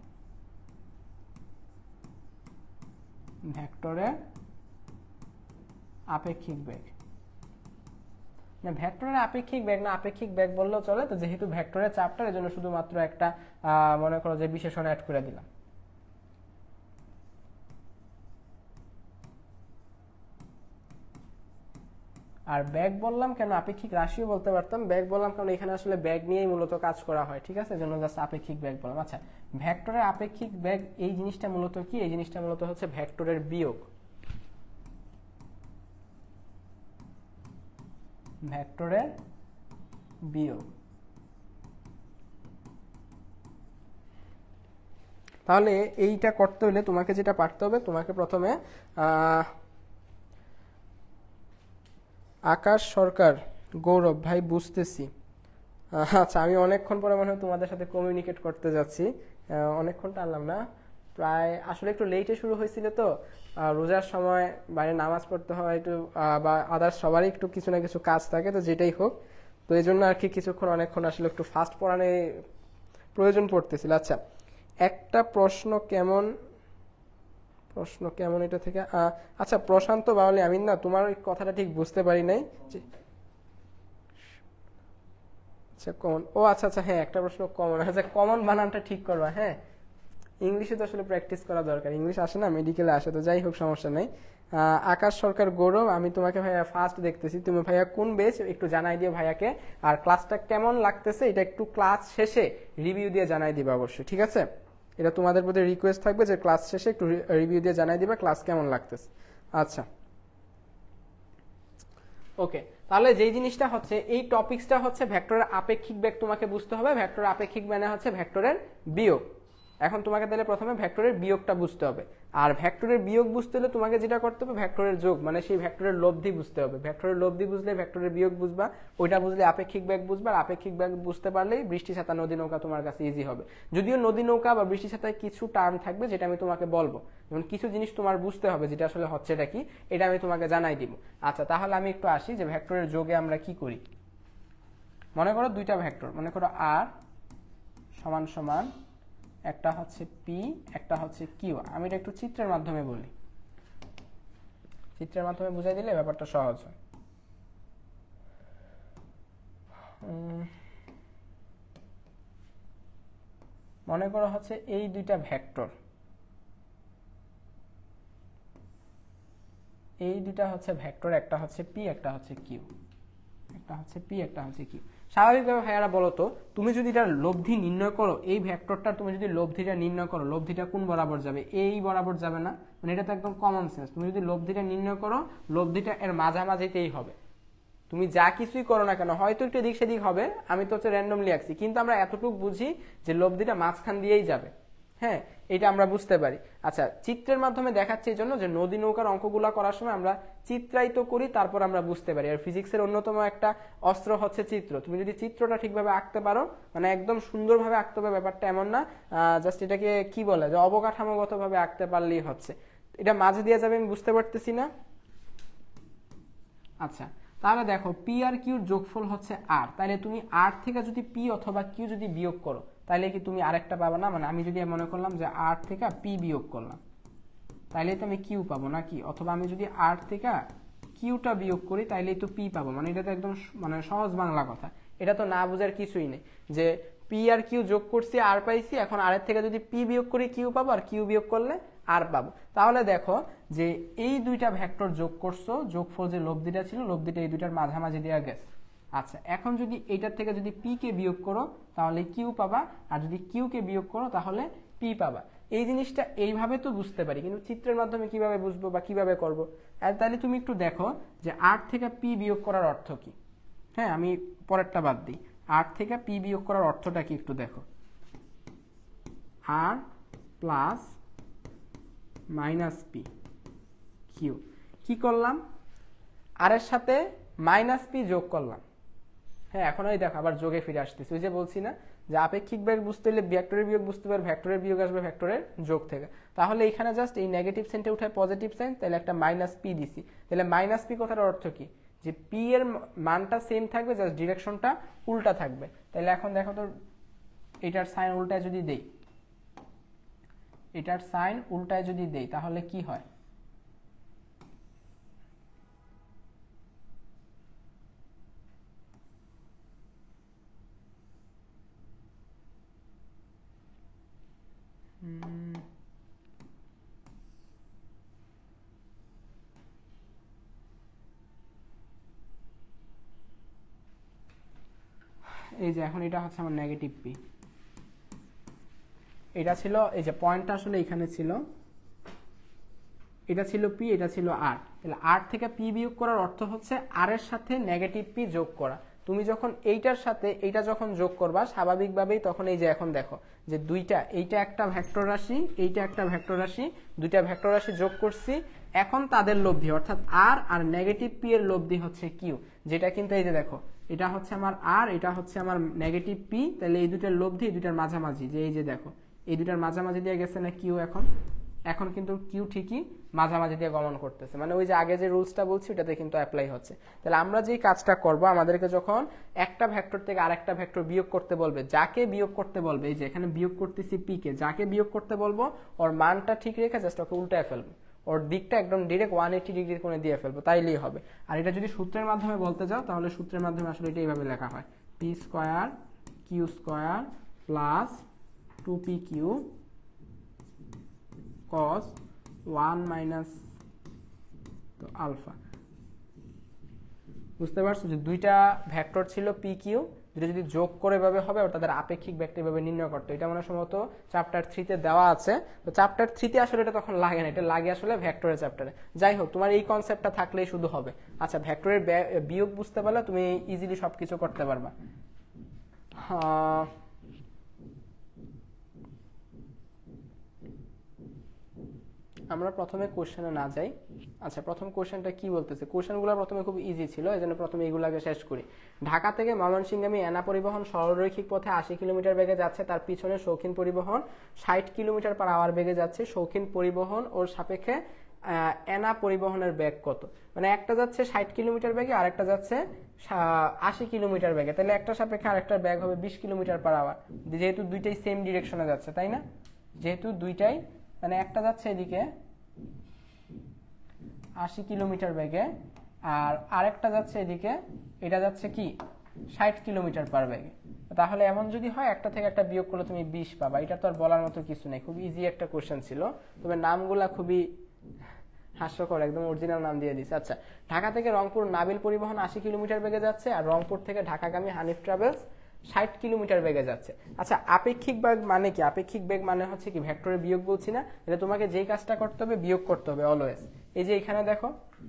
ভেক্টরের আপেক্ষিক বেগ, না ভেক্টরের আপেক্ষিক বেগ না, আপেক্ষিক বেগ বললেও চলে। তো যেহেতু ভেক্টরের চ্যাপ্টার, এর জন্য শুধুমাত্র একটা মনে করো যে বিশেষণ অ্যাড করে দিলাম। আর ব্যাগ বললাম কেন, আপেক্ষিক রাশিও বলতে পারতাম, ব্যাগ বললাম কারণ এখানে আসলে ব্যাগ নিয়েই মূলত কাজ করা হয়, ঠিক আছে? জন্য জাস্ট আপেক্ষিক ব্যাগ বললাম। আচ্ছা, ভেক্টরের আপেক্ষিক ব্যাগ এই জিনিসটা মূলত কি? এই জিনিসটা মূলত হচ্ছে ভেক্টরের বিয়োগ, ভেক্টরের বিয়োগ। তাহলে এইটা করতে হলে তোমাকে যেটা পারতে হবে, তোমাকে প্রথমে আকাশ সরকার, গৌরব ভাই বুঝতেছি। আচ্ছা, আমি অনেকক্ষণ পরে মনে হয় তোমাদের সাথে কমিউনিকেট করতে যাচ্ছি, অনেকক্ষণ টানলাম না, প্রায় আসলে একটু লেটে শুরু হয়েছিল তো, রোজার সময় বাইরে নামাজ পড়তে হয় একটু, বা আদার্স সবারই একটু কিছু না কিছু কাজ থাকে, তো যেটাই হোক, তো এই জন্য আর কি কিছুক্ষণ অনেকক্ষণ আসলে একটু ফাস্ট পড়ানোর প্রয়োজন পড়তেছিল। আচ্ছা, একটা প্রশ্ন কেমন এটা থেকে, আচ্ছা প্রশান্ত বাউলি, আমি না তোমার ওই কথাটা ঠিক বুঝতে পারি নাই। আচ্ছা কমন, ও আচ্ছা আচ্ছা, হ্যাঁ একটা প্রশ্ন কমন, আচ্ছা কমন বানানটা ঠিক করবা। হ্যাঁ, ইংলিশে তো আসলে প্র্যাকটিস করা দরকার, ইংলিশ আসে না, মেডিকেলে আসে, তো যাই হোক সমস্যা নেই। আকাশ সরকার গৌরব, আমি তোমাকে ভাইয়া ফার্স্ট দেখতেছি, তুমি ভাইয়া কোন বেচ একটু জানাই দিও ভাইয়াকে, আর ক্লাসটা কেমন লাগতেছে এটা একটু ক্লাস শেষে রিভিউ দিয়ে জানাই দিবা অবশ্যই, ঠিক আছে? এটা তোমাদের প্রতি রিকোয়েস্ট থাকবে যে ক্লাস শেষে একটু রিভিউ দিয়ে জানাই দিবা ক্লাস কেমন লাগতেছে। আচ্ছা ওকে, তাহলে যেই জিনিসটা হচ্ছে এই টপিকসটা হচ্ছে ভেক্টরের আপেক্ষিক বেগ তোমাকে বুঝতে হবে। ভেক্টরের আপেক্ষিক মানে হচ্ছে ভেক্টরের বিয়োগ। এখন তোমাকে তাহলে প্রথমে ভেক্টরের বিয়োগটা বুঝতে হবে, আর ভেক্টরের বিয়োগ বুঝতে হলে তোমাকে যেটা করতে হবে ভেক্টরের যোগ মানে সেই ভেক্টরের লব্ধি বুঝতে হবে। ভেক্টরের লব্ধি বুঝলে ভেক্টরের বিয়োগ বুঝবা, ওইটা বুঝলে আপেক্ষিক বেগ বুঝবা, আর আপেক্ষিক বেগ বুঝতে পারলেই বৃষ্টি ছাতা নদী নৌকা তোমার কাছে ইজি হবে। যদিও নদী নৌকা বা বৃষ্টি ছাতায় কিছু টার্ম থাকবে যেটা আমি তোমাকে বলবো, যেমন কিছু জিনিস তোমার বুঝতে হবে যেটা আসলে হচ্ছে এটা কি, এটা আমি তোমাকে জানাই দিব। আচ্ছা তাহলে আমি একটু আসি যে ভেক্টরের যোগে আমরা কি করি। মনে করো দুইটা ভেক্টর, মনে করো আর সমান সমান একটা হচ্ছে পি, একটা হচ্ছে কিউ। আমি এটা একটু চিত্রের মাধ্যমে বলি, চিত্রের মাধ্যমে বুঝাই দিলে ব্যাপারটা সহজ হয়। মনে করো হচ্ছে এই দুইটা ভেক্টর, এই দুইটা হচ্ছে ভেক্টর, একটা হচ্ছে পি একটা হচ্ছে কিউ, একটা হচ্ছে পি একটা হচ্ছে কিউ। স্বাভাবিকভাবে ভাইয়ারা বলো তো, তুমি যদি এটার লব্ধি নির্ণয় করো, এই ভেক্টরটার তুমি যদি লব্ধিটা নির্ণয় করো, লব্ধিটা কোন বরাবর যাবে? এই বরাবর যাবে না? মানে এটা তো একদম কমন সেন্স। তুমি যদি লব্ধিটা নির্ণয় করো, লব্ধিটা এর মাঝামাঝিতেই হবে। তুমি যা কিছুই করো না কেন, হয়তো একটু এদিক সেদিক হবে, আমি তো হচ্ছে র্যান্ডমলি আঁকছি, কিন্তু আমরা এতটুকু বুঝি যে লব্ধিটা মাঝখান দিয়েই যাবে। হ্যাঁ, এটা আমরা বুঝতে পারি। আচ্ছা, চিত্রের মাধ্যমে দেখাচ্ছে এই জন্য যে নদী নৌকার অঙ্কগুলা করার সময় আমরা চিত্রায়িত করি, তারপর আমরা বুঝতে পারি। আর ফিজিক্সের অন্যতম একটা অস্ত্র হচ্ছে চিত্র। তুমি যদি চিত্রটা ঠিকভাবে আঁকতে পারো, মানে একদম সুন্দরভাবে আঁকতে হবে ব্যাপারটা এমন না, জাস্ট এটাকে কি বলে যে অবকাঠামোগত ভাবে আঁকতে পারলেই হচ্ছে। এটা মাঝে দিয়ে যাবে, আমি বুঝতে পারতেছি না। আচ্ছা তাহলে দেখো পি আর কিউর যোগফল হচ্ছে আর, তাহলে তুমি আর থেকে যদি পি অথবা কিউ যদি বিয়োগ করো, তাহলে কি তুমি আরেকটা পাবো না? মানে আমি যদি মনে করলাম যে আর থেকে পি বিয়োগ করলাম, তাইলে তো আমি কিউ পাবো নাকি? অথবা আমি যদি আর থেকে কিউটা বিয়োগ করি তাইলেই তো পি পাবো। মানে এটা তো একদম মানে সহজ বাংলা কথা, এটা তো না বোঝার কিছুই নেই যে পি আর কিউ যোগ করছি আর পাইছি, এখন আর থেকে যদি পি বিয়োগ করি কিউ পাবো, আর কিউ বিয়োগ করলে আর পাবো। তাহলে দেখো যে এই দুইটা ভেক্টর যোগ করছো, যোগফল যে লব্ধিটা ছিল, লব্ধিটা এই দুইটার মাঝামাঝি দেওয়া গেছে। আচ্ছা এখন যদি এইটার থেকে যদি পি কে বিয়োগ করো তাহলে কিউ পাবা, আর যদি কিউ কে বিয়োগ করো তাহলে পি পাবা। এই জিনিসটা এইভাবে তো বুঝতে পারি, কিন্তু চিত্রের মাধ্যমে কিভাবে বুঝবো বা কিভাবে করবো? তাহলে তুমি একটু দেখো যে আর থেকে পি বিয়োগ করার অর্থ কি। হ্যাঁ, আমি পরেরটা বাদ দিই, আর থেকে পি বিয়োগ করার অর্থটা কি একটু দেখো। আর প্লাস মাইনাস পি কিউ, কি করলাম? আর এর সাথে মাইনাস পি যোগ করলাম। হ্যাঁ, এখন ওই দেখো আবার যোগে ফিরে আসতেছি। ওই যে বলছি না যে আপেক্ষিক বেগ বুঝতে হলে ভেক্টরের বিয়োগ বুঝতে পারবে, ভেক্টরের বিয়োগ আসবে ভেক্টরের যোগ থেকে। তাহলে এখানে জাস্ট এই নেগেটিভ সাইনটা উঠায় পজিটিভ সাইন, তাহলে একটা মাইনাস পি দিছি। তাহলে মাইনাস পি কথার অর্থ কি? যে পি এর মানটা সেম থাকবে, জাস্ট ডিরেকশনটা উল্টা থাকবে। তাহলে এখন দেখো তো এটার সাইন উল্টায় যদি দেই, এটার সাইন উল্টায় যদি দেই তাহলে কি হয়? এই যে এখন এটা হচ্ছে আমার নেগেটিভ পি, এটা ছিল এই যে পয়েন্টটা আসলে এখানে ছিল, এটা ছিল পি, এটা ছিল আর। তাহলে আর থেকে পি বিয়োগ করার অর্থ হচ্ছে আর এর সাথে নেগেটিভ পি যোগ করা। তুমি যখন এইটার সাথে এইটা যখন যোগ করবা স্বাভাবিকভাবেই তখন এই যে এখন দেখো যে দুইটা, এইটা একটা ভেক্টর রাশি, এইটা একটা ভেক্টর রাশি, দুইটা ভেক্টর রাশি যোগ করছি, এখন তাদের লব্ধি অর্থাৎ আর আর নেগেটিভ পি এর লব্ধি হচ্ছে কিউ, যেটা কিন্তু এই যে দেখো এটা হচ্ছে আমার আর, এটা হচ্ছে আমার নেগেটিভ পি। তাহলে এই দুইটার লব্ধি এই দুইটার মাঝামাঝি, যে এই যে দেখো এই দুইটার মাঝামাঝি দিয়ে গেছে না কিউ, এখন কিন্তু কিউ ঠিকই মাঝামাঝি দিয়ে গমন করতেছে। মানে ওই যে আগে যে রুলসটা বলছি ওটাতে কিন্তু অ্যাপ্লাই হচ্ছে। তাহলে আমরা যেই কাজটা করব, আমাদেরকে যখন একটা ভেক্টর থেকে আরেকটা ভেক্টর বিয়োগ করতে বলবে, যাকে বিয়োগ করতে বলবে, এই যে এখানে বিয়োগ করতেছি পি কে, যাকে বিয়োগ করতে বলবো ওর মানটা ঠিক রেখে জাস্ট ওকে উল্টায় ফেলবো, ওর দিকটা একদম ডিরেক্ট 180 ডিগ্রি কোণে দিয়ে ফেলবো, তাইলেই হবে। আর এটা যদি সূত্রের মাধ্যমে বলতে যাও তাহলে সূত্রের মাধ্যমে আসলে এটা এইভাবে লেখা হয়, P square Q square plus 2p Q cos 1 minus তো আলফা। বুঝতে পারছো যে দুইটা ভেক্টর ছিল পি কিউ, যেটা যদি যোগ করে এভাবে হবে আর তাদের আপেক্ষিক ভেক্টর এভাবে নির্ণয় করতে, এটা মানে সম্ভবত চ্যাপ্টার 3 তে দেওয়া আছে। তো চ্যাপ্টার 3 তে আসলে এটা তখন লাগে না, এটা লাগে আসলে ভেক্টরের চ্যাপ্টারে। যাই হোক, তোমার এই কনসেপ্টটা থাকলেই শুধু হবে। আচ্ছা, ভেক্টরের বিয়োগ বুঝতে পারলে তুমি ইজিলি সবকিছু করতে পারবা। আমরা প্রথমে কোশ্চেনে না যাই। আচ্ছা, প্রথম কোশ্চেনটা কি বলতেছে? কোশ্চেনগুলো প্রথমে খুব ইজি ছিল, এজন্য প্রথমে এগুলোকে শেষ করি। ঢাকা থেকে ময়মনসিংহগামী এনা পরিবহন সরলরৈখিক পথে 80 কিলোমিটার বেগে যাচ্ছে, তার পিছনে শৌখিন পরিবহন 60 কিলোমিটার পার আওয়ার বেগে যাচ্ছে। শৌখিন পরিবহন ওর সাপেক্ষে এনা পরিবহনের বেগ কত? মানে একটা যাচ্ছে 60 কিলোমিটার বেগে আর একটা যাচ্ছে 80 কিলোমিটার বেগে, তাহলে একটা সাপেক্ষে আরেকটার বেগ হবে 20 কিলোমিটার পার আওয়ার, যেহেতু দুইটাই সেম ডিরেকশনে যাচ্ছে, তাই না? যেহেতু দুইটাই, মানে একটা যাচ্ছে এদিকে 80 কিলোমিটার বেগে আর আরেকটা যাচ্ছে এদিকে, এটা যাচ্ছে কি 60 কিলোমিটার পার বেগে। তাহলে এমন যদি হয় একটা থেকে একটা বিয়োগ করলে তুমি 20 পাবা। এটা তো আর বলার মতো কিছু নেই, খুব ইজি একটা কোশ্চেন ছিল, তবে নামগুলা খুবই হাস্যকর, একদম অরিজিনাল নাম দিয়ে দিছে। আচ্ছা, ঢাকা থেকে রংপুর নাবিল পরিবহন 80 কিলোমিটার বেগে যাচ্ছে আর রংপুর থেকে ঢাকাগামী হানিফ ট্রাভেলস 60 কিলোমিটার বেগে যাচ্ছে। আচ্ছা, আপেক্ষিক বেগ মানে কি? আপেক্ষিক বেগ মানে হচ্ছে কি ভেক্টরের বিয়োগ বলছি না, এটা তোমাকে যেই কাজটা করতে হবে বিয়োগ করতে হবে অলওয়েজ। এই যে এখানে দেখো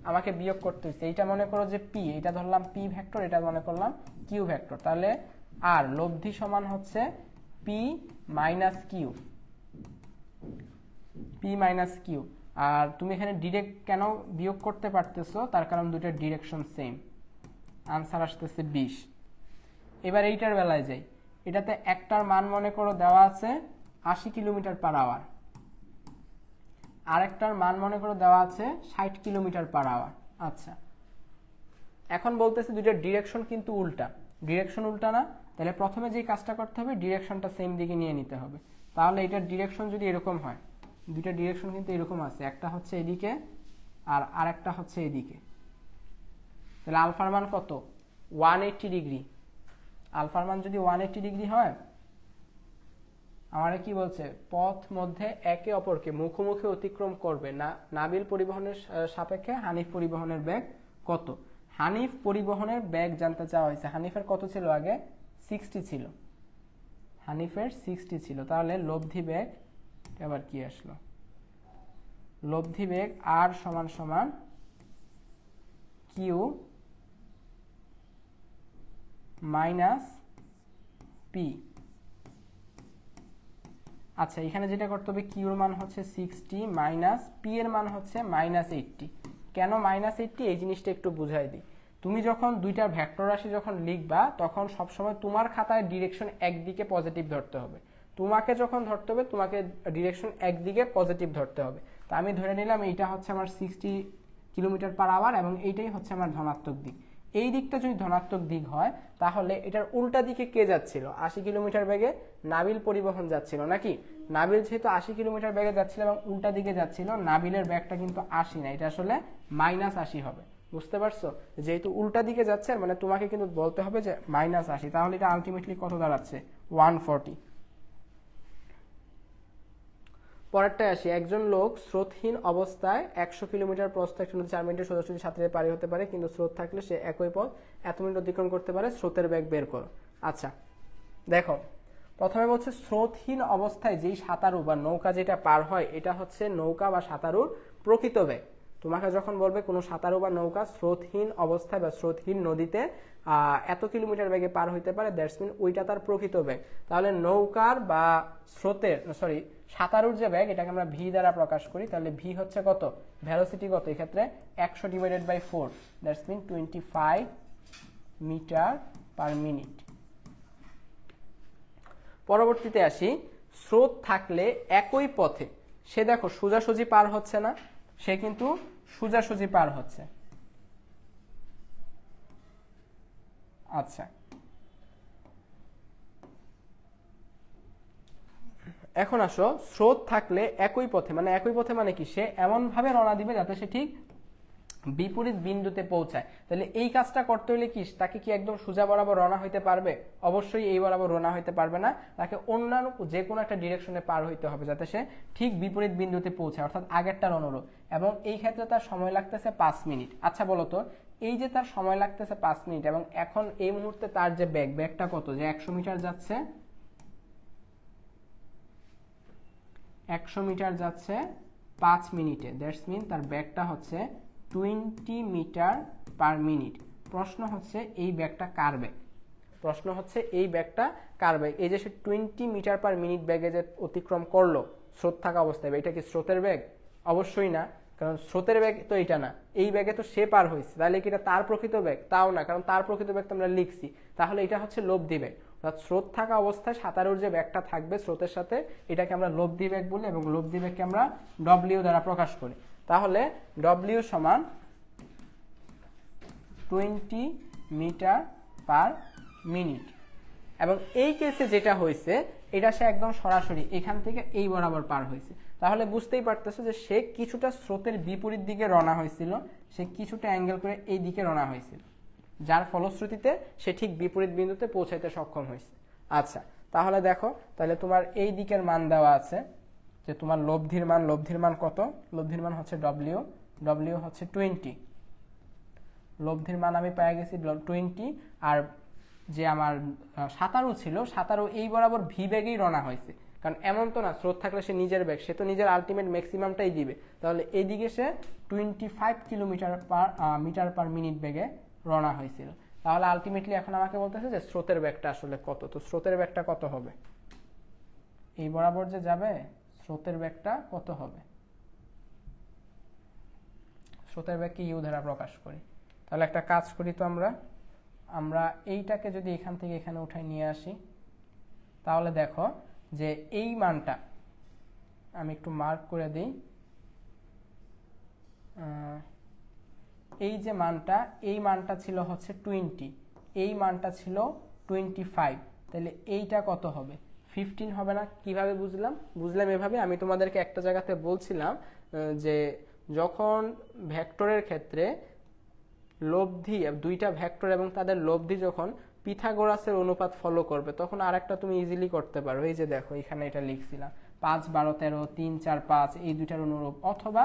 আমাকে বিয়োগ করতে হচ্ছে, এইটা মনে করো যে পি, এটা ধরলাম পি ভেক্টর, এটা মনে করলাম কিউ ভেক্টর, তাহলে আর লব্ধি সমান হচ্ছে P minus Q, P minus Q. আর তুমি এখানে ডিরেক্ট কেন বিয়োগ করতে পারতেছো? তার কারণ দুইটার ডিরেকশন সেম, আনসার আসতেছে 20। এবার এইটার বেলায় যাই, এটাতে একটার মান মনে করো দেওয়া আছে 80 কিলোমিটার পার আওয়ার, আরেকটার মান মনে করো দেওয়া আছে 60 কিলোমিটার পার আওয়ার। আচ্ছা, এখন বলতেছে দুইটার ডিরেকশন কিন্তু উল্টা, ডিরেকশন উল্টা না, তাহলে প্রথমে যে কাজটা করতে হবে ডিরেকশনটা সেম দিকে নিয়ে নিতে হবে। তাহলে এটার ডিরেকশন যদি এরকম হয়, দুইটা ডিরেকশন কিন্তু এরকম আছে, একটা হচ্ছে এদিকে আর আরেকটা হচ্ছে এদিকে, তাহলে আলফার মান কত? 180 ডিগ্রি। আলফার মান যদি 180 ডিগ্রি হয়, আমারা কি বলছে? পথ মধ্যে একে অপরকে মুখোমুখি অতিক্রম করবে না নাবিল পরিবহনের সাপেক্ষে হানিফ পরিবহনের বেগ কত? হানিফ পরিবহনের বেগ জানতে চাওয়া হয়েছে। হানিফের কত ছিল আগে? 60 ছিল, হানিফের 60 ছিল। তাহলে লব্ধি বেগ, আবার কি আসলো? লব্ধি বেগ আর সমান সমান কিউ মাইনাস পি। আচ্ছা, এখানে যেটা করতে হবে, কিউর মান হচ্ছে 60 মাইনাস পি এর মান হচ্ছে -80। কেন -80? এই জিনিসটা একটু বুঝাই দিই। তুমি যখন দুইটা ভেক্টর রাশি যখন লিখবা তখন সবসময় তোমার খাতায় ডিরেকশন একদিকে পজিটিভ ধরতে হবে। তোমাকে যখন ধরতে হবে তোমাকে ডিরেকশন একদিকে পজিটিভ ধরতে হবে। তা আমি ধরে নিলাম এইটা হচ্ছে আমার 60 কিলোমিটার পার আওয়ার এবং এইটাই হচ্ছে আমার ধনাত্মক দিক। এই দিকটা যদি ধনাত্মক দিক হয় তাহলে এটার উল্টা দিকে কে যাচ্ছিল? 80 কিলোমিটার বেগে নাবিল পরিবহন যাচ্ছিল নাকি? নাবিল যেহেতু 80 কিলোমিটার বেগে যাচ্ছিল এবং উল্টা দিকে যাচ্ছিল, নাবিলের বেগটা কিন্তু 80 না, এটা আসলে -80 হবে। বুঝতে পারছো? যেহেতু উল্টা দিকে যাচ্ছে মানে তোমাকে কিন্তু বলতে হবে যে -80, তাহলে এটা আলটিমেটলি কত দাঁড়াচ্ছে? 140। পরেরটায় আসি। একজন লোক স্রোতহীন অবস্থায় 100 কিলোমিটার প্রস্থ 104 মিনিটে সোজাসুজি সাঁতরে পারি হতে পারে, কিন্তু স্রোত থাকলে সে একই পথ এত মিনিট অতিক্রম করতে পারে, স্রোতের বেগ বের করো। আচ্ছা দেখো, প্রথমে বলছে স্রোতহীন অবস্থায় যেই সাঁতারু বা নৌকা যেটা পার হয় এটা হচ্ছে নৌকা বা সাঁতারুর প্রকৃত বেগ। তোমাকে যখন বলবে কোনো সাঁতারু বা নৌকা স্রোতহীন অবস্থায় বা স্রোতহীন নদীতে এত কিলোমিটার বেগে পার হইতে পারে, দ্যাটস মিন ওইটা তার প্রকৃত বেগ। তাহলে নৌকার বা সাঁতারুর যে বেগ এটাকে আমরা ভি দ্বারা প্রকাশ করি, তাহলে ভি হচ্ছে কত? ভেলোসিটি কত এক্ষেত্রে? 100/4, that's mean 25 metre per minute. পরবর্তীতে আসি, স্রোত থাকলে একই পথে সে দেখো সোজাসুজি পার হচ্ছে না, সে কিন্তু সোজাসুজি পার হচ্ছে। আচ্ছা, এখন আসো, স্রোত থাকলে একই পথে মানে একই পথে মানে কি? সে এমন ভাবে রওনা দিবে যাতে সে ঠিক বিপরীত বিন্দুতে পৌঁছায়। তাহলে এই কাজটা করতে হলে কি তাকে কি একদম সোজা বরাবর রওনা হইতে পারবে? অবশ্যই এই বরাবর রওনা হইতে পারবে না, তাকে অন্যান্য যে কোনো একটা ডিরেকশনে পার হইতে হবে যাতে সে ঠিক বিপরীত বিন্দুতে পৌঁছায়, অর্থাৎ আগেরটার অনুরূপ। এবং এই ক্ষেত্রে তার সময় লাগতেছে 5 মিনিট। আচ্ছা বলো তো, এই যে তার সময় লাগতেছে 5 মিনিট এবং এখন এই মুহূর্তে তার যে ব্যাগটা কত, যে 100 মিটার যাচ্ছে, 100 মিটার যাচ্ছে 5 মিনিটে, দ্যাটস মিন তার ব্যাগটা হচ্ছে 20 মিটার পার মিনিট। প্রশ্ন হচ্ছে এই ব্যাগটা কার ব্যাগ? প্রশ্ন হচ্ছে এই ব্যাগটা কার ব্যাগ? এই যে সে 20 মিটার পার মিনিট ব্যাগে যে অতিক্রম করলো স্রোত থাকা অবস্থায়, এটা কি স্রোতের ব্যাগ? অবশ্যই না, কারণ স্রোতের ব্যাগ তো এটা না, এই ব্যাগে তো সে পার হয়েছে। তাহলে কি এটা তার প্রকৃত ব্যাগ? তাও না, কারণ তার প্রকৃত ব্যাগ তো আমরা লিখছি। তাহলে এটা হচ্ছে লব্ধি ব্যাগ, অর্থাৎ স্রোত থাকা অবস্থায় সাঁতারুর যে ব্যাগটা থাকবে স্রোতের সাথে, এটাকে আমরা লব্ধি ব্যাগ বলি এবং লব্ধি ব্যাগকে আমরা ডব্লিউ দ্বারা প্রকাশ করি। তাহলে ডব্লিউ সমান 20 মিটার পার মিনিট। এবং এই কেসে যেটা হয়েছে, এটা সে একদম সরাসরি এখান থেকে এই বরাবর পার হয়েছে। তাহলে বুঝতেই পারতেছে যে সে কিছুটা স্রোতের বিপরীত দিকে রওনা হয়েছিল, সে কিছুটা অ্যাঙ্গেল করে এই দিকে রওনা হয়েছিল, যার ফলশ্রুতিতে সে ঠিক বিপরীত বিন্দুতে পৌঁছাইতে সক্ষম হয়েছে। আচ্ছা, তাহলে দেখো, তাহলে তোমার এই দিকের মান দেওয়া আছে যে তোমার লব্ধির মান কত? লব্ধির মান হচ্ছে ডব্লিউ হচ্ছে 20। লব্ধির মান আমি পেয়ে গেছি 20। আর যে আমার সাঁতারু ছিল, সাঁতারু এই বরাবর ভি ব্যাগেই রওনা হয়েছে, কারণ এমন তো না স্রোত থাকলে সে নিজের ব্যাগ, সে তো নিজের আলটিমেট ম্যাক্সিমামটাই দিবে। তাহলে এইদিকে সে 25 মিটার পার মিনিট বেগে রওনা হয়েছিল। তাহলে আলটিমেটলি এখন আমাকে বলতেছে যে স্রোতের ব্যাগটা আসলে কত। তো স্রোতের ব্যাগটা কত হবে? এই বরাবর যে যাবে, স্রোতের ব্যাগটা কত হবে? স্রোতের ব্যাগকে ইউ দ্বারা প্রকাশ করি। তাহলে একটা কাজ করি তো, আমরা এইটাকে যদি এখান থেকে এখানে উঠাই নিয়ে আসি, তাহলে দেখো যে এই মানটা আমি একটু মার্ক করে দিই। এই যে মানটা, এই মানটা ছিল হচ্ছে 20, এই মানটা ছিল 25। তাহলে এইটা কত হবে? 15 হবে না? কিভাবে বুঝলাম এভাবে। আমি তোমাদেরকে একটা জায়গাতে বলছিলাম যে যখন ভেক্টরের ক্ষেত্রে লব্ধি, দুইটা ভেক্টর এবং তাদের লব্ধি যখন পিথাগোরাসের অনুপাত ফলো করবে, তখন আরেকটা তুমি ইজিলি করতে পারো। এই যে দেখো এখানে এটা লিখছিলাম 5, 12, 13, 3, 4, 5 এই দুইটার অনুরূপ, অথবা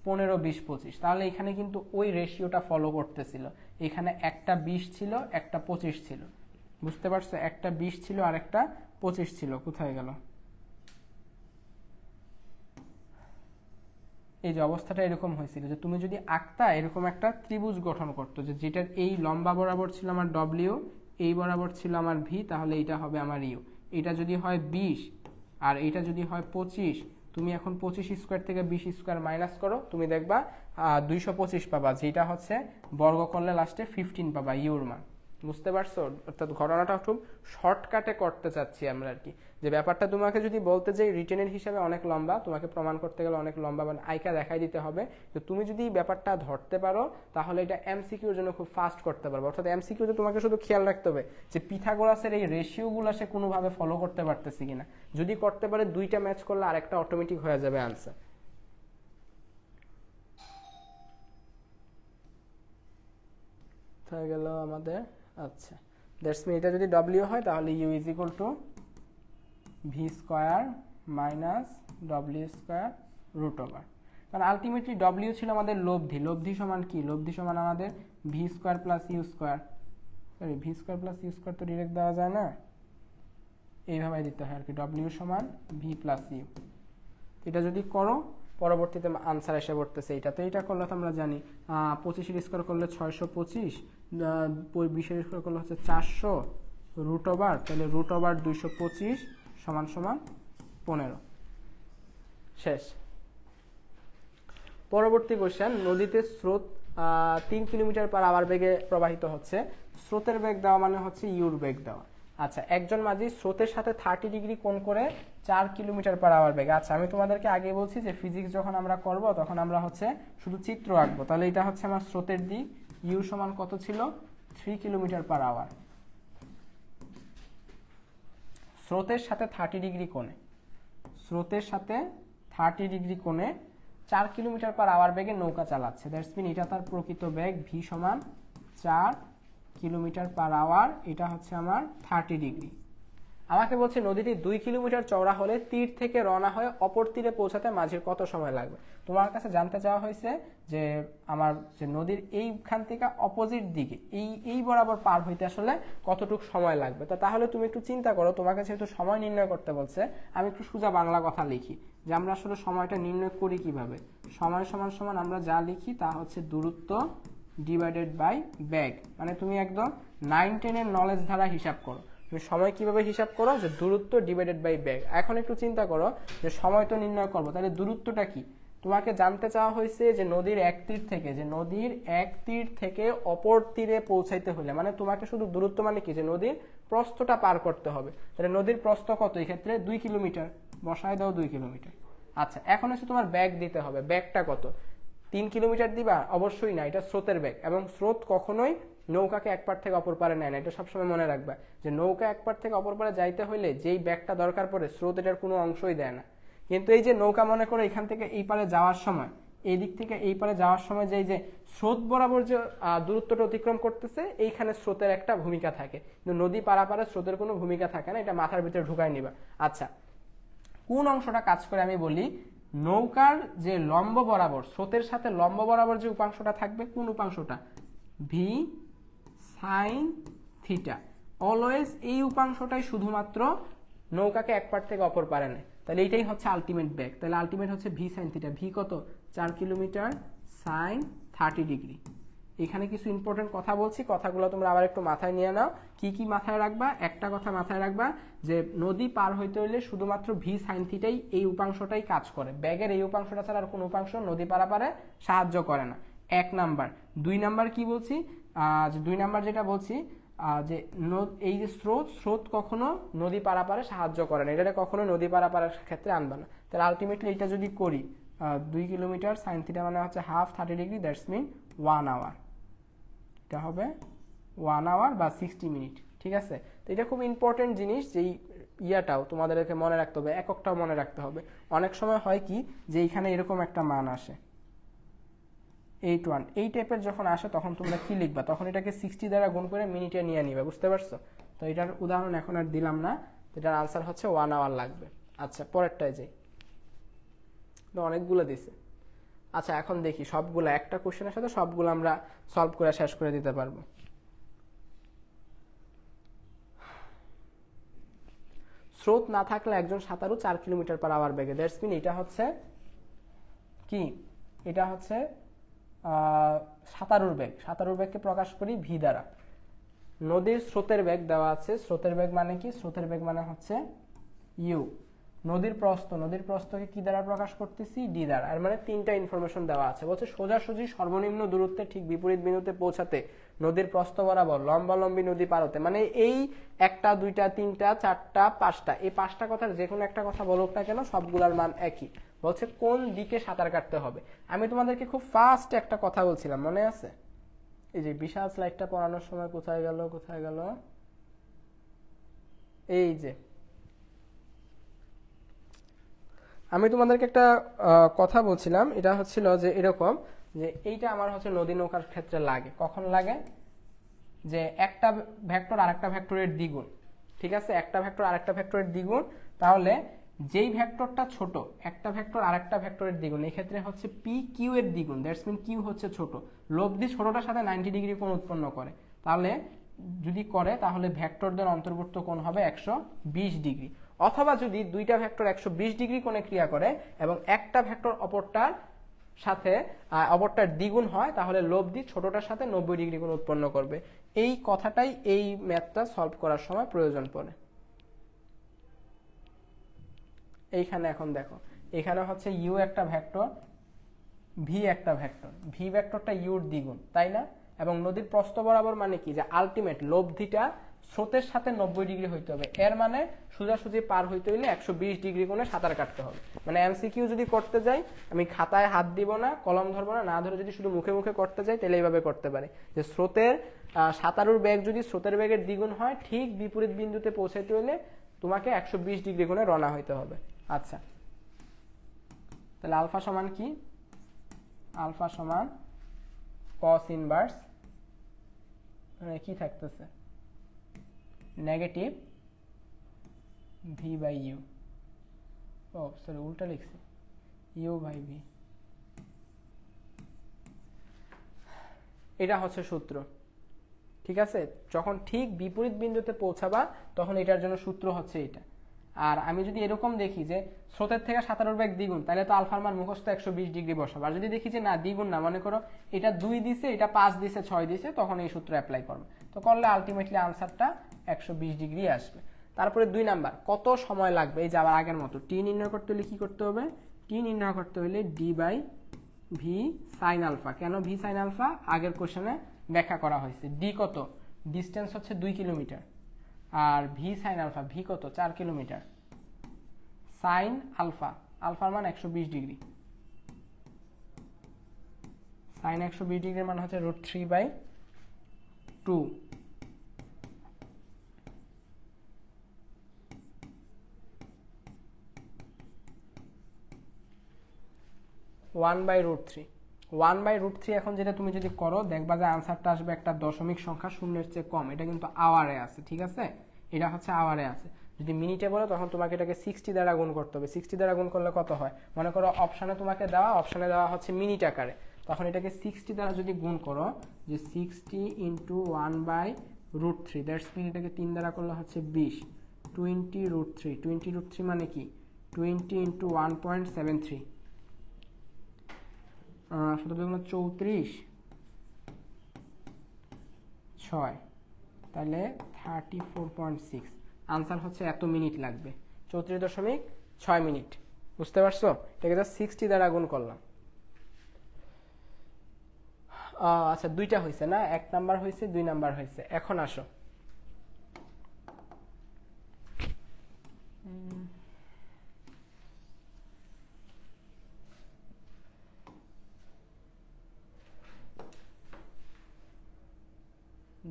15, 20, 25। তাহলে এখানে কিন্তু ওই রেশিওটা ফলো করতেছিল। এখানে একটা 20 ছিল, একটা 25 ছিল, বুঝতে পারছো? একটা 20 ছিল আর একটা 25 ছিল। কোথায় গেল? এই যে অবস্থাটা এরকম হয়েছিল যে তুমি যদি আঁকতা, এরকম একটা ত্রিভুজ গঠন করতো, যে যেটার এই লম্বা বরাবর ছিল আমার ডব্লিউ, এই বরাবর ছিল আমার ভি, তাহলে এটা হবে আমার ইউ। এটা যদি হয় 20 আর এটা যদি হয় 25, তুমি এখন 25 স্কোয়ার থেকে 20 স্কোয়ার মাইনাস করো, তুমি দেখবা 225 পাবা, যেটা হচ্ছে বর্গ করলে লাস্টে 15 পাবা ইউর মান। বুঝতে পারছো? অর্থাৎ ঘটনাটা খুব শর্টকাটে করতে চাচ্ছি আমরা আর কি। যে ব্যাপারটা তোমাকে যদি বলতে যাই রিটেনের হিসাবে অনেক লম্বা, তোমাকে প্রমাণ করতে গেলে অনেক লম্বা, মানে আইকা দেখাই দিতে হবে। তো তুমি যদি ব্যাপারটা ধরতে পারো, তাহলে এটা এমসিকিউর জন্য খুব ফাস্ট করতে পারবে। অর্থাৎ এমসিকিউতে তোমাকে শুধু খেয়াল রাখতে হবে যে পিথাগোরাসের এই রেশিওগুলো সে কোনোভাবে ফলো করতে পারতেছে কিনা। যদি করতে পারে, দুইটা ম্যাচ করলে আরেকটা অটোমেটিক হয়ে যাবে আনসার। হয়ে গেল আমাদের। আচ্ছা, দ্যাটস মিন এটা যদি ডব্লিউ হয়, তাহলে U is equal to V square minus W square root over. কারণ আলটিমেটলি ডব্লিউ ছিল আমাদের লব্ধি। লব্ধি সমান কি? লব্ধি সমান আমাদের V square plus U square. Sorry, V square plus U square তো ডিরেক্ট দেওয়া যায় না, এইভাবে দিতে হয় আর কি। ডব্লিউ সমান ভি প্লাস ইউ। এটা যদি করো, পরবর্তীতে আনসার এসে পড়তেছে এইটা। তো এইটা করলে তো আমরা জানি 25 স্কোয়ার করলে 625, 20 স্কোয়ার করলে হচ্ছে 400 রুট ওভার, তাহলে রুট ওভার 225 সমান সমান 15। শেষ। পরবর্তী কোশ্চেন, নদীতে স্রোত 3 কিলোমিটার পার আওয়ার বেগে প্রবাহিত হচ্ছে। স্রোতের বেগ দেওয়া মানে হচ্ছে ইউর বেগ দেওয়া। আচ্ছা, একজন মাঝি স্রোতের সাথে 30 ডিগ্রি কোণ করে 4 কিলোমিটার পার আওয়ার বেগে। আচ্ছা, আমি তোমাদেরকে আগে বলছি যে ফিজিক্স যখন আমরা করব তখন আমরা হচ্ছে শুধু চিত্র আঁকবো। তাহলে এটা হচ্ছে আমার স্রোতের দিক, ইউ সমান কত ছিল? 3 কিলোমিটার পার আওয়ার। স্রোতের সাথে 30 ডিগ্রি কোণে, স্রোতের সাথে 30 ডিগ্রি কোণে 4 কিলোমিটার/আওয়ার বেগে নৌকা চালাচ্ছে, দ্যাটস মিন এটা তার প্রকৃত বেগ, ভি সমান 4 কিলোমিটার/আওয়ার, এটা হচ্ছে আমার 30 ডিগ্রি। আমাকে বলছে নদীটি 2 কিলোমিটার চওড়া হলে তীর থেকে রওনা হয়ে অপর তীরে পৌঁছাতে মাঝির কত সময় লাগবে। তোমার কাছে জানতে চাওয়া হয়েছে যে আমার যে নদীর এইখান থেকে অপোজিট দিকে এই বরাবর পার হইতে আসলে কতটুকু সময় লাগবে। তো তাহলে তুমি একটু চিন্তা করো, তোমাকে যেহেতু সময় নির্ণয় করতে বলছে, আমি একটু সোজা বাংলা কথা লিখি যে আমরা আসলে সময়টা নির্ণয় করি কিভাবে। সময় সমান সমান আমরা যা লিখি তা হচ্ছে দূরত্ব ডিভাইডেড বাই বেগ। মানে তুমি একদম 9-10 এর নলেজ ধারা হিসাব করো, তুমি সময় কিভাবে হিসাব করো, যে দূরত্ব ডিভাইডেড বাই বেগ। এখন একটু চিন্তা করো যে সময় তো নির্ণয় করবো, তাহলে দূরত্বটা কি। তোমাকে জানতে চাওয়া হয়েছে যে নদীর এক তীর থেকে অপর তীরে পৌঁছাইতে হলে, মানে তোমাকে শুধু দূরত্ব মানে কি, যে নদীর প্রস্থটা পার করতে হবে। তাহলে নদীর প্রস্থ কত, এই ক্ষেত্রে 2 কিলোমিটার, বসায় দাও 2 কিলোমিটার। আচ্ছা, এখন হচ্ছে তোমার বেগ দিতে হবে, বেগটা কত, 3 কিলোমিটার দিবা? অবশ্যই না, এটা স্রোতের বেগ, এবং স্রোত কখনোই নৌকাকে এক পার থেকে অপর পারে নেয় না। এটা সবসময় মনে রাখবা যে নৌকা এক পার থেকে অপর পারে যাইতে হইলে যেই ব্যাগটা দরকার পড়ে, স্রোত এটার কোনো অংশই দেয় না। কিন্তু এই যে নৌকা মনে করো এখান থেকে এই পারে যাওয়ার সময়, এই দিক থেকে এই পারে যাওয়ার সময় যে স্রোত বরাবর যে দূরত্বটা অতিক্রম করতেছে, এইখানে স্রোতের একটা ভূমিকা থাকে, কিন্তু নদী পারাপারে স্রোতের কোনো ভূমিকা থাকে না। এটা মাথার ভিতরে ঢুকাই নিবা। আচ্ছা, কোন অংশটা কাজ করে আমি বলি, নৌকার যে লম্ব বরাবর, স্রোতের সাথে লম্ব বরাবর যে উপাংশটা থাকবে, কোন উপাংশটা, ভি সাইন থিটা। অলওয়েজ এই উপাংশটাই শুধুমাত্র নৌকাকে এক পার থেকে অপর পারে নেয়। তাহলে এইটাই হচ্ছে আলটিমেট বেগ। তাহলে আলটিমেট হচ্ছে ভি সাইন থিটা। ভি কত, 4 কিলোমিটার সাইন 30 ডিগ্রি। এখানে কিছু ইম্পর্টেন্ট কথা বলছি, কথাগুলো তোমরা আবার একটু মাথায় নিয়ে নাও। কি কি মাথায় রাখবা, একটা কথা মাথায় রাখবা যে নদী পার হইতে হইলে শুধুমাত্র ভি সাইন থিটাই, এই উপাংশটাই কাজ করে। ব্যাগের এই উপাংশটা ছাড়া আর কোনো উপাংশ নদী পারাপারে সাহায্য করে না, 1 নাম্বার। 2 নাম্বার কি বলছি, 2 নাম্বার যেটা বলছি যে এই যে স্রোত কখনো নদী পারাপারে সাহায্য করে না, এটা কখনো নদী পারাপারের ক্ষেত্রে আনবে না। তাহলে আলটিমেটলি এটা যদি করি, 2 কিলোমিটার সাইন থিটা মানে হচ্ছে half 30 degree, that's mean 1 hour. এটা হবে 1 আওয়ার বা 60 মিনিট। ঠিক আছে, তো এটা খুব ইম্পর্টেন্ট জিনিস, যেই ইয়াটাও তোমাদেরকে মনে রাখতে হবে, এককটাও মনে রাখতে হবে। অনেক সময় হয় কি যে এইখানে এরকম একটা মান আসে, 81, এই টাইপের যখন আসে তখন তোমরা কি লিখবা, তখন এটাকে 60 দ্বারা গুণ করে মিনিটে নিয়ে নিবে, বুঝতে পারছো? তো এটার উদাহরণ এখন আর দিলাম না, এটার আনসার হচ্ছে 1 আওয়ার লাগবে। আচ্ছা, পরেরটায় যাই, অনেকগুলো দিছে। আচ্ছা, এখন দেখি সবগুলো একটা কোশ্চেনের সাথে সবগুলো আমরা সলভ করে শেষ করে দিতে পারবো। স্রোত না থাকলে একজন সাঁতারু 4 কিলোমিটার/আওয়ার বেগে, দ্যাটস মিন এটা হচ্ছে কি, এটা হচ্ছে সাঁতারুর বেগ। সাঁতারুর বেগকে প্রকাশ করি ভি দ্বারা। নদীর স্রোতের বেগ দেওয়া আছে, স্রোতের বেগ মানে কি, স্রোতের বেগ মানে হচ্ছে ইউ। নদীর প্রস্থকে কি দ্বারা প্রকাশ করতেছি, ডি দ্বারা। আর মানে 3টা ইনফরমেশন দেওয়া আছে। বলছে সোজাসুজি সর্বনিম্ন দূরত্বে ঠিক বিপরীত বিন্দুতে পৌঁছাতে নদীর প্রস্থ বরাবর লম্বালম্বী নদী পার হতে, মানে এই 1টা 2টা 3টা 4টা 5টা, এই 5টা কথার যে কোনো একটা কথা বলুক না কেন, সবগুলোর মান একই। বলছে কোন দিকে সাঁতার কাটতে হবে। আমি তোমাদেরকে খুব ফাস্ট একটা কথা বলছিলাম, মনে আছে? এই যে বিশাল স্লাইডটা পড়ানোর সময় কোথায় গেল, এই যে আমি তোমাদেরকে একটা কথা বলছিলাম, এটা হচ্ছিল যে এরকম, যে এইটা আমার হচ্ছে নদী নৌকার ক্ষেত্রে লাগে। কখন লাগে, যে একটা ভেক্টর আরেকটা ভেক্টরের দ্বিগুণ। ঠিক আছে, একটা ভেক্টর আরেকটা ভেক্টরের দ্বিগুণ, তাহলে যেই ভেক্টরটা ছোট, একটা ভেক্টর আরেকটা ভেক্টরের দ্বিগুণ, এই ক্ষেত্রে হচ্ছে পি কিউ এর দ্বিগুণ, দ্যাটস মিন কিউ হচ্ছে ছোট। লব্ধি ছোটটার সাথে 90 ডিগ্রি কোণ উৎপন্ন করে, তাহলে যদি করে তাহলে ভেক্টরদের অন্তর্ভুক্ত কোণ হবে 120 ডিগ্রি। অথবা যদি দুইটা ভেক্টর 120 ডিগ্রি কোণে ক্রিয়া করে এবং একটা ভেক্টর অপরটার দ্বিগুণ হয়, তাহলে লব্ধি ছোটটার সাথে 90 ডিগ্রি কোণ উৎপন্ন করবে। এই কথাটাই এই ম্যাথটা সলভ করার সময় প্রয়োজন পড়ে। এইখানে এখন দেখো, এখানে হচ্ছে ইউ একটা ভেক্টর, ভি একটা ভেক্টর, ভি ভেক্টরটা ইউর দ্বিগুণ, তাই না? এবং নদীর প্রস্থ বরাবর মানে কি, যে আলটিমেট লব্ধিটা স্রোতের সাথে 90 ডিগ্রি হইতে হবে। এর মানে সোজাসুজি পার হইতে হইলে 120 ডিগ্রি কোণে সাঁতার কাটতে হবে। মানে এমসিকিউ যদি করতে যাই, আমি খাতায় হাত দিব না, কলম ধরবো না, ধরে যদি শুধু মুখে মুখে করতে যাই, তাহলে এইভাবে করতে পারি যে সাঁতারুর বেগ যদি স্রোতের বেগের দ্বিগুণ হয়, ঠিক বিপরীত বিন্দুতে পৌঁছাইতে হলে তোমাকে 120 ডিগ্রি কোণে রওনা হইতে হবে। আচ্ছা, তাহলে আলফা সমান কি, আলফা সমান কস ইনভার্স মানে কি থাকতেছে negative V by U, oh sorry উল্টা লিখছি, ইউ বাই ভি। এটা হচ্ছে সূত্র, ঠিক আছে? যখন ঠিক বিপরীত বিন্দুতে পৌঁছাবা তখন এটার জন্য সূত্র হচ্ছে এটা। আর আমি যদি এরকম দেখি যে স্রোতের থেকে সাঁতারুর বেগ দ্বিগুণ, তাহলে তো আলফার মান মুখস্থ 120 ডিগ্রি বসাবো। আর যদি দেখি যে না দ্বিগুণ না, মনে করো এটা 2 দিছে, এটা 5 দিছে, 6 দিছে, তখন এই সূত্র অ্যাপ্লাই করবে। তো করলে আলটিমেটলি আনসারটা 120 ডিগ্রি আসবে। তারপরে 2 নাম্বার, কত সময় লাগবে? এই যে আবার আগের মতো টি নির্ণয় করতে হলে কি করতে হবে? টি নির্ণয় করতে হলে D by V sine alpha. কেন ভি সাইন আলফা? আগের কোশ্চেনে ব্যাখ্যা করা হয়েছে। ডি কত? ডিস্টেন্স হচ্ছে 2 কিলোমিটার। আর ভি সাইন আলফা, ভি কত? 4 কিলোমিটার। সাইন আলফা, আলফার মান 120 ডিগ্রি। সাইন 120 ডিগ্রির মান হচ্ছে √3/2। 1/√3। 1/√3 এখন যেটা তুমি যদি করো দেখবা যে আনসারটা আসবে একটা দশমিক সংখ্যা শূন্যের চেয়ে কম। এটা কিন্তু আওয়ারে আছে, ঠিক আছে? এটা হচ্ছে আওয়ারে আছে। যদি মিনিটে বলো তখন তোমাকে এটাকে 60 দ্বারা গুণ করতে হবে। 60 দ্বারা গুণ করলে কত হয়? মনে করো অপশানে তোমাকে দেওয়া, অপশানে দেওয়া হচ্ছে মিনিট আকারে, তখন এটাকে 60 দ্বারা যদি গুণ করো, যে 60 ইন্টু 1/√3, দ্যাটস মিন এটাকে 3 দ্বারা করলে হচ্ছে 20। 20√3, 20√3 মানে কি? 20 ইন্টু 1.73, 34, 6, তাহলে 34.6। আনসার হচ্ছে এত মিনিট লাগবে, 34.6 মিনিট। বুঝতে পারছো? এটাকে জাস্ট 60 দ্বারা গুণ করলাম। আচ্ছা, দুইটা হয়েছে না? 1 নাম্বার হয়েছে, 2 নাম্বার হয়েছে। এখন আসো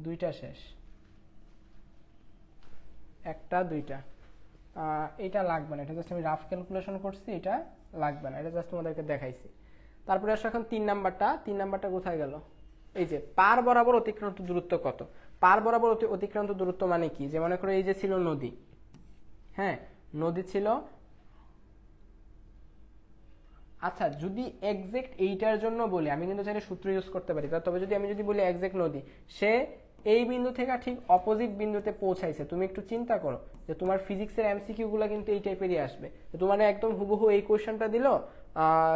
দুইটা শেষ, একটা দুইটা। এটা লাগবে না, এটা জাস্ট আমি রাফ ক্যালকুলেশন করছি, এটা লাগবে না, এটা জাস্ট তোমাদেরকে দেখাইছি। তারপরে আসো এখন 3 নাম্বারটা। 3 নাম্বারটা কোথায় গেল? এই যে পার বরাবর অতিক্রান্ত দূরত্ব কত? পার বরাবর অতিক্রান্ত দূরত্ব মানে কি? যে মনে করো এই যে ছিল নদী, হ্যাঁ নদী ছিল। আচ্ছা, যদি এক্সাক্ট এইটার জন্য বলি, আমি কিন্তু চাইলে সূত্র ইউজ করতে পারি, তবে যদি আমি বলি এক্সাক্ট নদী, সে এই বিন্দু থেকে ঠিক অপোজিট বিন্দুতে পৌঁছাইছে, তুমি একটু চিন্তা করো যে তোমার ফিজিক্সের এমসিকিউ গুলো কিন্তু এই টাইপেরই আসবে। তোমার একদম হুবহু এই কোয়েশ্চেনটা দিল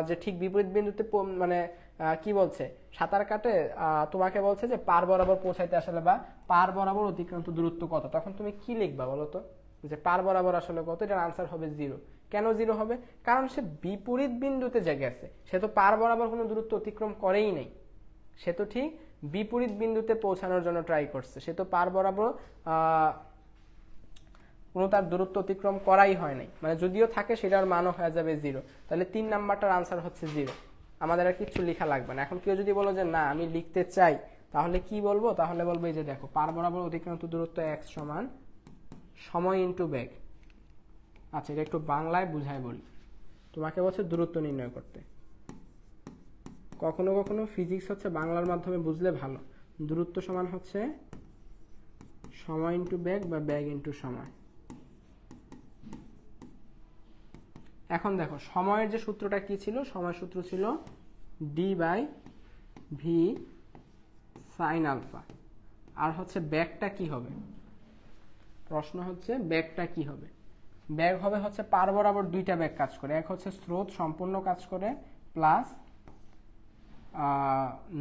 যে ঠিক বিপরীত বিন্দুতে মানে কি বলছে, সাঁতার কাটে, তোমাকে বলছে যে পার বরাবর পৌঁছাইতে আসলে বা পার বরাবর অতিক্রান্ত দূরত্ব কত, তখন তুমি কি লিখবা বলো তো? যে পার বরাবর আসলে কত? এটার আনসার হবে 0। কেন 0 হবে? কারণ সে বিপরীত বিন্দুতে যে গেছে, সে তো পার বরাবর কোনো দূরত্ব অতিক্রম করেই নাই। সে তো ঠিক বিপরীত বিন্দুতে পৌঁছানোর জন্য ট্রাই করছে, সে তো পার বরাবর কোনো তার দূরত্ব অতিক্রম করাই হয় নাই, মানে যদিও থাকে সেটার মানও হয়ে যাবে 0। তাহলে 3 নাম্বারটার আনসার হচ্ছে 0। আমাদের আর কিছু লেখা লাগবে না। এখন কেউ যদি বলো যে না আমি লিখতে চাই, তাহলে কি বলবো? তাহলে বলবো এই যে দেখো, পার বরাবর অতিক্রান্ত দূরত্ব x সমান সময় ইন্টু বেগ। আচ্ছা, এটা একটু বাংলায় বুঝায় বলি। তোমাকে বলছে দূরত্ব নির্ণয় করতে। কখনো কখনো ফিজিক্স হচ্ছে বাংলার মাধ্যমে বুঝলে ভালো। দূরত্ব সমান হচ্ছে সময় ইন্টু বেগ বা বেগ ইন্টু সময়। এখন দেখো সময়ের যে সূত্রটা কি ছিল, সময় সূত্র ছিল D by V sine alpha. আর হচ্ছে বেগটা কি হবে? প্রশ্ন হচ্ছে বেগটা কি হবে? বেগ হবে হচ্ছে পার বরাবর দুইটা বেগ কাজ করে, এক হচ্ছে স্রোত সম্পূর্ণ কাজ করে, প্লাস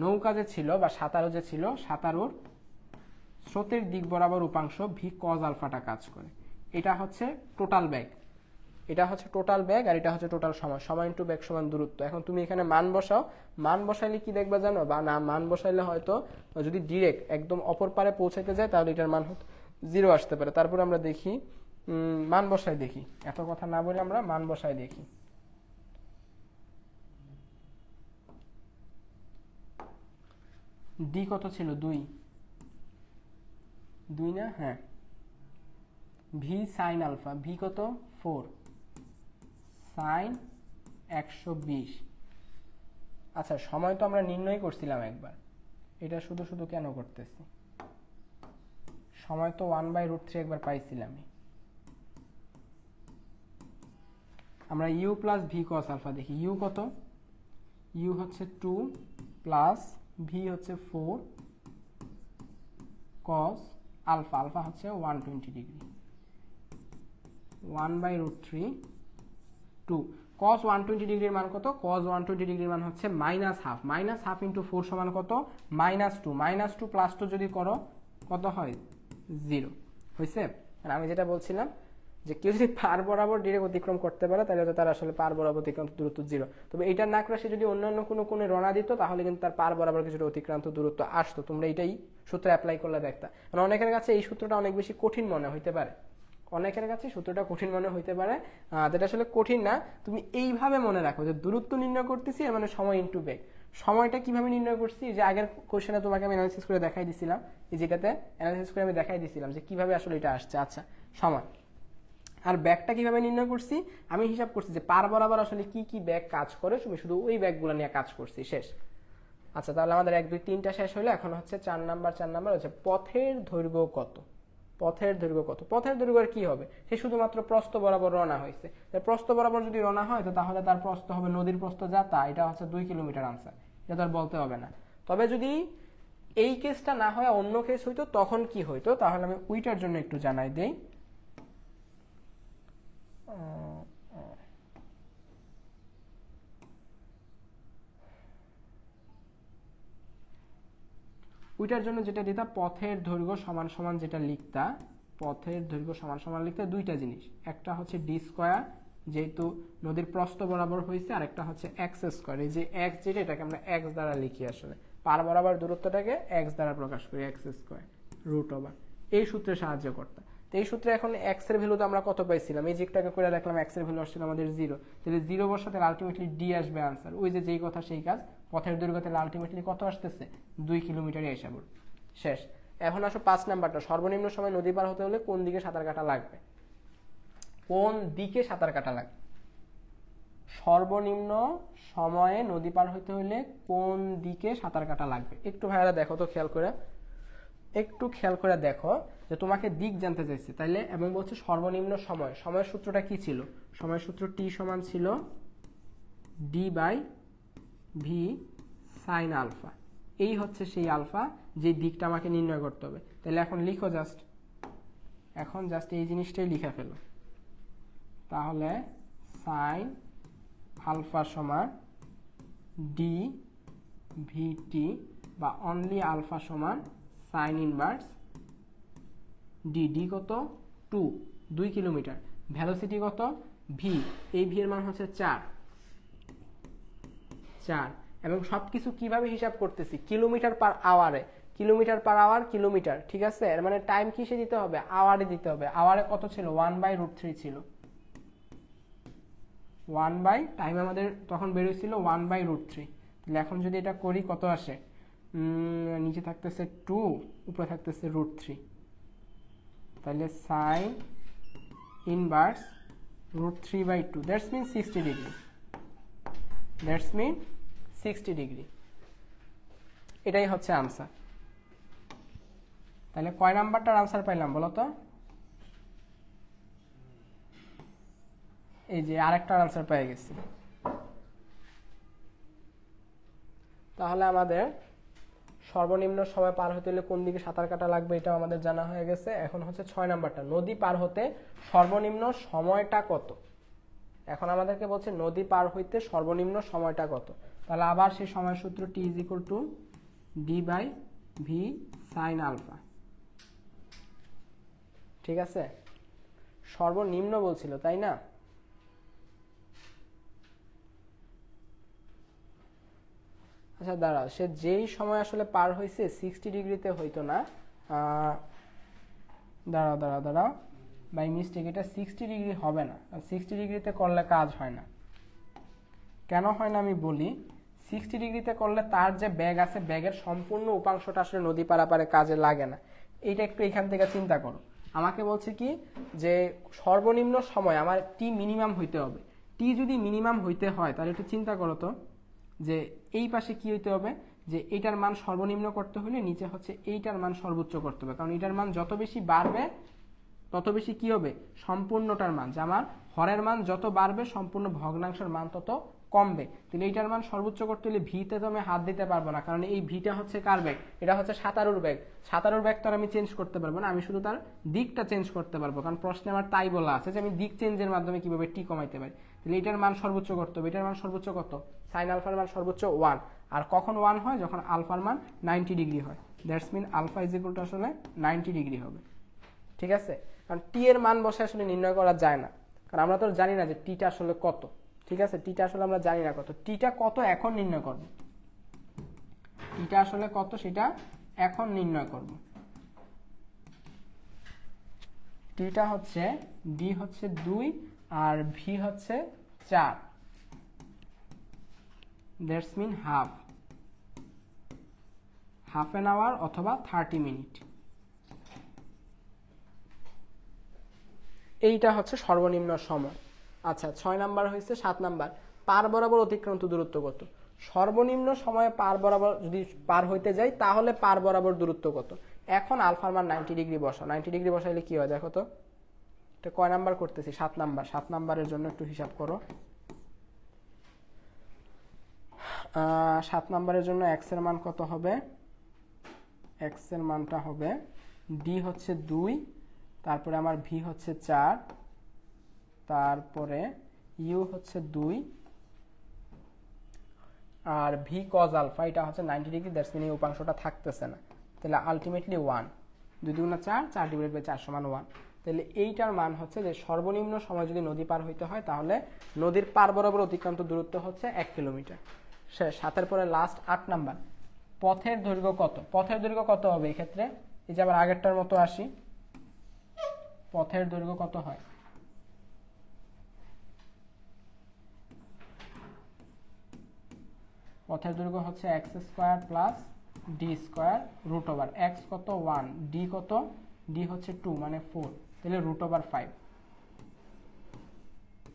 নৌকা যে ছিল বা সাঁতারু যে ছিল, সাঁতারুর স্রোতের দিক বরাবর উপাংশ ভি কজ আলফাটা কাজ করে। এটা হচ্ছে টোটাল বেগ, এটা হচ্ছে টোটাল বেগ, আর এটা হচ্ছে টোটাল সময়। সময় ইন্টু বেগ সমান দূরত্ব। এখন তুমি এখানে মান বসাও, মান বসাইলে কি দেখবা জানো? বা না মান বসাইলে হয়তো যদি ডিরেক্ট একদম অপর পারে পৌঁছাইতে যায় তাহলে এটার মান 0 আসতে পারে। তারপরে আমরা দেখি, মান বসাই দেখি, এত কথা না বলে আমরা মান বসাই দেখি। ডি কত ছিল? 2 না? হ্যাঁ। ভি সাইন আলফা, ভি কত? 4 সাইন 120। আচ্ছা সময় তো আমরা নির্ণয় করছিলাম একবার, এটা শুধু শুধু কেন করতেছি? সময় তো 1/√3 একবার পাইছিলাম। আমরা U plus V cos alpha দেখি। ইউ কত? ইউ হচ্ছে 2 প্লাস ভি হচ্ছে 4 কস আলফা, আলফা হচ্ছে 120 ডিগ্রি। 1/√3 2 cos 120 ডিগ্রির মান কত? cos 120 ডিগ্রির মান হচ্ছে -হাফ। -হাফ ইন্টু 4 সমান কত? -2। -2 প্লাস 2 যদি করো কত হয়? 0 হয়েছে। আর আমি যেটা বলছিলাম যে কেউ যদি পার বরাবর ডিরেক্ট অতিক্রম করতে পারে তাহলে তো তার আসলে পার বরাবর অতিক্রান্ত দূরত্ব 0। তবে এটা না করে সে যদি অন্যান্য কোনো কোণে রওনা দিত তাহলে কিন্তু তার পার বরাবর কিছুটা অতিক্রান্ত দূরত্ব আসতো। তোমরা এটাই সূত্র অ্যাপ্লাই করলে দেখতা। কারণ অনেকের কাছে এই সূত্রটা অনেক বেশি কঠিন মনে হইতে পারে, অনেকের কাছে সূত্রটা কঠিন মনে হইতে পারে, যেটা আসলে কঠিন না। তুমি এইভাবে মনে রাখো যে দূরত্ব নির্ণয় করতেছি মানে সময় ইনটু বেগ। সময়টা কিভাবে নির্ণয় করছি, যে আগের কোশ্চেনে তোমাকে আমি অ্যানালাইসিস করে দেখাই দিছিলাম, এই যেটাতে অ্যানালাইসিস করে আমি দেখাই দিছিলাম যে কিভাবে আসলে এটা আসছে। আচ্ছা সময় আর ব্যাগটা কিভাবে নির্ণয় করছি আমি হিসাব করছি যে পার বরাবর আসলে কি কি ব্যাগ কাজ করে, তুমি শুধু ওই ব্যাগগুলো নিয়ে কাজ করছি, শেষ। আচ্ছা তাহলে আমাদের 1 2 3টা শেষ হলো। এখন হচ্ছে 4 নাম্বার হচ্ছে পথের দৈর্ঘ্য কত? পথের দৈর্ঘ্য কত? পথের দৈর্ঘ্য কি হবে? সে শুধুমাত্র প্রস্থ বরাবর রওনা হয়েছে। প্রস্থ বরাবর যদি রওনা হয় তো তাহলে তার প্রস্থ হবে নদীর প্রস্থ যা তা, এটা হচ্ছে 2 কিলোমিটার আনসার, এটা তো আর বলতে হবে না। তবে যদি এই কেসটা না হয় অন্য কেস হইতো তখন কি হইতো, তাহলে আমি ওইটার জন্য একটু জানাই দেই। ওইটার জন্য যেটা দিতা, পথের দৈর্ঘ্য সমান সমান যেটা লিখতা, পথের দৈর্ঘ্য সমান সমান লিখতে দুইটা জিনিস, একটা হচ্ছে ডি স্কয়ার যেহেতু নদীর প্রস্থ বরাবর হয়েছে, আর একটা হচ্ছে এক্স স্কয়ার। এই যে এক্স যেটা, এটাকে আমরা এক্স দ্বারা লিখি, আসলে পার বরাবর দূরত্বটাকে এক্স দ্বারা প্রকাশ করি, এক্স স্কয়ার রুট ওভার। এই সূত্রে সাহায্য করতাম। তো এই সূত্রে এখন এক্স এর ভ্যালু তো আমরা কত পাইছিলাম, এই দিকটাকে করে দেখলাম এক্স এর ভ্যালু আসছিল আমাদের 0। তাহলে 0 বসাতে আলটিমেটলি ডি আসবে আনসার। ওই যে যেই কথা সেই কাজ, পথের দৈর্ঘ্য তাহলে আলটিমেটলি কত আসতেছে? 2 কিলোমিটারে এসে পড়ে, শেষ। এখন আসো 5 নাম্বারটা, সর্বনিম্ন সময় নদী পার হতে হলে কোন দিকে সাঁতার কাটা লাগবে? কোন দিকে সাঁতার কাটা লাগবে? সর্বনিম্ন সময়ে নদী পার হতে হলে কোন দিকে সাঁতার কাটা লাগবে? একটু ভাইয়ারা দেখো তো, একটু খেয়াল করে দেখো যে তোমাকে দিক জানতে চাইছে তাইলে, এবং বলছে সর্বনিম্ন সময়। সময়ের সূত্রটা কি ছিল? সময়ের সূত্র টি সমান ছিল D by V sine alpha. এই হচ্ছে সেই আলফা যে দিকটা আমাকে নির্ণয় করতে হবে। তাহলে এখন লিখো জাস্ট এই জিনিসটাই লিখে ফেলো। তাহলে সাইন আলফা সমান ডি ভিটি বা অনলি আলফা সমান সাইন ইনভার্স ডি। ডি কত? 2 কিলোমিটার। ভেলোসিটি কত? ভি। এই ভি এর মান হচ্ছে 4। এবং সবকিছু কিভাবে হিসাব করতেছি? কিলোমিটার পার আওয়ারে। কিলোমিটার পার আওয়ার, কিলোমিটার, ঠিক আছে। এর মানে টাইম কিসে দিতে হবে? আওয়ারে দিতে হবে। আওয়ারে কত ছিল? 1/√3 ছিল। টাইম আমাদের তখন বেরোছিল 1/√3। তাহলে এখন যদি এটা করি কত আসে? নিচে থাকতেছে 2, উপরে থাকতেছে √3। তাহলে sine inverse √3/2, that's mean 60 degree. এটাই হচ্ছে আনসার। তাহলে কয় নাম্বারটার আনসার পাইলাম বলো তো? এই যে আরেকটার আনসার পেয়ে গেছি। তাহলে আমাদের সর্বনিম্ন সময় পার হতে হলে কোন দিকে সাঁতার কাটা লাগবে এটাও আমাদের জানা হয়ে গেছে। এখন হচ্ছে 6 নাম্বারটা, নদী পার হতে সর্বনিম্ন সময়টা কত? এখন আমাদেরকে বলছে নদী পার হইতে সর্বনিম্ন সময়টা কত। তাহলে আবার সেই সময় সূত্র t is equal to d by V sine alpha, ঠিক আছে। সর্বনিম্ন বলছিল তাই না? আচ্ছা দাঁড়াও, সে যেই সময় আসলে পার হয়েছে 60 ডিগ্রিতে হইতো না। দাঁড়াও বাই মিস্টেক, এটা 60 ডিগ্রি হবে না। 60 ডিগ্রিতে করলে কাজ হয় না। কেন হয় না আমি বলি। 60 ডিগ্রিতে করলে তার যে ব্যাগ আছে, ব্যাগের সম্পূর্ণ উপাংশটা আসলে নদী পারাপারে কাজে লাগে না। এইটা একটু এখান থেকে চিন্তা করো। আমাকে বলছে কি যে সর্বনিম্ন সময় আমার টি মিনিমাম হইতে হবে। টি যদি মিনিমাম হইতে হয় তাহলে একটু চিন্তা করো তো, যে এই পাশে কি হইতে হবে, যে এইটার মান সর্বনিম্ন করতে হলে নিচে হচ্ছে এইটার মান সর্বোচ্চ করতে হবে, কারণ এটার মান যত বেশি বাড়বে তত বেশি কি হবে, সম্পূর্ণটার মান, যে আমার হরের মান যত বাড়বে সম্পূর্ণ ভগ্নাংশের মান তত কমবে। তাহলে এইটার মান সর্বোচ্চ করতে হলে ভিতে তো আমি হাত দিতে পারবো না, কারণ এই ভিটা হচ্ছে কার ব্যাগ, এটা হচ্ছে সাঁতারুর ব্যাগ। সাঁতারুর ব্যাগ তো আর আমি চেঞ্জ করতে পারবো না, আমি শুধু তার দিকটা চেঞ্জ করতে পারবো, কারণ প্রশ্নে আমার তাই বলা আছে যে আমি দিক চেঞ্জের মাধ্যমে কিভাবে টি কমাইতে পারি। তাহলে এটার মান সর্বোচ্চ করতে হবে, এটার মান সর্বোচ্চ কত, সাইন আলফার মান সর্বোচ্চ 1। আর কখন 1 হয়, যখন আলফার মান 90 ডিগ্রি হয়, that's mean alpha is equal to আসলে 90 ডিগ্রি হবে। ঠিক আছে, কারণ টি এর মান বসে আসলে নির্ণয় করা যায় না, কারণ আমরা তো জানি না যে টিটা আসলে কত। ঠিক আছে, টিটা আসলে আমরা জানি না কত, টিটা কত এখন নির্ণয় করব, টিটা আসলে কত সেটা এখন নির্ণয় করব। টিটা হচ্ছে ডি হচ্ছে 2 আর ভি হচ্ছে 4, that's mean half an hour অথবা 30 মিনিট। এইটা হচ্ছে সর্বনিম্ন সময়। আচ্ছা 6 নাম্বার হয়েছে। 7 নাম্বার, পার বরাবর অতিক্রান্ত দূরত্ব কত। সর্বনিম্ন সময়ে পার বরাবর যদি পার হইতে যাই তাহলে পার বরাবর দূরত্ব কত। এখন আলফার মান 90 ডিগ্রি বসাও, 90 ডিগ্রি বসাইলে কি হয় দেখো তো, এটা কয় নাম্বার করতেছি, 7 নাম্বার। 7 নাম্বারের জন্য একটু হিসাব করো। 7 নাম্বারের জন্য এক্স এর মান কত হবে, এক্স এর মানটা হবে ডি হচ্ছে 2, তারপরে আমার ভি হচ্ছে 4, তারপরে ইউ হচ্ছে 2 আর ভি কজ আলফা, এটা হচ্ছে 90 ডিগ্রি, দ্যাটস মিন এই উপাংশটা থাকতেছে না। তাহলে আলটিমেটলি 1, 2 দুগুণা 4, 4 ডিভাইড বাই 4 সমান 1। তাহলে এইটার মান হচ্ছে যে সর্বনিম্ন সময় যদি নদী পার হইতে হয় তাহলে নদীর পার বরাবর অতিক্রান্ত দূরত্ব হচ্ছে 1 কিলোমিটার। শেষ। 7 পরে লাস্ট 8 নাম্বার, পথের দৈর্ঘ্য কত। পথের দৈর্ঘ্য কত হবে এই ক্ষেত্রে, এই যে আবার আগেরটার মতো আসি, পথের দৈর্ঘ্য কত হয়, পথের দৈর্ঘ্য হচ্ছে X square plus D square root over X কত 1, ডি কত, ডি হচ্ছে 2 মানে 4, তাহলে রুট ওভার 5।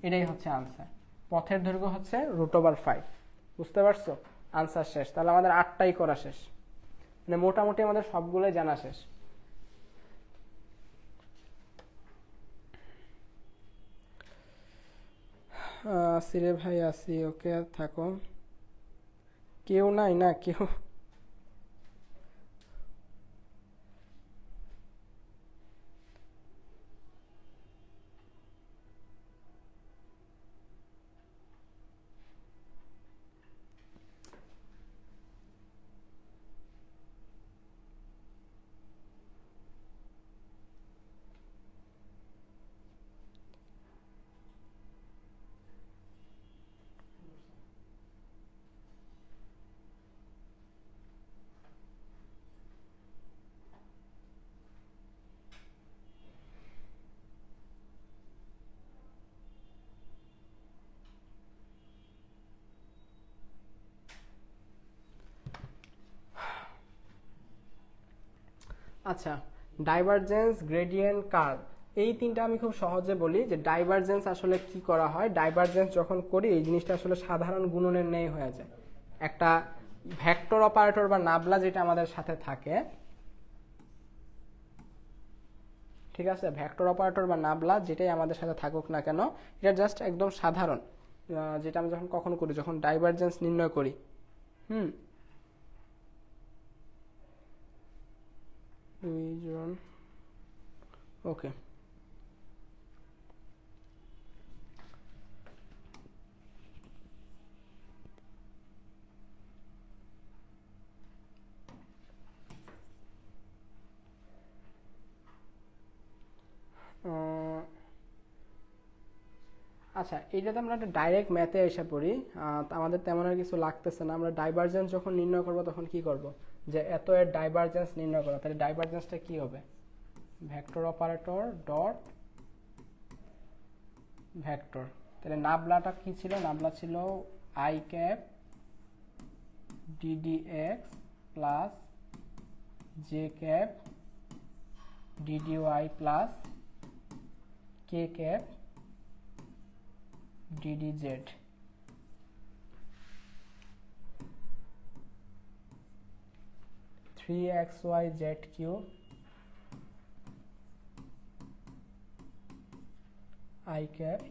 এটাই হচ্ছে আনসার, পথের দৈর্ঘ্য হচ্ছে রুট ওভার 5। বুঝতে পারছো, আনসার শেষ। তাহলে আমাদের 8টাই করা শেষ, মানে মোটামুটি আমাদের সবগুলোই জানা শেষ। সিরে ভাই আসি, ওকে থাকো। কেউ নাই না কেউ, আচ্ছা ডাইভারজেন্স, গ্রেডিয়েন্ট, কার্ভ, এই তিনটা আমি খুব সহজে বলি যে ডাইভারজেন্স আসলে কি করা হয়। ডাইভারজেন্স যখন করি এই জিনিসটা আসলে সাধারণ গুণনের ন্যায় হয়ে যায়। একটা ভেক্টর অপারেটর বা নাবলা যেটা আমাদের সাথে থাকে, ঠিক আছে, ভেক্টর অপারেটর বা নাবলা যেটাই আমাদের সাথে থাকুক না কেন, এটা জাস্ট একদম সাধারণ, যেটা আমি যখন কখন করি, যখন ডাইভারজেন্স নির্ণয় করি। ওকে, আচ্ছা এইটাতে আমরা একটা ডাইরেক্ট ম্যাথে এসে পড়ি, আমাদের তেমন আর কিছু লাগতেছে না। আমরা ডাইভারজেন্স যখন নির্ণয় করব তখন কি করব, যে এত এর ডাইভারজেন্স নির্ণয় করো, তাহলে ডাইভারজেন্সটা কি হবে, ভেক্টর অপারেটর ডট ভেক্টর। তাহলে নাবলাটা কি ছিল, নাবলা ছিল i cap d d x plus j cap d d y plus k cap d d z. 3xy z cube I cap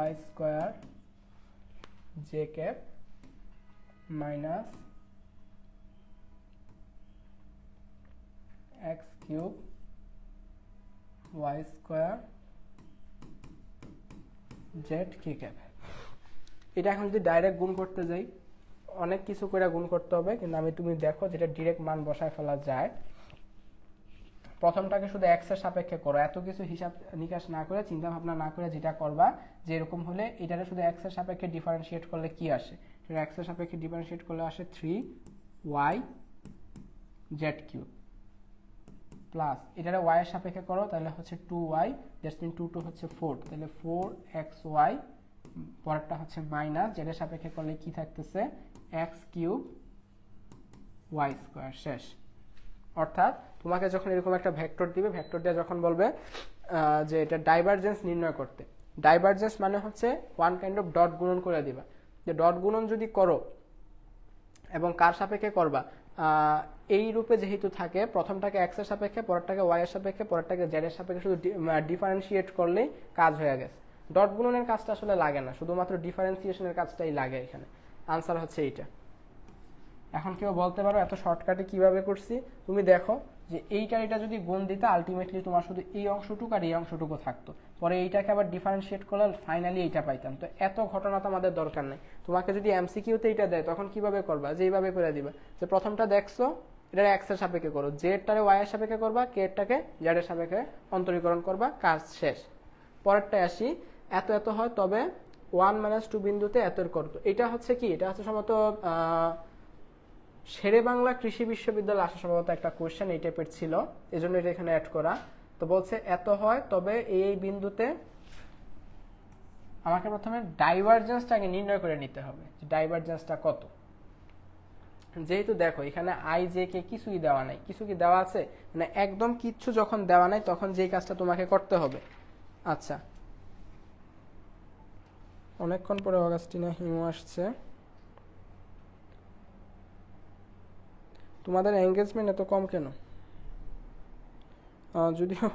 y square j cap minus x cube y square z k cap। এটা এখন যদি direct গুণ করতে যাই অনেক কিছু করে গুণ করতে হবে, কিন্তু তুমি দেখো যেটা ডাইরেক্ট মান বসায় ফেলা যায়। প্রথমটাকে শুধু x এর সাপেক্ষে করো, এত কিছু হিসাব নিকাশ না করে চিন্তা ভাবনা না করে যেটা করবা যে এরকম হলে এটারে শুধু x এর সাপেক্ষে ডিফারেন্সিয়েট করলে কি আসে, এটা x এর সাপেক্ষে ডিফারেন্সিয়েট করলে আসে 3y z কিউব প্লাস এটারে y এর সাপেক্ষে করো তাহলে হচ্ছে 2y, দ্যাটস মিন 2 2 হচ্ছে 4, তাহলে 4xy, পরেরটা হচ্ছে মাইনাস যেটার সাপেক্ষে করলে কি থাকতেছে x কিউব y স্কয়ার। শেষ। অর্থাৎ তোমাকে যখন এরকম একটা ভেক্টর দিবে, ভেক্টর দিয়ে যখন বলবে যে এটা ডাইভারজেন্স নির্ণয় করতে, ডাইভারজেন্স মানে হচ্ছে ওয়ান কাইন্ড অফ ডট গুণন করে দিবা, যে ডট গুণন যদি করো এবং কার সাপেক্ষে করবা, এই রূপে যেহেতু থাকে প্রথমটাকে x এর সাপেক্ষে, পরেরটাকে y এর সাপেক্ষে, পরেরটাকে z এর সাপেক্ষে শুধু ডিফারেন্সিয়েট করলেই কাজ হয়ে গেছে। ডট গুণনের কাজটা আসলে লাগে না, শুধুমাত্র ডিফারেন্সিয়েশনের কাজটাই লাগে এখানে। আনসার হচ্ছে এইটা। এখন কেউ বলতে পারো এত শর্টকাটে কিভাবে করছি, তুমি দেখো যে এইটার এটা যদি গুণ দিতে আলটিমেটলি তোমার শুধু এই অংশটুকু আর এই অংশটুকু থাকতো, পরে এইটাকে আবার ডিফারেন্সিয়েট করলে ফাইনালি এইটা পাইতাম। তো এত ঘটনা তো আমাদের দরকার নেই। তোমাকে যদি এমসিকিউতে এইটা দেয় তখন কিভাবে করবা, যে এইভাবে করে দিবা যে প্রথমটা দেখছো এটা x এর সাপেক্ষে করো, জেডটারে y এর সাপেক্ষে করবা, কেটাকে z এর সাপেক্ষে অন্তরীকরণ করবা, কাজ শেষ। পরেরটায় আসি, এত এত হয় তবে 1 - 2 বিন্দুতে এতর করতো। এটা হচ্ছে কি, এটা হচ্ছে সম্ভবত শেরে বাংলা কৃষি বিশ্ববিদ্যালয় আসা সম্ভবত একটা কোশ্চেন এই টাইপের ছিল, এই জন্য এটা এখানে অ্যাড করা। তো বলছে এত হয় তবে এই বিন্দুতে আমাকে প্রথমে ডাইভারজেন্সটাকে নির্ণয় করে নিতে হবে, যে ডাইভারজেন্সটা কত। যেহেতু দেখো এখানে আই জে কে কিছুই দেওয়া নাই, কিছু কি দেওয়া আছে, মানে একদম কিচ্ছু যখন দেওয়া নাই তখন যেই কাজটা তোমাকে করতে হবে। আচ্ছা, অনেকক্ষণ পরে অগাস্টিনা হিমু আসছে। তোমাদের এঙ্গেজমেন্ট এত কম কেন? যদিও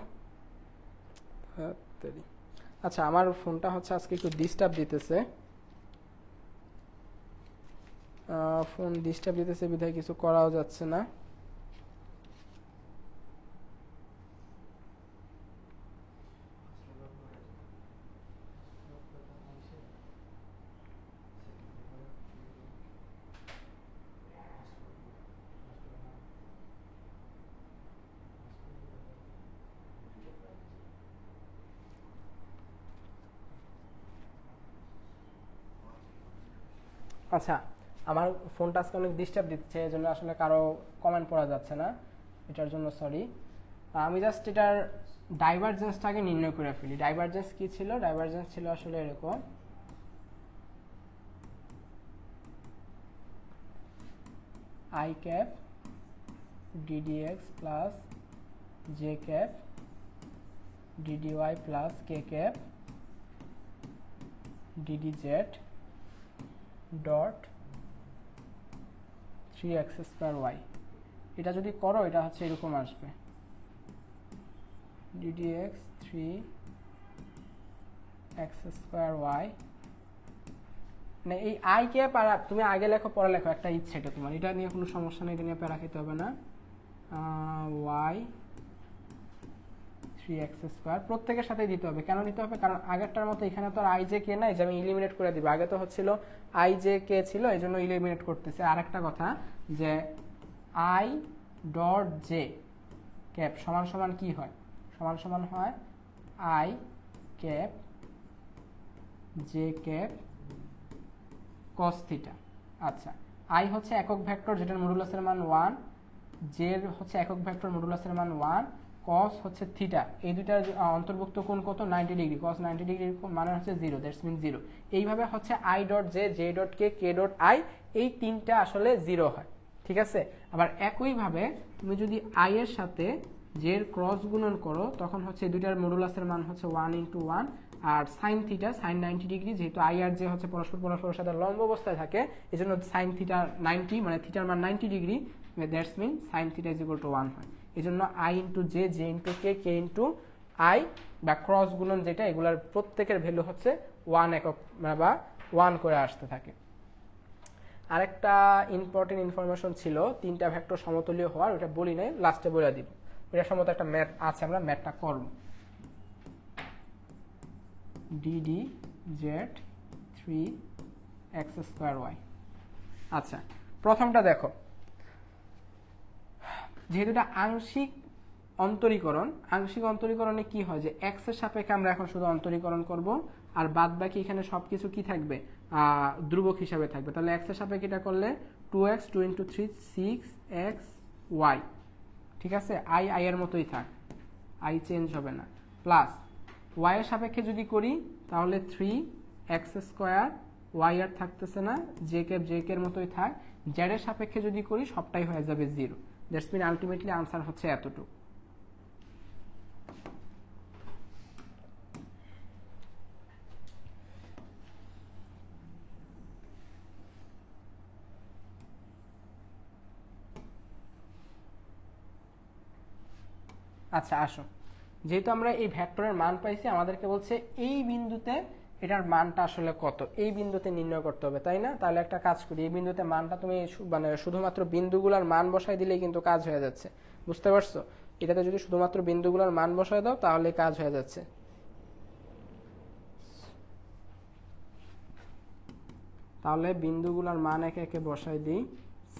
আচ্ছা, আমার ফোনটা হচ্ছে আজকে একটু ডিস্টার্ব দিতেছে, বিধায় কিছু করাও যাচ্ছে না। আচ্ছা, আমার ফোনটা আজকে অনেক ডিস্টার্ব দিচ্ছে, এই জন্য আসলে কারো কমেন্ট পড়া যাচ্ছে না, এটার জন্য সরি। আমি জাস্ট এটার ডাইভারজেন্সটাকে নির্ণয় করে ফেলি। ডাইভারজেন্স কি ছিল? ডাইভারজেন্স ছিল আসলে এরকম, i cap d d x plus j cap d d y plus k cap d d z dot 3x square y। এটা যদি করো এটা হচ্ছে এরকম আসবে, ddx 3x স্কয়ার y। মানে এই i কে তুমি আগে লেখো পরে লেখো, একটা ইচ্ছে, এটা তোমার, এটা নিয়ে কোনো সমস্যা নেই, এটা নিয়ে প্যারা খেতে হবে না। y 3x স্কয়ার প্রত্যেকের সাথে দিতে হবে। কেন দিতে হবে? কারণ আগেরটার মতো এখানে তো আর i j k নাই যে আমি এলিমিনেট করে দিব। আগে তো হচ্ছিল i j k ছিল, এই জন্য এলিমিনেট করতেছে। আর একটা কথা যে i ডট j ক্যাপ সমান সমান কি হয়? সমান সমান হয় i cap j cap cos theta. আচ্ছা, i হচ্ছে একক ভেক্টর যেটার মডুলাসের মান 1, j হচ্ছে একক ভেক্টর মডুলাসের মান 1, cos হচ্ছে থিটা, এই দুইটার অন্তর্ভুক্ত কোণ কত? 90 ডিগ্রি। cos 90 ডিগ্রি মানে হচ্ছে 0, দ্যাটস মিন 0। এইভাবে হচ্ছে i dot j, j dot k, k dot i, এই তিনটা আসলে 0 হয়। ঠিক আছে? আবার একইভাবে তুমি যদি i এর সাথে j এর ক্রস গুণন করো তখন হচ্ছে দুইটার মডুলাসের মান হচ্ছে 1 × 1, আর সাইন থিটা সাইন 90 ডিগ্রি, যেহেতু আই আর জে হচ্ছে পরস্পরের সাথে লম্ব অবস্থায় থাকে, এই জন্য সাইন থিটা 90 মানে থিটার মান 90 degree, that's mean sine theta is equal to 1 হয়। এই জন্য I into J, J into K, K into I বা ক্রস গুণন যেটা, এগুলার প্রত্যেকের ভ্যালু হচ্ছে 1 একক বা 1 করে আসতে থাকে। আরেকটা ইম্পর্টেন্ট ইনফরমেশন ছিল তিনটা ভেক্টর সমতুল্য হওয়ার, ওটা বলি নাই, লাস্টে বলে দিব। ওটা সম্ভবত একটা ম্যাথ আছে, আমরা ম্যাথটা করব। DD Z 3x²y। আচ্ছা, প্রথমটা দেখো, যেহেতু এটা আংশিক অন্তরীকরণ, আংশিক অন্তরীকরণে কি হয় যে এক্স এর সাপেক্ষে আমরা এখন শুধু অন্তরীকরণ করব, আর বাদ বাকি এখানে সবকিছু কি থাকবে, ধ্রুবক হিসাবে থাকবে। তাহলে এক্স এর সাপেক্ষে এটা করলে 2x 2 × 3 6xy, ঠিক আছে, আই আই এর মতোই থাক, আই চেঞ্জ হবে না, প্লাস ওয়াই এর সাপেক্ষে যদি করি তাহলে 3x², ওয়াই আর থাকতেছে না, জে কে এর মতোই থাক, জেড এর সাপেক্ষে যদি করি সবটাই হয়ে যাবে 0। দ্যাটস মিন আলটিমেটলি আনসার হচ্ছে এতটুকু। আচ্ছা আসো, যেহেতু আমরা এই ভেক্টরের মান পাইছি, আমাদেরকে বলছে এই বিন্দুতে এটার মানটা আসলে কত, এই বিন্দুতে নির্ণয় করতে হবে, তাই না? তাহলে একটা কাজ করি, এই বিন্দুতে মানটা তুমি মানে শুধুমাত্র বিন্দুগুলোর মান বসাই দিলেই কিন্তু কাজ হয়ে যাচ্ছে, বুঝতে পারছো? এটাতে যদি শুধুমাত্র বিন্দুগুলোর মান বসাই দাও তাহলে কাজ হয়ে যাচ্ছে। তাহলে বিন্দুগুলোর মান একে একে বসাই দিই।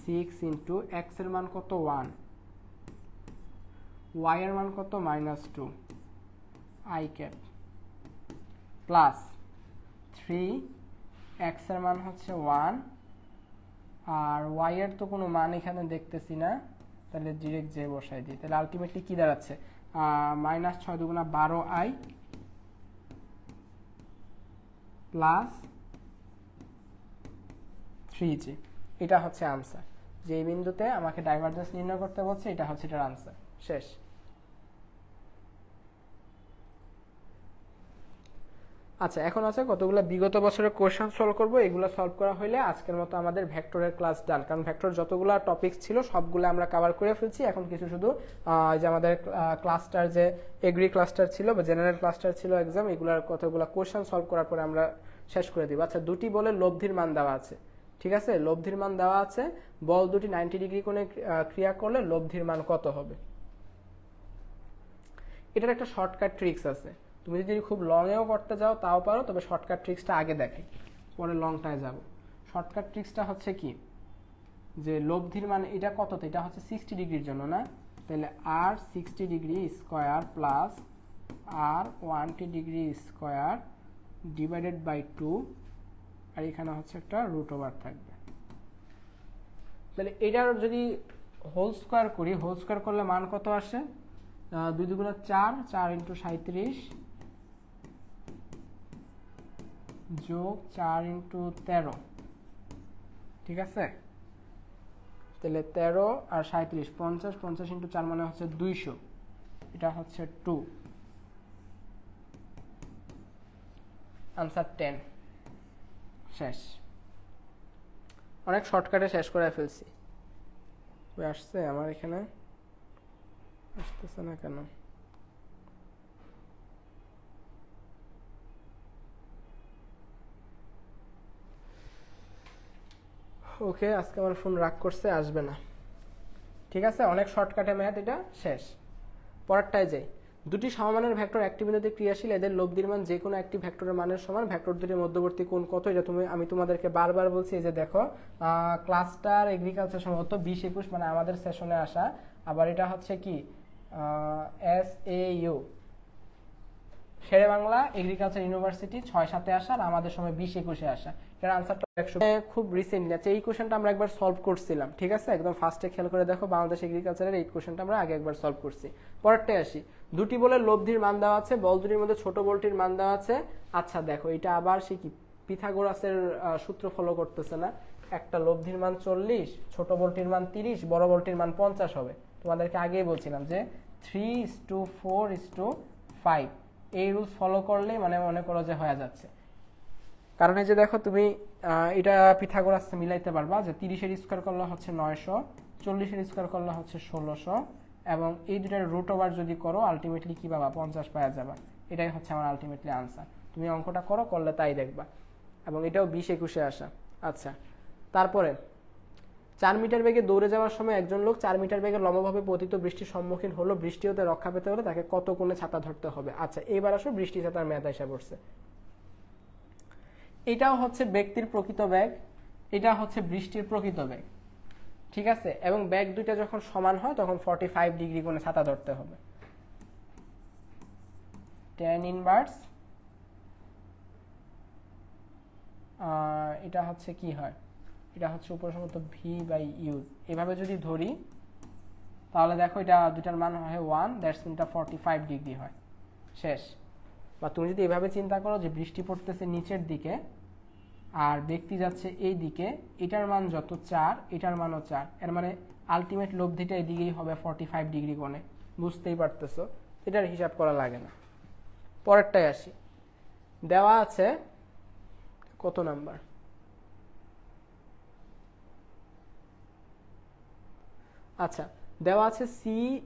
6 × x এর মান কত 1, y এর মান কত -2 i ক্যাপ, প্লাস 3x এর মান হচ্ছে 1, আর y এর তো কোনো মান এখানে দেখতেছি না, তাহলে ডিরেক্ট যে বসাই দিই। তাহলে আলটিমেটলি কি দাঁড়াচ্ছে, -6 × 2 = 12i প্লাস 3j। এটা হচ্ছে আনসার। যে এই বিন্দুতে আমাকে ডাইভারজেন্স নির্ণয় করতে বলছে, এটা হচ্ছে এটার আনসার। শেষ। আচ্ছা, এখন আছে কতগুলো বিগত বছরের কোশ্চেন সলভ করব। এগুলো সলভ করা হলে আজকের মতো আমাদের ভেক্টরের ক্লাস ডান, কারণ ভেক্টর যতগুলো টপিকস ছিল সবগুলো আমরা কভার করে ফেলছি। এখন কিছু শুধু যে আমাদের ক্লাস্টার, যে এগ্রি ক্লাস্টার ছিল বা জেনারেল ক্লাস্টার ছিল এক্সাম, এগুলোর কতগুলো কোশ্চেন সলভ করার পরে আমরা শেষ করে দিব। আচ্ছা, দুটি বলে লব্ধির মান দেওয়া আছে, ঠিক আছে, লব্ধির মান দেওয়া আছে, বল দুটি 90 ডিগ্রি কোণে ক্রিয়া করলে লব্ধির মান কত হবে। এটার একটা শর্টকাট ট্রিক্স আছে, তুমি যদি খুব লংয়েও করতে যাও তাও পারো, তবে শর্টকাট ট্রিক্সটা আগে দেখাই, পরে লংটায় যাব। শর্টকাট ট্রিক্সটা হচ্ছে কি, যে লব্ধির মান এটা কততে, এটা হচ্ছে 60 ডিগ্রির জন্য না, তাহলে আর 60 ডিগ্রি স্কোয়ার প্লাস আর 1 ডিগ্রি স্কোয়ার ডিভাইডেড বাই 2, আর এখানে হচ্ছে একটা √ওভার থাকবে। তাহলে এটার যদি হোল স্কোয়ার করি, হোল স্কোয়ার করলে মান কত আসে, 2 × 4, 4 × 37 যোগ 4 × 13, ঠিক আছে। তাহলে 13 আর 37 50, 50 × 4 মানে হচ্ছে 200, এটা হচ্ছে 2, আনসার 10। শেষ। অনেক শর্টকাটে শেষ করে ফেলছি। আসছে আমার এখানে, আসতেছে না কেন? ওকে, আজকে আমার ফোন রাগ করছে, আসবে না, ঠিক আছে। অনেক শর্টকাটে ম্যাথ, এটা শেষ। পরেরটায় যাই। দুটি সমমানের ভেক্টর একটি বিন্দুতে ক্রিয়াশীল, এদের লব্ধির মান যে কোনো একটি ভেক্টরের মানের সমান, ভেক্টর দুটির মধ্যবর্তী কোণ কত, এটা আমি তোমাদেরকে বারবার বলছি। এই যে দেখো, ক্লাস্টার এগ্রিকালচার সম্ভবত 20-21 মানে আমাদের সেশনে আসা, আবার এটা হচ্ছে কি SAU শেরে বাংলা এগ্রিকালচার ইউনিভার্সিটি 6-7-এ আসা, আর আমাদের সময় 20-21-এ আসা। এর আনসারটা 100 খুব রিসেন্টলি আছে। এই কোশ্চেনটা আমরা একবার সলভ করছিলাম, ঠিক আছে, একদম ফার্স্টে খেয়াল করে দেখো, বাংলাদেশ এগ্রিকালচারের এই কোশ্চেনটা আমরা আগে একবার সলভ করছি। পরেরটায় আসি। দুটি বলের লব্ধির মান দেওয়া আছে, বল দুটির মধ্যে ছোট বলটির মান দেওয়া আছে। আচ্ছা দেখো, এটা আবার সে কি পিথাগোরাসের সূত্র ফলো করতেছে না। একটা লব্ধির মান 40, ছোট বলটির মান 30, বড় বলটির মান 50 হবে। তোমাদেরকে আগেই বলছিলাম যে 3:4:5, এই রুলস ফলো করলেই মানে মনে করো যে হয়ে যাচ্ছে। কারণ এই যে দেখো তুমি এটা পিথাগোরাস মিলাইতে পারবা যে 30-এর স্কয়ার করলে হচ্ছে 900, 40-এর স্কয়ার করলে হচ্ছে 1600, এবং এই দুটার রুট ওভার যদি করো আলটিমেটলি কি পাবা 50 পাওয়া যাবে। এটাই হচ্ছে আমার আলটিমেটলি আনসার। তুমি অঙ্কটা করলে তাই দেখবা, এবং এটাও 20-21-এ আসা। আচ্ছা, তারপরে 4 মিটার বেগে দৌড়ে যাওয়ার সময় একজন লোক 4 মিটার বেগে লম্বভাবে পতিত বৃষ্টির সম্মুখীন হলো, বৃষ্টি হতে রক্ষা পেতে হলে তাকে কত কোণে ছাতা ধরতে হবে। আচ্ছা, এবার আসো বৃষ্টি ছাতার মেয়াদ এসে পড়ছে। এটাও হচ্ছে ব্যক্তির প্রকৃত বেগ, এটা হচ্ছে বৃষ্টির প্রকৃত বেগ, ঠিক আছে, এবং বেগ দুইটা যখন সমান হয় তখন 45 ডিগ্রি কোণে ছাতা ধরতে হবে। tan ইনভার্স এটা হচ্ছে কি হয়, এটা হচ্ছে উপর সমত v/u, এভাবে যদি ধরি তাহলে দেখো এটা দুটার মান হয় 1, দ্যাটস মিন এটা 45 ডিগ্রি হয়। শেষ। বা তুমি যদি এভাবে চিন্তা করো যে বৃষ্টি পড়তেছে নিচের দিকে আর ব্যক্তি যাচ্ছে এই দিকে, এটার মান যত 4, এটার মানও 4, এর মানে আলটিমেট লব্ধিটা এদিকেই হবে 45 ডিগ্রি কোণে। বুঝতেই পারতেছো, এটার হিসাব করা লাগে না। পরেরটায় আসি। দেওয়া আছে কত নাম্বার, আচ্ছা দেওয়া আছে c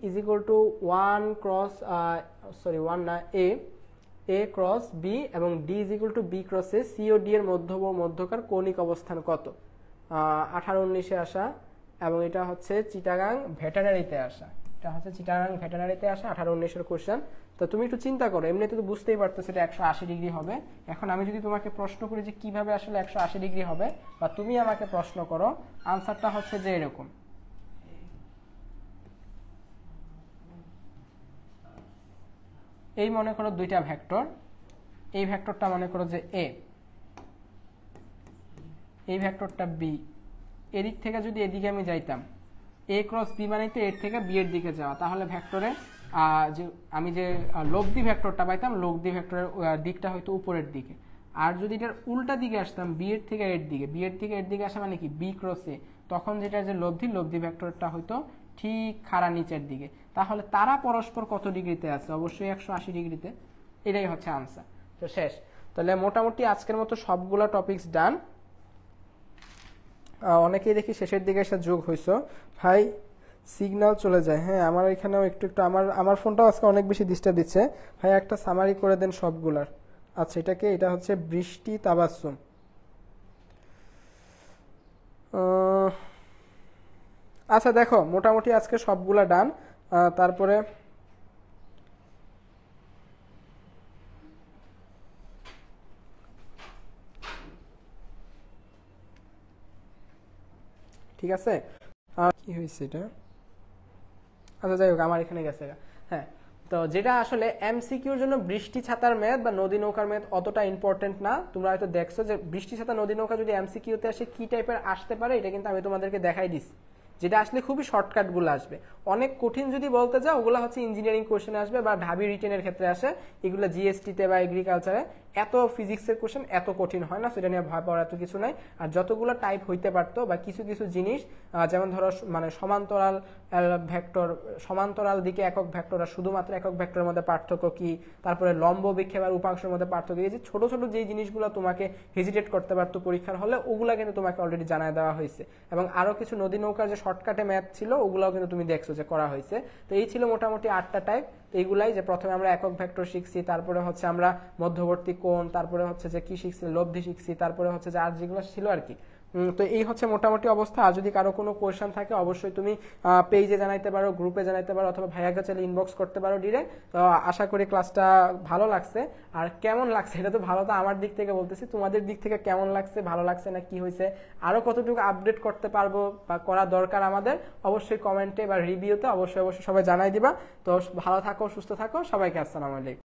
is equal to 1 cross a cross b এবং d is equal to b cross a, c ও d এর মধ্যকার কৌণিক অবস্থান কত। 18-19-এ আসা, এবং এটা হচ্ছে চিটাগাং ভেটেরিনারিতে আসা। এটা হচ্ছে চিটাগাং ভেটেরিনারিতে আসা 18-19-এর কোশ্চেন। তো তুমি একটু চিন্তা করো, এমনিতে তো বুঝতেই পারতেছো এটা 180 ডিগ্রি হবে। এখন আমি যদি তোমাকে প্রশ্ন করি যে কিভাবে আসলে 180 ডিগ্রি হবে, বা তুমি আমাকে প্রশ্ন করো, আনসারটা হচ্ছে যে এরকম। এই মনে করো দুইটা ভেক্টর, এই ভেক্টরটা মনে করো যে a, এই ভেক্টরটা b। এদিক থেকে যদি এদিকে আমি যাইতাম, a ক্রস b মানে তো এর থেকে b এর দিকে যাওয়া, তাহলে ভেক্টরে যে আমি যে লব্ধি ভেক্টরটা পাইতাম, লব্ধি ভেক্টরের দিকটা হয়তো উপরের দিকে। আর যদি এটার উল্টা দিকে আসতাম, b এর থেকে এর দিকে, b এর থেকে এর দিকে আসা মানে কি b ক্রস a, তখন যেটা যে লব্ধি ভেক্টরটা হয়তো ঠিক খাড়া নিচের দিকে। তাহলে তারা পরস্পর কত ডিগ্রিতে আছে, অবশ্যই 180 ডিগ্রিতে। এটাই হচ্ছে আনসার। তো শেষ। তাহলে মোটামুটি আজকের মতো সবগুলো টপিকস ডান। অনেকেই দেখি শেষের দিকে এসে যোগ হইছো। ভাই সিগন্যাল চলে যায়, হ্যাঁ আমার এখানেও একটু আমার ফোনটাও আজকে অনেক বেশি ডিস্টার্ব দিচ্ছে। ভাই একটা সামারি করে দেন সবগুলার। আচ্ছা এটা হচ্ছে বৃষ্টি তাবাসসুম। আচ্ছা দেখো মোটামুটি আজকে সবগুলা ডান। তারপরে ঠিক আছে, কি হয়েছে এটা, আচ্ছা যাই হোক আমার এখানে গেছে। হ্যাঁ, তো যেটা আসলে এমসিকিউর জন্য বৃষ্টি ছাতার মেয়াদ বা নদী নৌকার মেয়াদ অতটা ইম্পর্টেন্ট না। তোমরা হয়তো দেখছো যে বৃষ্টি ছাতা নদী নৌকা যদি এমসিকিউতে আসে কি টাইপের আসতে পারে, এটা কিন্তু আমি তোমাদেরকে দেখাই দিচ্ছি। যেটা আসলে খুবই শর্টকাট গুলো আসবে। অনেক কঠিন যদি বলতে যাও ওগুলো হচ্ছে ইঞ্জিনিয়ারিং কোশ্চেনে আসবে বা ঢাবি রিটেনের ক্ষেত্রে আসে, এগুলো জিএসটিতে বা এগ্রিকালচারে। এত ফিজিক্সের কোশ্চেন এত কঠিন হয় না, সেটা নিয়ে ভয় পাওয়ার এত কিছু নাই। আর যতগুলো টাইপ হইতে পারতো বা কিছু কিছু জিনিস, যেমন ধরো মানে সমান্তরাল ভেক্টর, সমান্তরাল দিকে একক ভেক্টর আর শুধুমাত্র একক ভেক্টরের মধ্যে পার্থক্য কি, তারপরে লম্ব বিক্ষেপ আর উপাংশের মধ্যে পার্থক্য, এই যে ছোট ছোট যেই জিনিসগুলো তোমাকে হেজিটেট করতে পারতো পরীক্ষার হলে, ওগুলা কিন্তু তোমাকে অলরেডি জানায় দেওয়া হয়েছে। এবং আরো কিছু নদী নৌকার যে শর্টকাটে ম্যাথ ছিল ওগুলাও কিন্তু তুমি দেখছো যে করা হয়েছে। তো এই ছিল মোটামুটি 8টা টাইপ। তো এইগুলাই যে প্রথমে আমরা একক ভেক্টর শিখছি, তারপরে হচ্ছে আমরা মধ্যবর্তী কোণ, তারপরে হচ্ছে যে কি শিখছি লব্ধি শিখছি, তারপরে হচ্ছে যে আর যেগুলো ছিল আর কি। তো এই হচ্ছে মোটামুটি অবস্থা। আর যদি কারো কোনো কোয়েশ্চেন থাকে অবশ্যই তুমি পেজে জানাইতে পারো, গ্রুপে জানাইতে পারো, অথবা ভাইয়াকে চাইলে ইনবক্স করতে পারো ডিরেক্ট। তো আশা করি ক্লাসটা ভালো লাগছে। আর কেমন লাগছে এটা তো ভালো, তো আমার দিক থেকে বলতেছি, তোমাদের দিক থেকে কেমন লাগছে, ভালো লাগছে না কি হয়েছে, আরো কতটুকু আপডেট করতে পারবো বা করা দরকার আমাদের, অবশ্যই কমেন্টে বা রিভিউতে অবশ্যই সবাই জানাই দিবা। তো ভালো থাকো, সুস্থ থাকো, সবাইকে আসসালামু আলাইকুম।